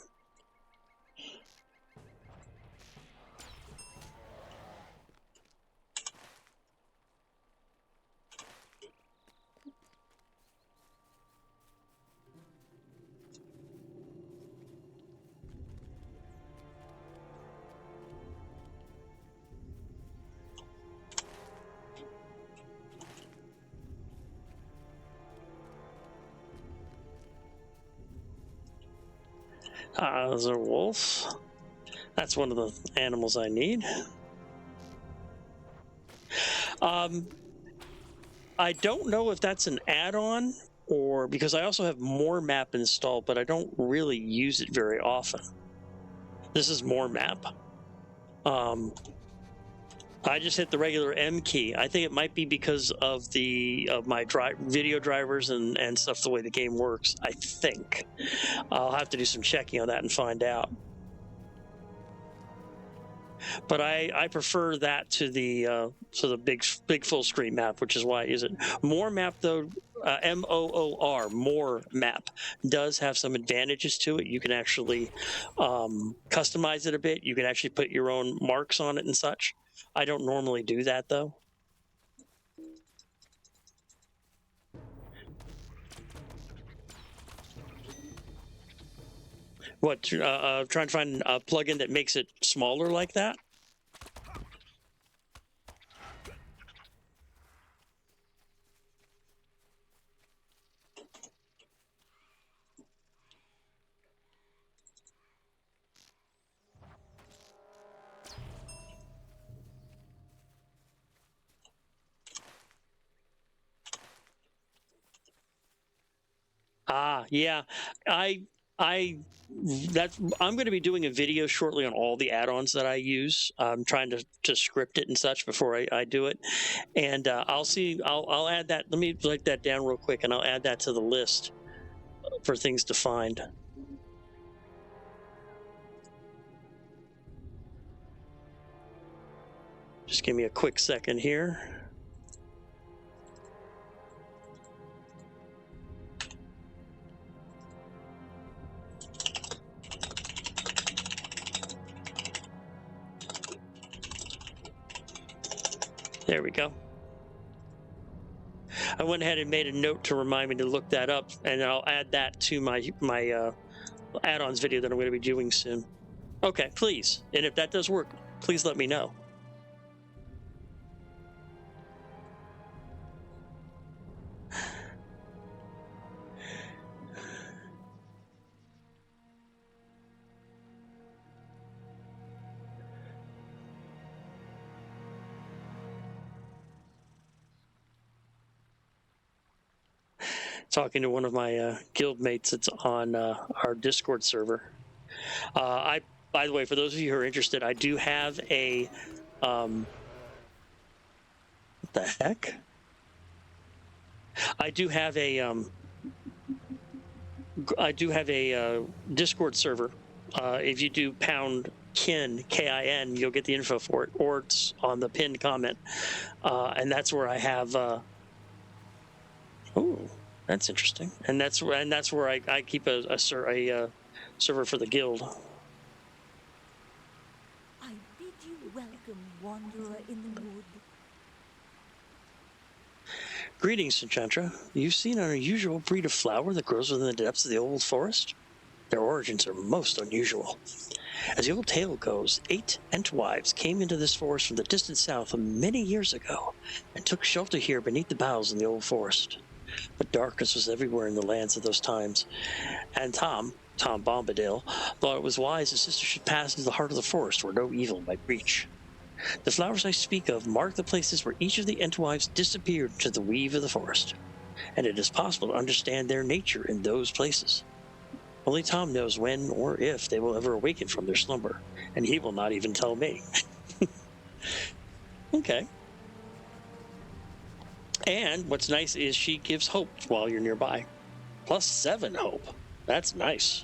There's a wolf. That's one of the animals I need. I don't know if that's an add-on or because I also have more map installed, but I don't really use it very often. This is more map. I just hit the regular M key. I think it might be because of my video drivers and stuff, the way the game works. I think I'll have to do some checking on that and find out. But I prefer that to the big full screen map, which is why I use it. More map though, MOOR, more map, does have some advantages to it. You can actually customize it a bit. You can actually put your own marks on it and such. I don't normally do that though. What, trying to find a plugin that makes it smaller like that? Yeah, I'm going to be doing a video shortly on all the add-ons that I use. I'm trying to script it and such before I do it, and I'll add that. Let me break that down real quick, and I'll add that to the list for things to find. Just give me a quick second here. There we go. I went ahead and made a note to remind me to look that up, and I'll add that to my add-ons video that I'm going to be doing soon. Okay, please. And if that does work, please let me know. Talking to one of my guild mates that's on our Discord server. By the way, for those of you who are interested, I do have a what the heck? I do have a Discord server. If you do pound kin, KIN, you'll get the info for it, or it's on the pinned comment, and that's where I have. Ooh. That's interesting, and that's where I keep a server for the guild. I bid you welcome, wanderer in the wood. Greetings, Sanchantra. You've seen an unusual breed of flower that grows within the depths of the old forest. Their origins are most unusual. As the old tale goes, 8 Entwives came into this forest from the distant south many years ago and took shelter here beneath the boughs in the old forest. But darkness was everywhere in the lands of those times, and Tom Bombadil, thought it was wise his sister should pass into the heart of the forest where no evil might reach. The flowers I speak of mark the places where each of the Entwives disappeared into the weave of the forest, and it is possible to understand their nature in those places. Only Tom knows when or if they will ever awaken from their slumber, and he will not even tell me. Okay. And what's nice is she gives hope while you're nearby. +7 hope. That's nice.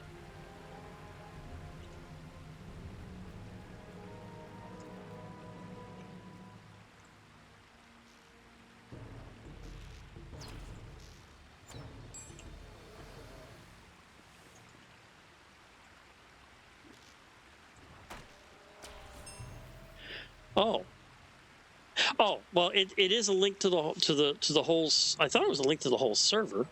Oh, well, it is a link to the whole. I thought it was a link to the whole server.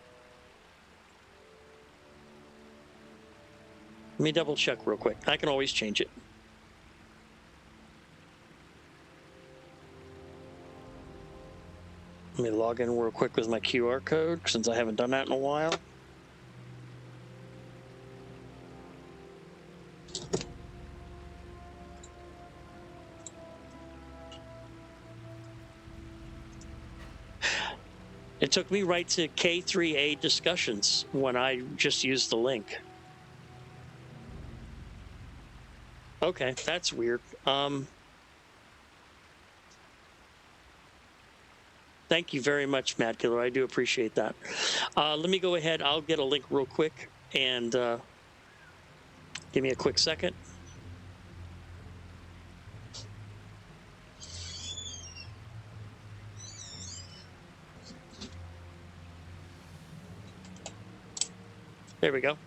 Let me double check real quick. I can always change it. Let me log in real quick with my QR code since I haven't done that in a while. It took me right to K3A discussions when I just used the link. Okay, that's weird. Thank you very much, Mad Killer. I do appreciate that. Let me go ahead. I'll get a link real quick, and give me a quick second. There we go.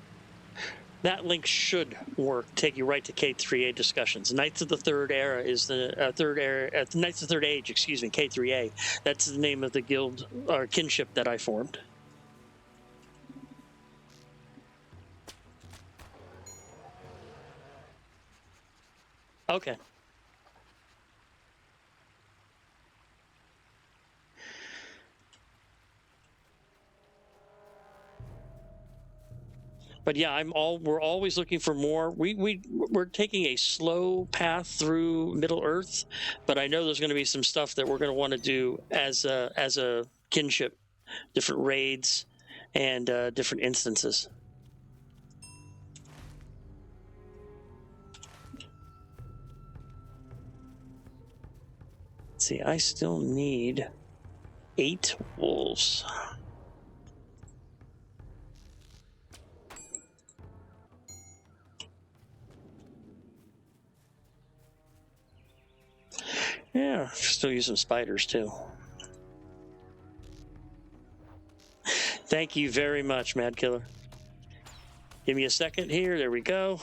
That link should work. Take you right to K3A discussions. Knights of the Third Era is the third era. Knights of the Third Age, excuse me, K3A. That's the name of the guild or kinship that I formed. Okay. But yeah, we're always looking for more. We're taking a slow path through Middle Earth, but I know there's going to be some stuff that we're going to want to do as a kinship, different raids, and different instances. Let's see, I still need 8 wolves. Yeah, still use some spiders too. Thank you very much, Mad Killer. Give me a second here. There we go.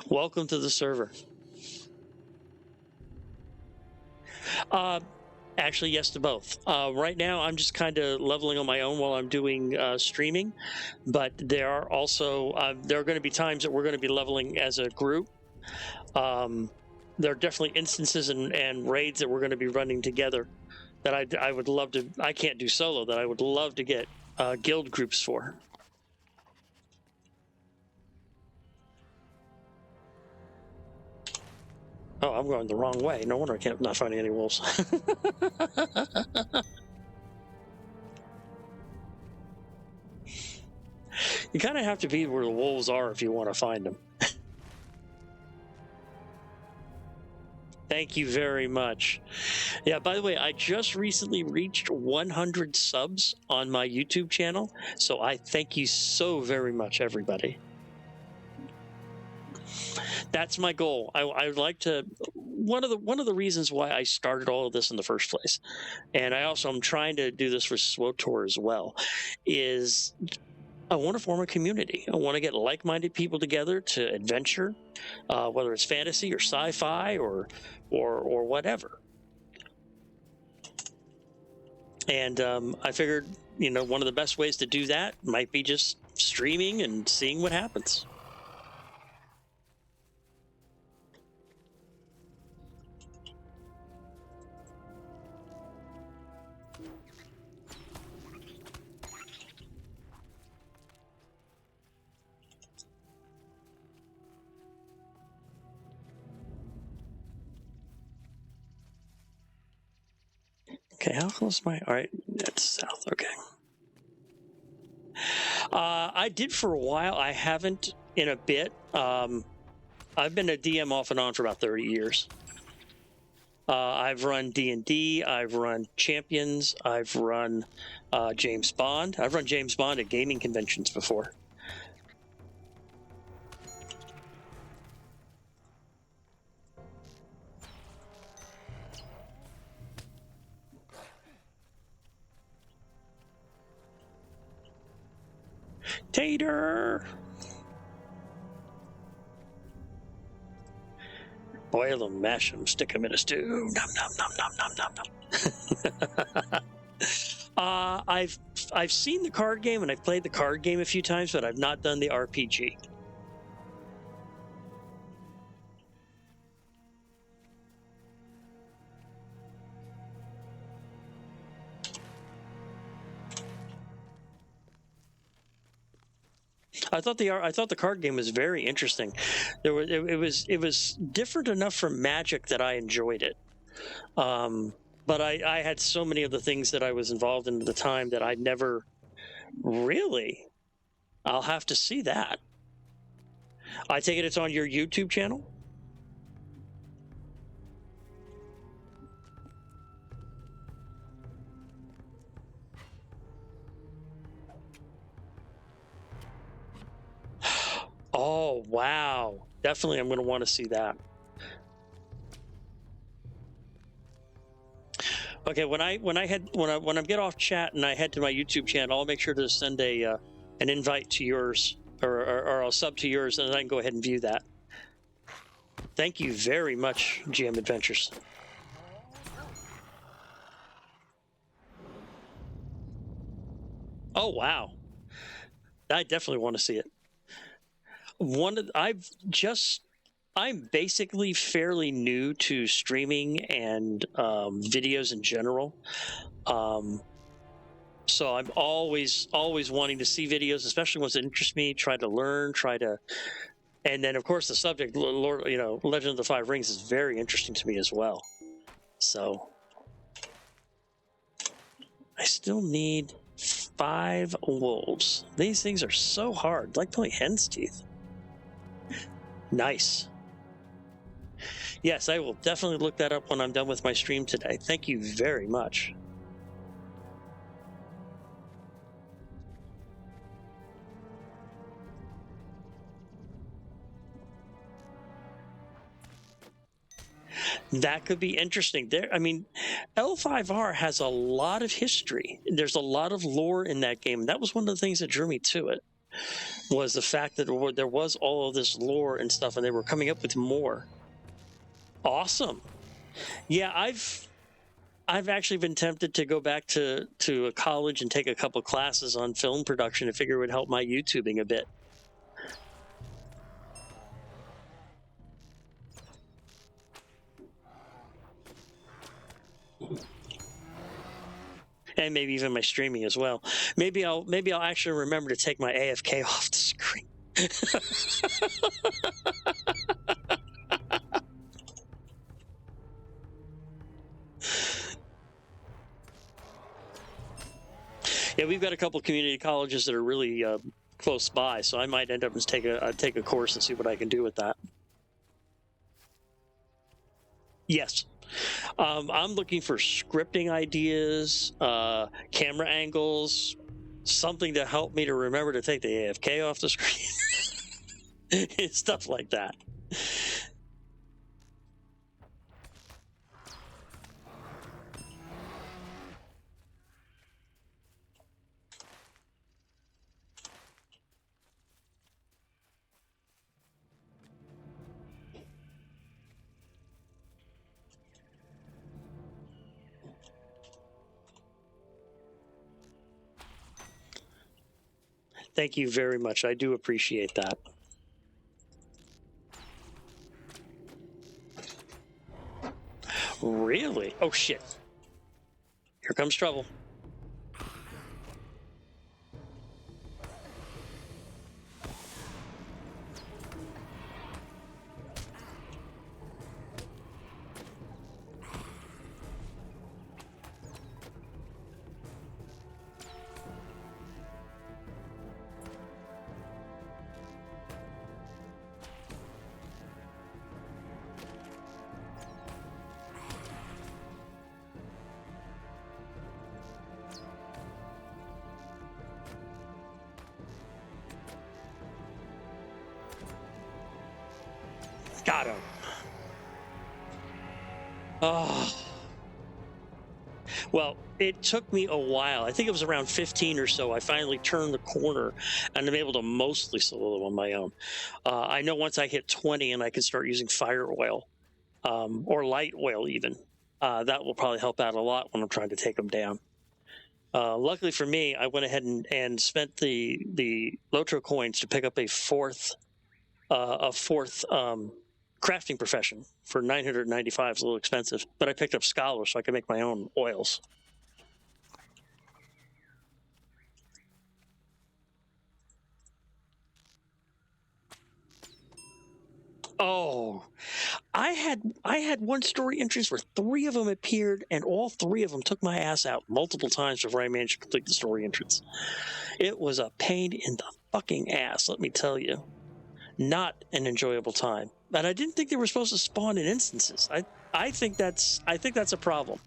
Welcome to the server. Actually, yes to both. Right now, I'm just kind of leveling on my own while I'm doing streaming, but there are also there are going to be times that we're going to be leveling as a group. There are definitely instances and raids that we're going to be running together that I would love to. I can't do solo. That I would love to get guild groups for. Oh, I'm going the wrong way. No wonder I'm not finding any wolves. You kind of have to be where the wolves are if you want to find them. Thank you very much. Yeah, by the way, I just recently reached 100 subs on my YouTube channel, so I thank you so very much, everybody. That's my goal. I would like to. One of the reasons why I started all of this in the first place, and I'm trying to do this for SWOTOR as well, is I want to form a community. I want to get like-minded people together to adventure, whether it's fantasy or sci-fi or whatever. And I figured, one of the best ways to do that might be just streaming and seeing what happens. Okay, how close am I? All right, that's south. Okay. I did for a while. I haven't in a bit. I've been a DM off and on for about 30 years. I've run D&D. I've run Champions. I've run James Bond. I've run James Bond at gaming conventions before. Tater! Boil them, mash them, stick them in a stew. Nom, nom, nom, nom, nom, nom, nom. I've seen the card game and I've played the card game a few times, but I've not done the RPG. I thought the card game was very interesting. It was different enough from Magic that I enjoyed it. But I had so many of the things that I was involved in at the time that I never really. I'll have to see that. I take it it's on your YouTube channel? Oh, wow. Definitely I'm going to want to see that. Okay, when I get off chat and I head to my YouTube channel, I'll make sure to send an invite to yours, or I'll sub to yours, and then I can go ahead and view that. Thank you very much, GM Adventures. Oh wow, I definitely want to see it. I'm basically fairly new to streaming and videos in general. So I'm always wanting to see videos, especially ones that interest me, try to learn, and then of course the subject, Legend of the Five Rings is very interesting to me as well. So I still need 5 wolves. These things are so hard, like playing hen's teeth. Nice. Yes, I will definitely look that up when I'm done with my stream today. Thank you very much. That could be interesting. L5R has a lot of history. There's a lot of lore in that game. That was one of the things that drew me to it, was the fact that there was all of this lore and stuff, and they were coming up with more. Awesome. Yeah, I've actually been tempted to go back to a college and take a couple classes on film production. I figure it would help my YouTubing a bit. And maybe even my streaming as well. Maybe I'll actually remember to take my AFK off the screen. Yeah, we've got a couple community colleges that are really close by, so I might end up and take a course and see what I can do with that. Yes. I'm looking for scripting ideas, camera angles, something to help me to remember to take the AFK off the screen. Stuff like that. Thank you very much. I do appreciate that. Really? Oh, shit. Here comes trouble. Got him. Oh. Well, it took me a while. I think it was around 15 or so. I finally turned the corner, and I'm able to mostly solo on my own. I know once I hit 20 and I can start using fire oil, or light oil even, that will probably help out a lot when I'm trying to take them down. Luckily for me, I went ahead and spent the LOTRO coins to pick up a fourth crafting profession for 995. It's a little expensive, but I picked up Scholar so I can make my own oils. Oh, I had one story entrance where 3 of them appeared, and all 3 of them took my ass out multiple times before I managed to complete the story entrance. It was a pain in the fucking ass, let me tell you. Not an enjoyable time. And I didn't think they were supposed to spawn in instances. I think that's a problem,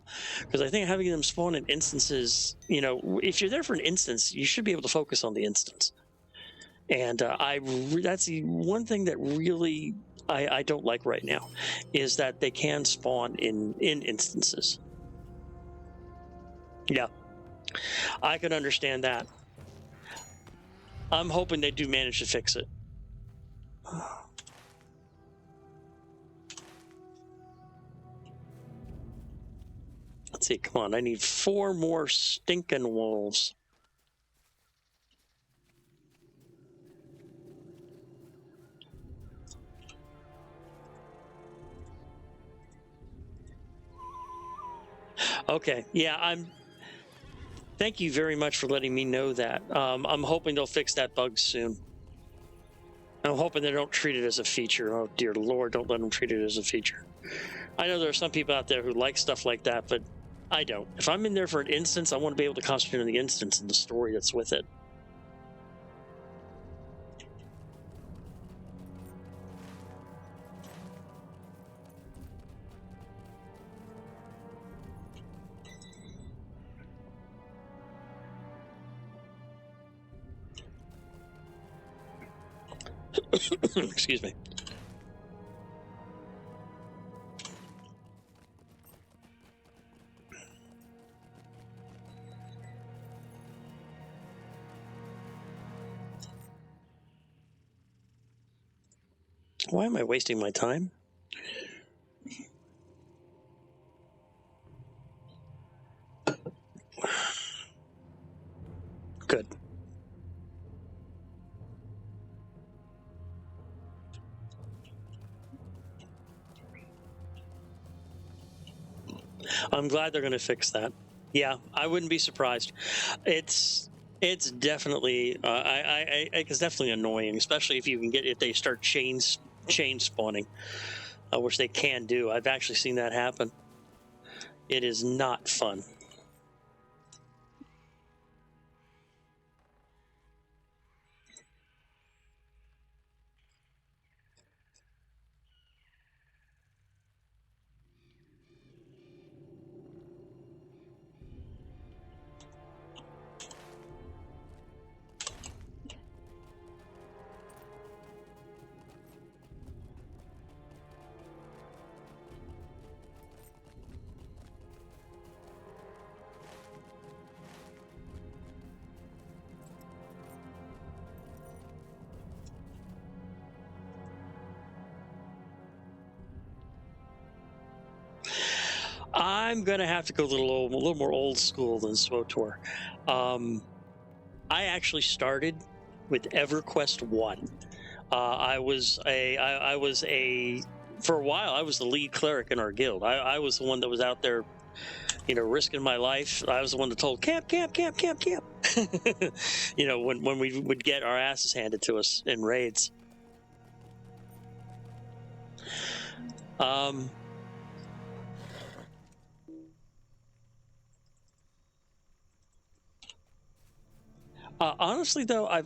because I think having them spawn in instances, you know, if you're there for an instance, you should be able to focus on the instance. And that's the one thing that really I don't like right now, is that they can spawn in instances. Yeah, I can understand that. I'm hoping they do manage to fix it. Let's see, come on, I need 4 more stinking wolves. Okay, yeah, thank you very much for letting me know that. I'm hoping they'll fix that bug soon. I'm hoping they don't treat it as a feature. Oh, dear Lord, don't let them treat it as a feature. I know there are some people out there who like stuff like that, but I don't. If I'm in there for an instance, I want to be able to concentrate on the instance and the story that's with it. Excuse me. Why am I wasting my time? Good. I'm glad they're going to fix that. Yeah, I wouldn't be surprised. It's definitely it's definitely annoying, especially if they start chain spawning, which they can do. I've actually seen that happen. It is not fun. I'm going to have to go a little more old school than SWTOR. I actually started with EverQuest 1. For a while, I was the lead cleric in our guild. I was the one that was out there, you know, risking my life. I was the one that told camp. You know, when we would get our asses handed to us in raids. Honestly, though, I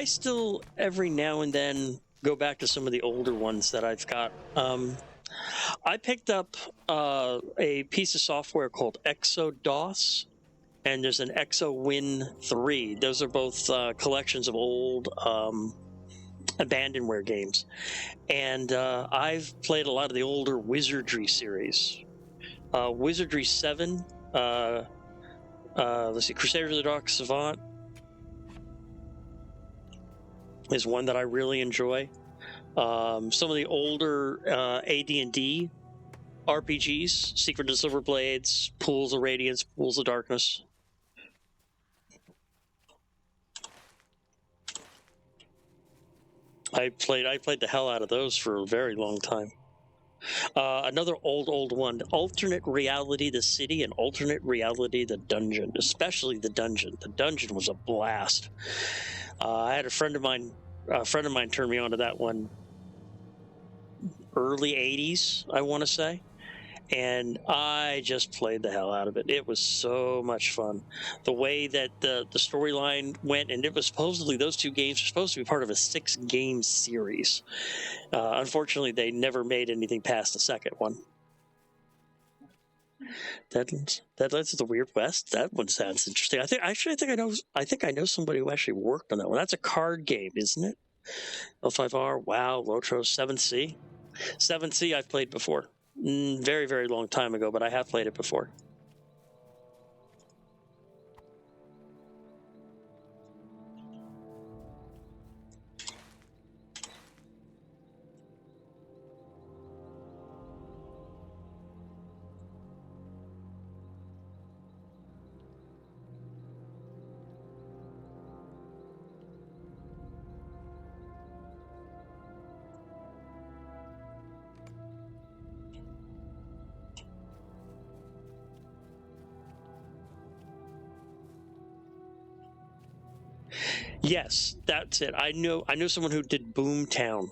still every now and then go back to some of the older ones that I've got. I picked up a piece of software called ExoDOS, and there's an ExoWin 3. Those are both collections of old abandonware games. And I've played a lot of the older Wizardry series. Wizardry 7, let's see, Crusaders of the Dark Savant is one that I really enjoy. Some of the older AD&D RPGs, Secret of Silver Blades, Pools of Radiance, Pools of Darkness. I played the hell out of those for a very long time. Another old one, Alternate Reality the City and Alternate Reality the Dungeon, especially the Dungeon. The Dungeon was a blast. I had a friend of mine A friend of mine turned me on to that one early 80s, I want to say. And I just played the hell out of it. It was so much fun. The way that the storyline went, and it was supposedly, those two games were supposed to be part of a 6-game series. Unfortunately, they never made anything past the second one. Deadlands of the Weird West. That one sounds interesting. I think I know somebody who actually worked on that one. That's a card game, isn't it? L5R. Wow. LOTRO. 7C. 7C. I've played before. Very, very long time ago, but I have played it before. Yes, that's it. I know someone who did Boomtown.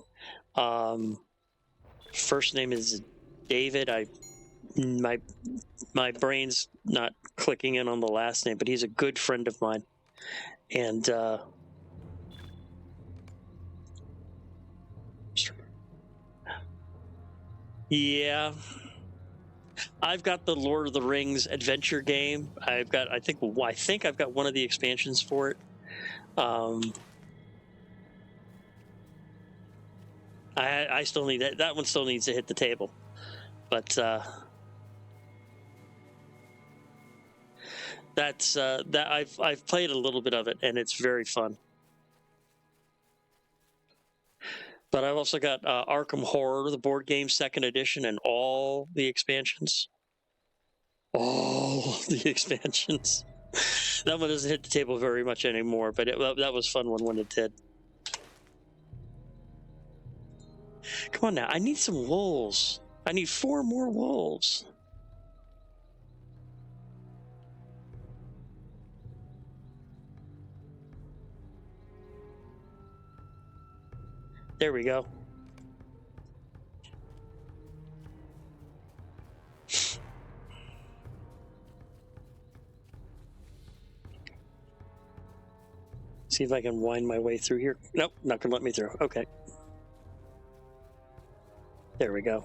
First name is David. My brain's not clicking in on the last name, but he's a good friend of mine. And yeah, I've got the Lord of the Rings adventure game. I think I've got one of the expansions for it. I still need that. That one still needs to hit the table, but that's that I've played a little bit of it, and it's very fun. But I've also got Arkham Horror, the board game, 2nd edition, and all the expansions. All the expansions. That one doesn't hit the table very much anymore, but that was fun when it did. Come on now, I need some wolves. I need 4 more wolves. There we go. See if I can wind my way through here. Nope, not going to let me through. Okay. There we go.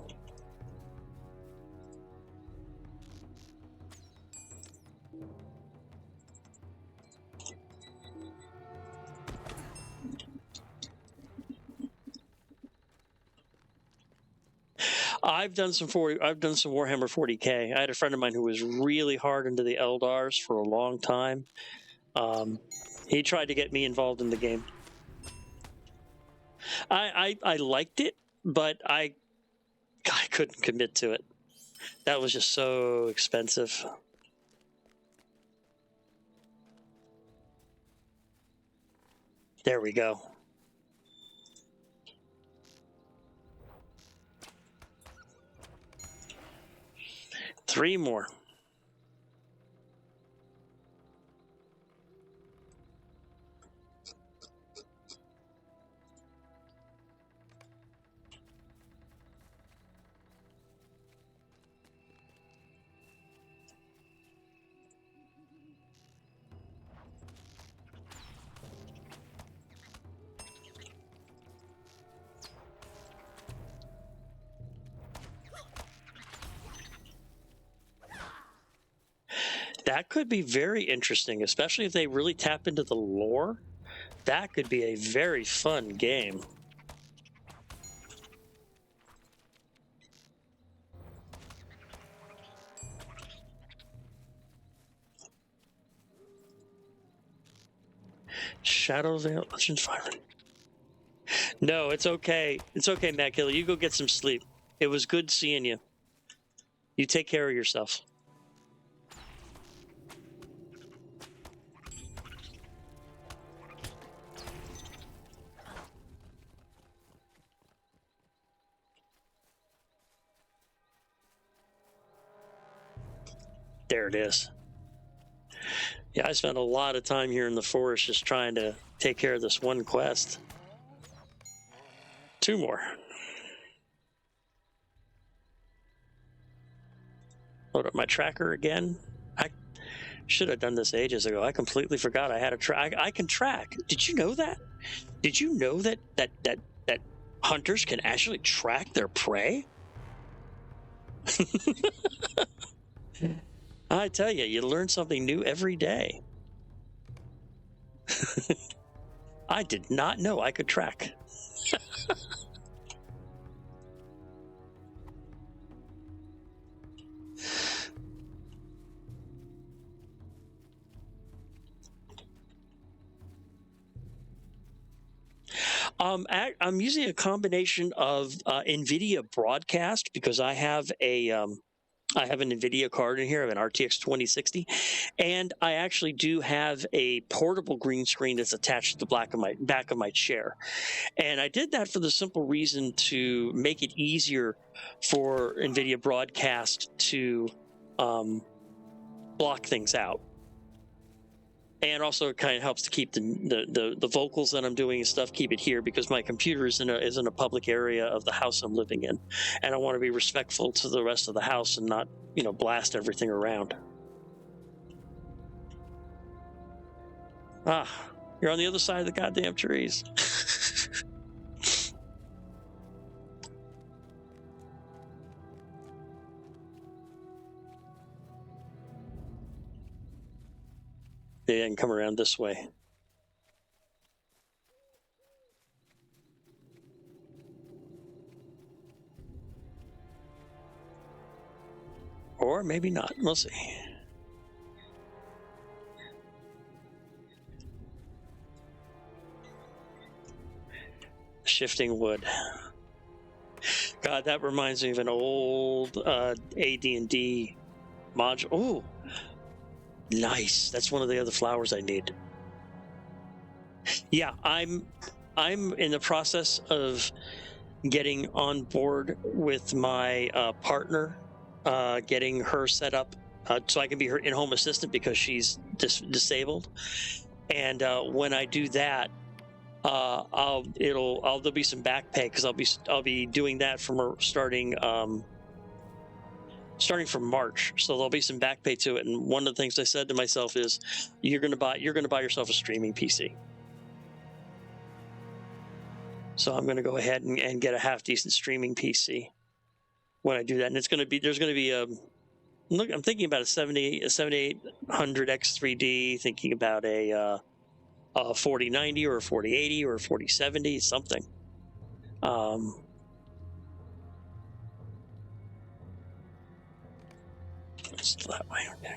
I've done some Warhammer 40K. I had a friend of mine who was really hard into the Eldars for a long time. He tried to get me involved in the game. I liked it, but I couldn't commit to it. That was just so expensive. There we go. Three more. That could be very interesting, especially if they really tap into the lore. That could be a very fun game. Shadow Veil Legends Fire. No, it's okay. It's okay, Matt Killer. You go get some sleep. It was good seeing you. You take care of yourself. There it is. Yeah, I spent a lot of time here in the forest just trying to take care of this one quest. 2 more. Load up my tracker again. I should have done this ages ago. I completely forgot I had a track. I can track. Did you know that? Did you know that hunters can actually track their prey? I tell you, you learn something new every day. I did not know I could track. I'm using a combination of NVIDIA Broadcast because I have an NVIDIA card in here. I have an RTX 2060, and I actually do have a portable green screen that's attached to the back of my chair. And I did that for the simple reason to make it easier for NVIDIA Broadcast to block things out. And also, it kind of helps to keep the vocals that I'm doing and stuff, keep it here, because my computer is in a public area of the house I'm living in, and I want to be respectful to the rest of the house and not, blast everything around. Ah, you're on the other side of the goddamn trees. Yeah, I can come around this way. Or maybe not. We'll see. Shifting wood. God, that reminds me of an old AD&D module. Oh, nice. That's one of the other flowers I need. Yeah, I'm in the process of getting on board with my partner, getting her set up so I can be her in-home assistant because she's disabled. And when I do that, there'll be some back pay because I'll be doing that from starting from March. So there'll be some back pay to it. And one of the things I said to myself is, you're gonna buy yourself a streaming PC. So I'm going to go ahead and get a half decent streaming PC when I do that. And there's going to be I'm thinking about a 7800 X3D, thinking about a 4090 or a 4080 or a 4070, something. It's that way, okay.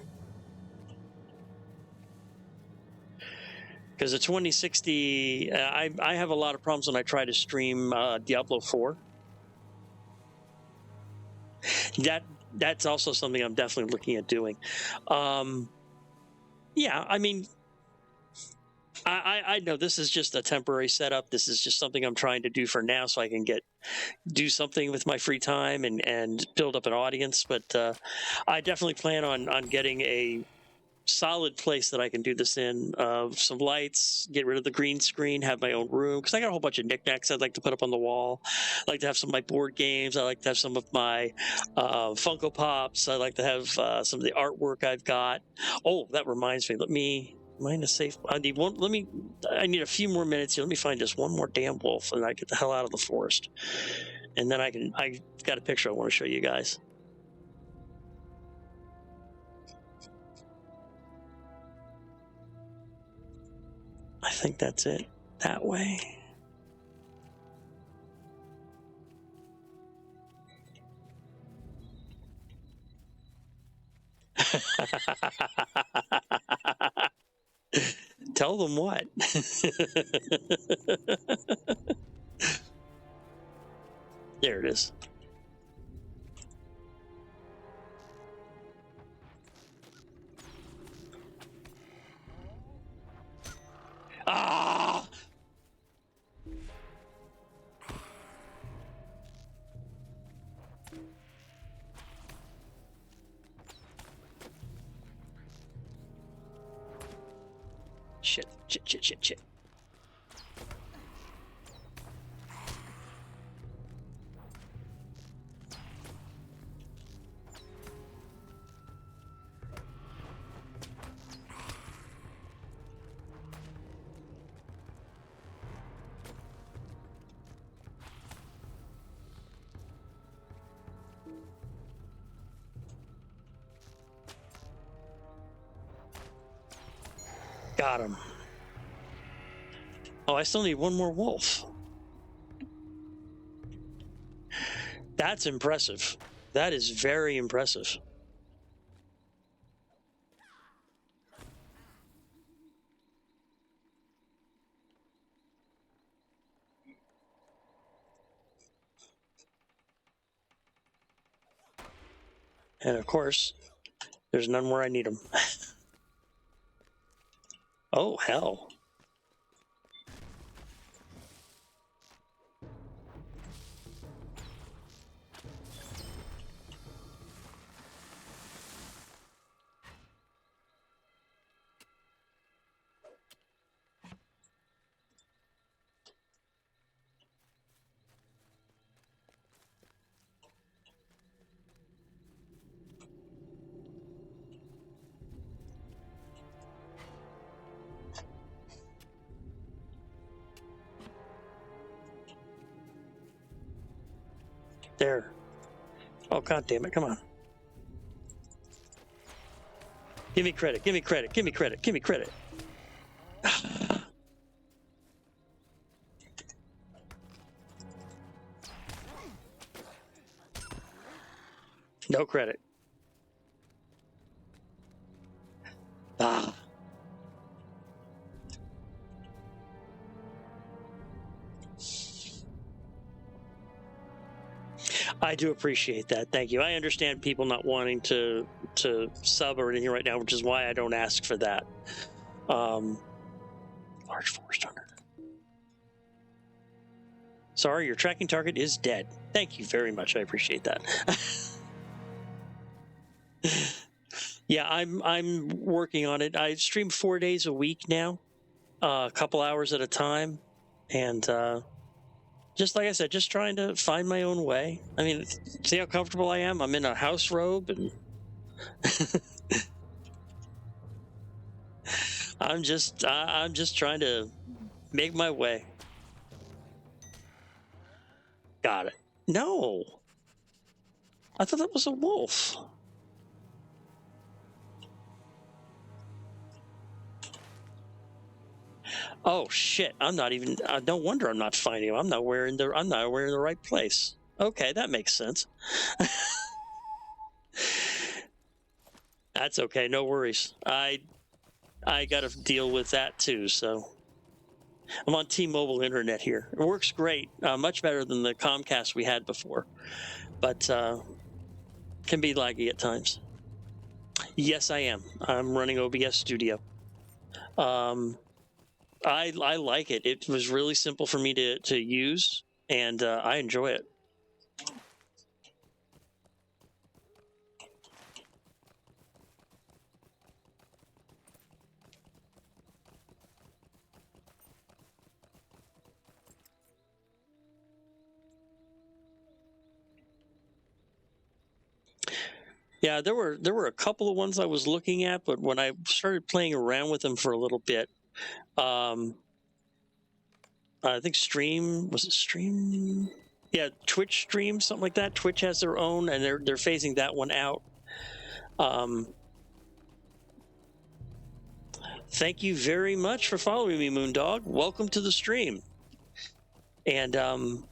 Because the 2060, I have a lot of problems when I try to stream Diablo 4. That's also something I'm definitely looking at doing. Yeah, I mean, I know this is just a temporary setup. This is just something I'm trying to do for now so I can do something with my free time and build up an audience. But I definitely plan on getting a solid place that I can do this in. Some lights, get rid of the green screen, have my own room, because I got a whole bunch of knickknacks I'd like to put up on the wall. I like to have some of my board games. I like to have some of my Funko Pops. I like to have some of the artwork I've got. Oh, that reminds me. Mine is safe. I need a few more minutes here. Let me find just one more damn wolf, and I get the hell out of the forest. And then I got a picture I want to show you guys. I think that's it. That way. Tell them what? There it is. Ah! Shit. Got him. Oh, I still need one more wolf. That's impressive. That is very impressive. And of course, there's none where I need them. Oh, hell. There. Oh, God damn it. Come on. Give me credit. Give me credit. Give me credit. Give me credit. No credit. Ah. I do appreciate that. Thank you. I understand people not wanting to sub or anything right now, which is why I don't ask for that. Large forest hunter. Sorry, your tracking target is dead. Thank you very much. I appreciate that. Yeah, I'm working on it. I stream 4 days a week now, a couple hours at a time, and just like I said, just trying to find my own way. I mean, see how comfortable I am? I'm in a house robe, and I'm just trying to make my way. Got it. No, I thought that was a wolf. Oh shit! I'm not even. No wonder I'm not finding him. I'm not wearing the right place. Okay, that makes sense. That's okay. No worries. I got to deal with that too. So I'm on T-Mobile internet here. It works great. Much better than the Comcast we had before, but can be laggy at times. Yes, I am. I'm running OBS Studio. I like it. It was really simple for me to use, and I enjoy it. Yeah, there were a couple of ones I was looking at, but when I started playing around with them for a little bit, I think Stream, was it Stream? Yeah, Twitch Stream, something like that. Twitch has their own, and they're phasing that one out. Thank you very much for following me, Moondog. Welcome to the stream. And oh,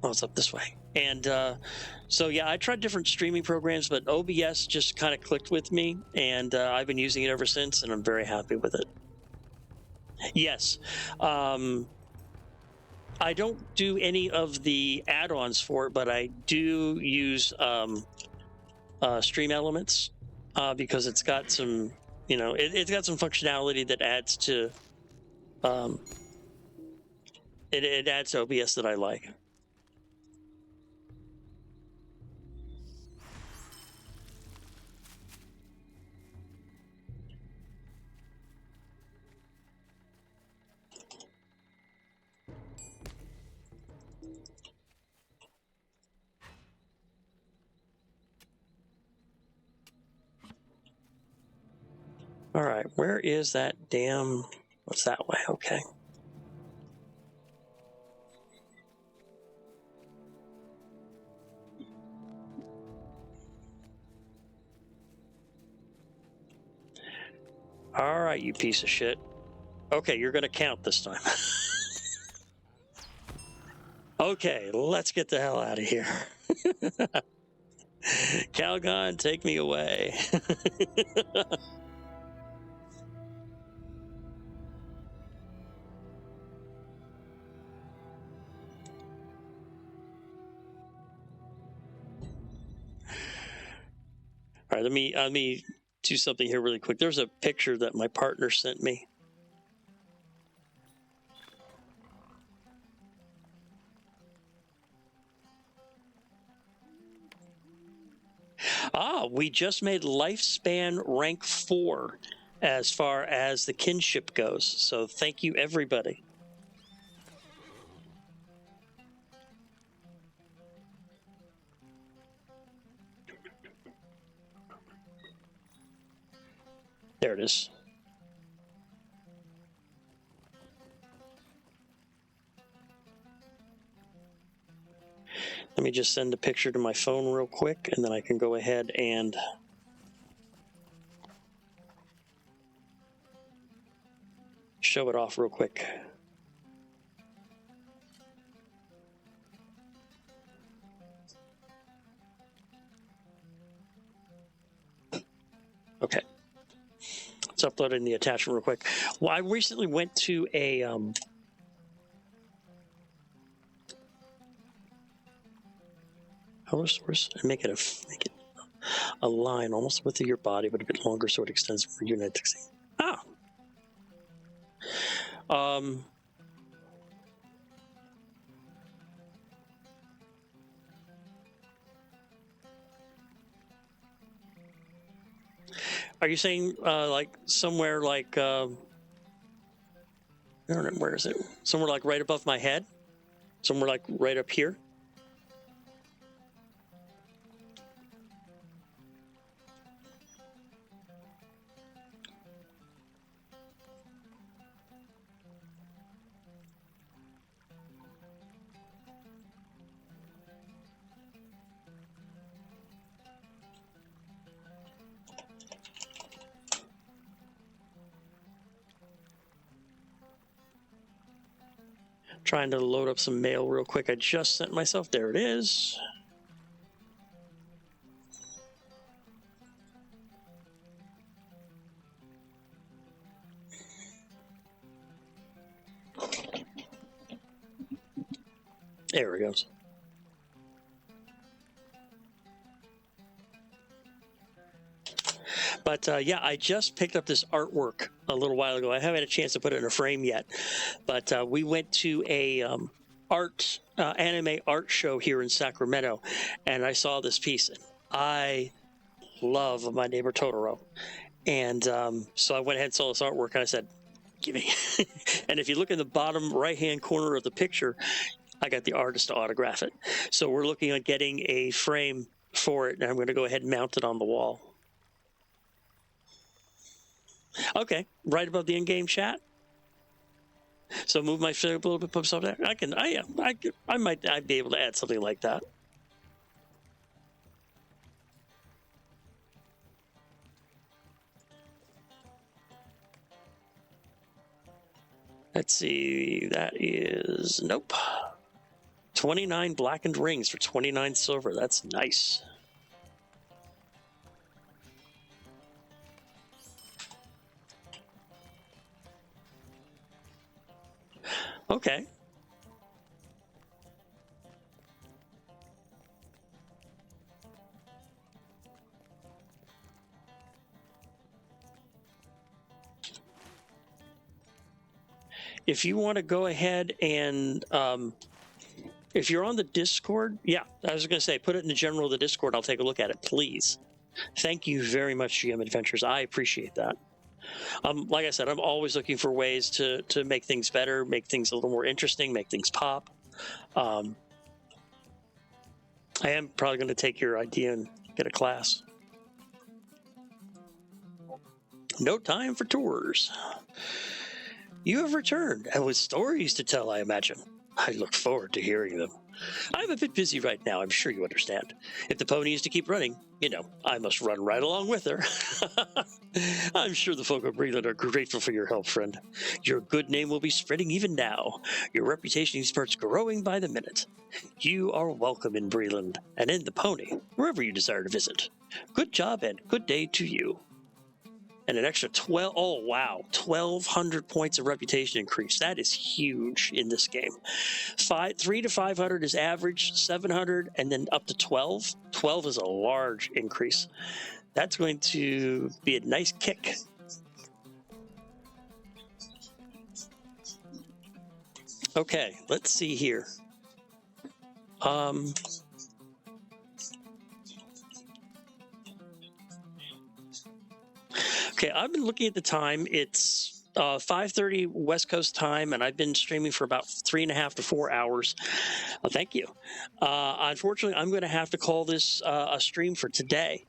it's up this way. And so yeah, I tried different streaming programs, but OBS just kind of clicked with me, and I've been using it ever since, and I'm very happy with it. Yes. I don't do any of the add-ons for it, but I do use Stream Elements because it's got some, it's got some functionality that adds to it adds to OBS that I like. All right, where is that damn... What's that way? Okay. All right, you piece of shit. Okay, you're going to count this time. Okay, let's get the hell out of here. Calgon, take me away. All right, let me do something here really quick. There's a picture that my partner sent me. We just made lifespan rank 4 as far as the kinship goes. So thank you, everybody. There it is. Let me just send a picture to my phone real quick, and then I can go ahead and show it off real quick. Okay. Let's upload in the attachment real quick. Well, I recently went to a source and make it a line almost the width of your body, but a bit longer so it extends for unit 16. Ah. Are you saying like somewhere like I don't know, where is it? Somewhere like right above my head? Somewhere like right up here? Trying to load up some mail real quick. I just sent myself. There it is. There it goes. But yeah, I just picked up this artwork a little while ago. I haven't had a chance to put it in a frame yet. But we went to a anime art show here in Sacramento, and I saw this piece. And I love My Neighbor Totoro. And so I went ahead and saw this artwork, and I said, give me. And if you look in the bottom right-hand corner of the picture, I got the artist to autograph it. So we're looking at getting a frame for it, and I'm going to go ahead and mount it on the wall. Okay, right above the in-game chat. So move my finger up a little bit, put stuff there. I'd be able to add something like that. Let's see, that is, nope. 29 blackened rings for 29 silver. That's nice. Okay. If you want to go ahead and, if you're on the Discord, yeah, I was going to say, put it in the general of the Discord. I'll take a look at it, please. Thank you very much, GM Adventures. I appreciate that. Like I said, I'm always looking for ways to make things better, make things a little more interesting, make things pop. I am probably going to take your idea and get a class. No time for tours. You have returned, and with stories to tell, I imagine. I look forward to hearing them. I'm a bit busy right now, I'm sure you understand. If the pony is to keep running, I must run right along with her. I'm sure the folk of Breeland are grateful for your help, friend. Your good name will be spreading even now. Your reputation starts growing by the minute. You are welcome in Breeland, and in the pony, wherever you desire to visit. Good job and good day to you. And an extra 1,200 points of reputation increase. That is huge in this game. 3 to 500 is average, 700, and then up to 12. 12 is a large increase. That's going to be a nice kick. Okay, let's see here. Okay, I've been looking at the time. It's 5:30 West Coast time, and I've been streaming for about 3.5 to 4 hours. Thank you. Unfortunately, I'm going to have to call this a stream for today.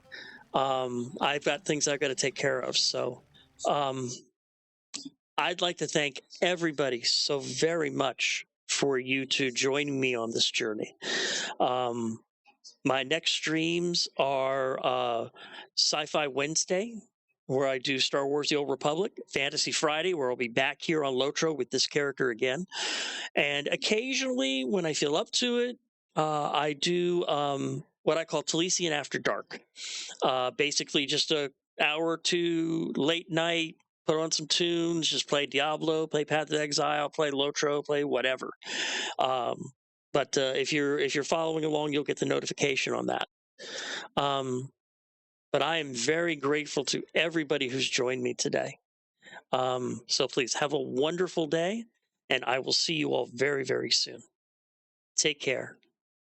I've got things I've got to take care of. So I'd like to thank everybody so very much for you to joining me on this journey. My next streams are Sci-Fi Wednesday, where I do Star Wars The Old Republic, Fantasy Friday, where I'll be back here on LOTRO with this character again. And occasionally, when I feel up to it, I do what I call Talesian After Dark. Basically, just an hour or two late night, put on some tunes, just play Diablo, play Path of Exile, play LOTRO, play whatever. But if you're following along, you'll get the notification on that. But I am very grateful to everybody who's joined me today. So please have a wonderful day, and I will see you all very, very soon. Take care.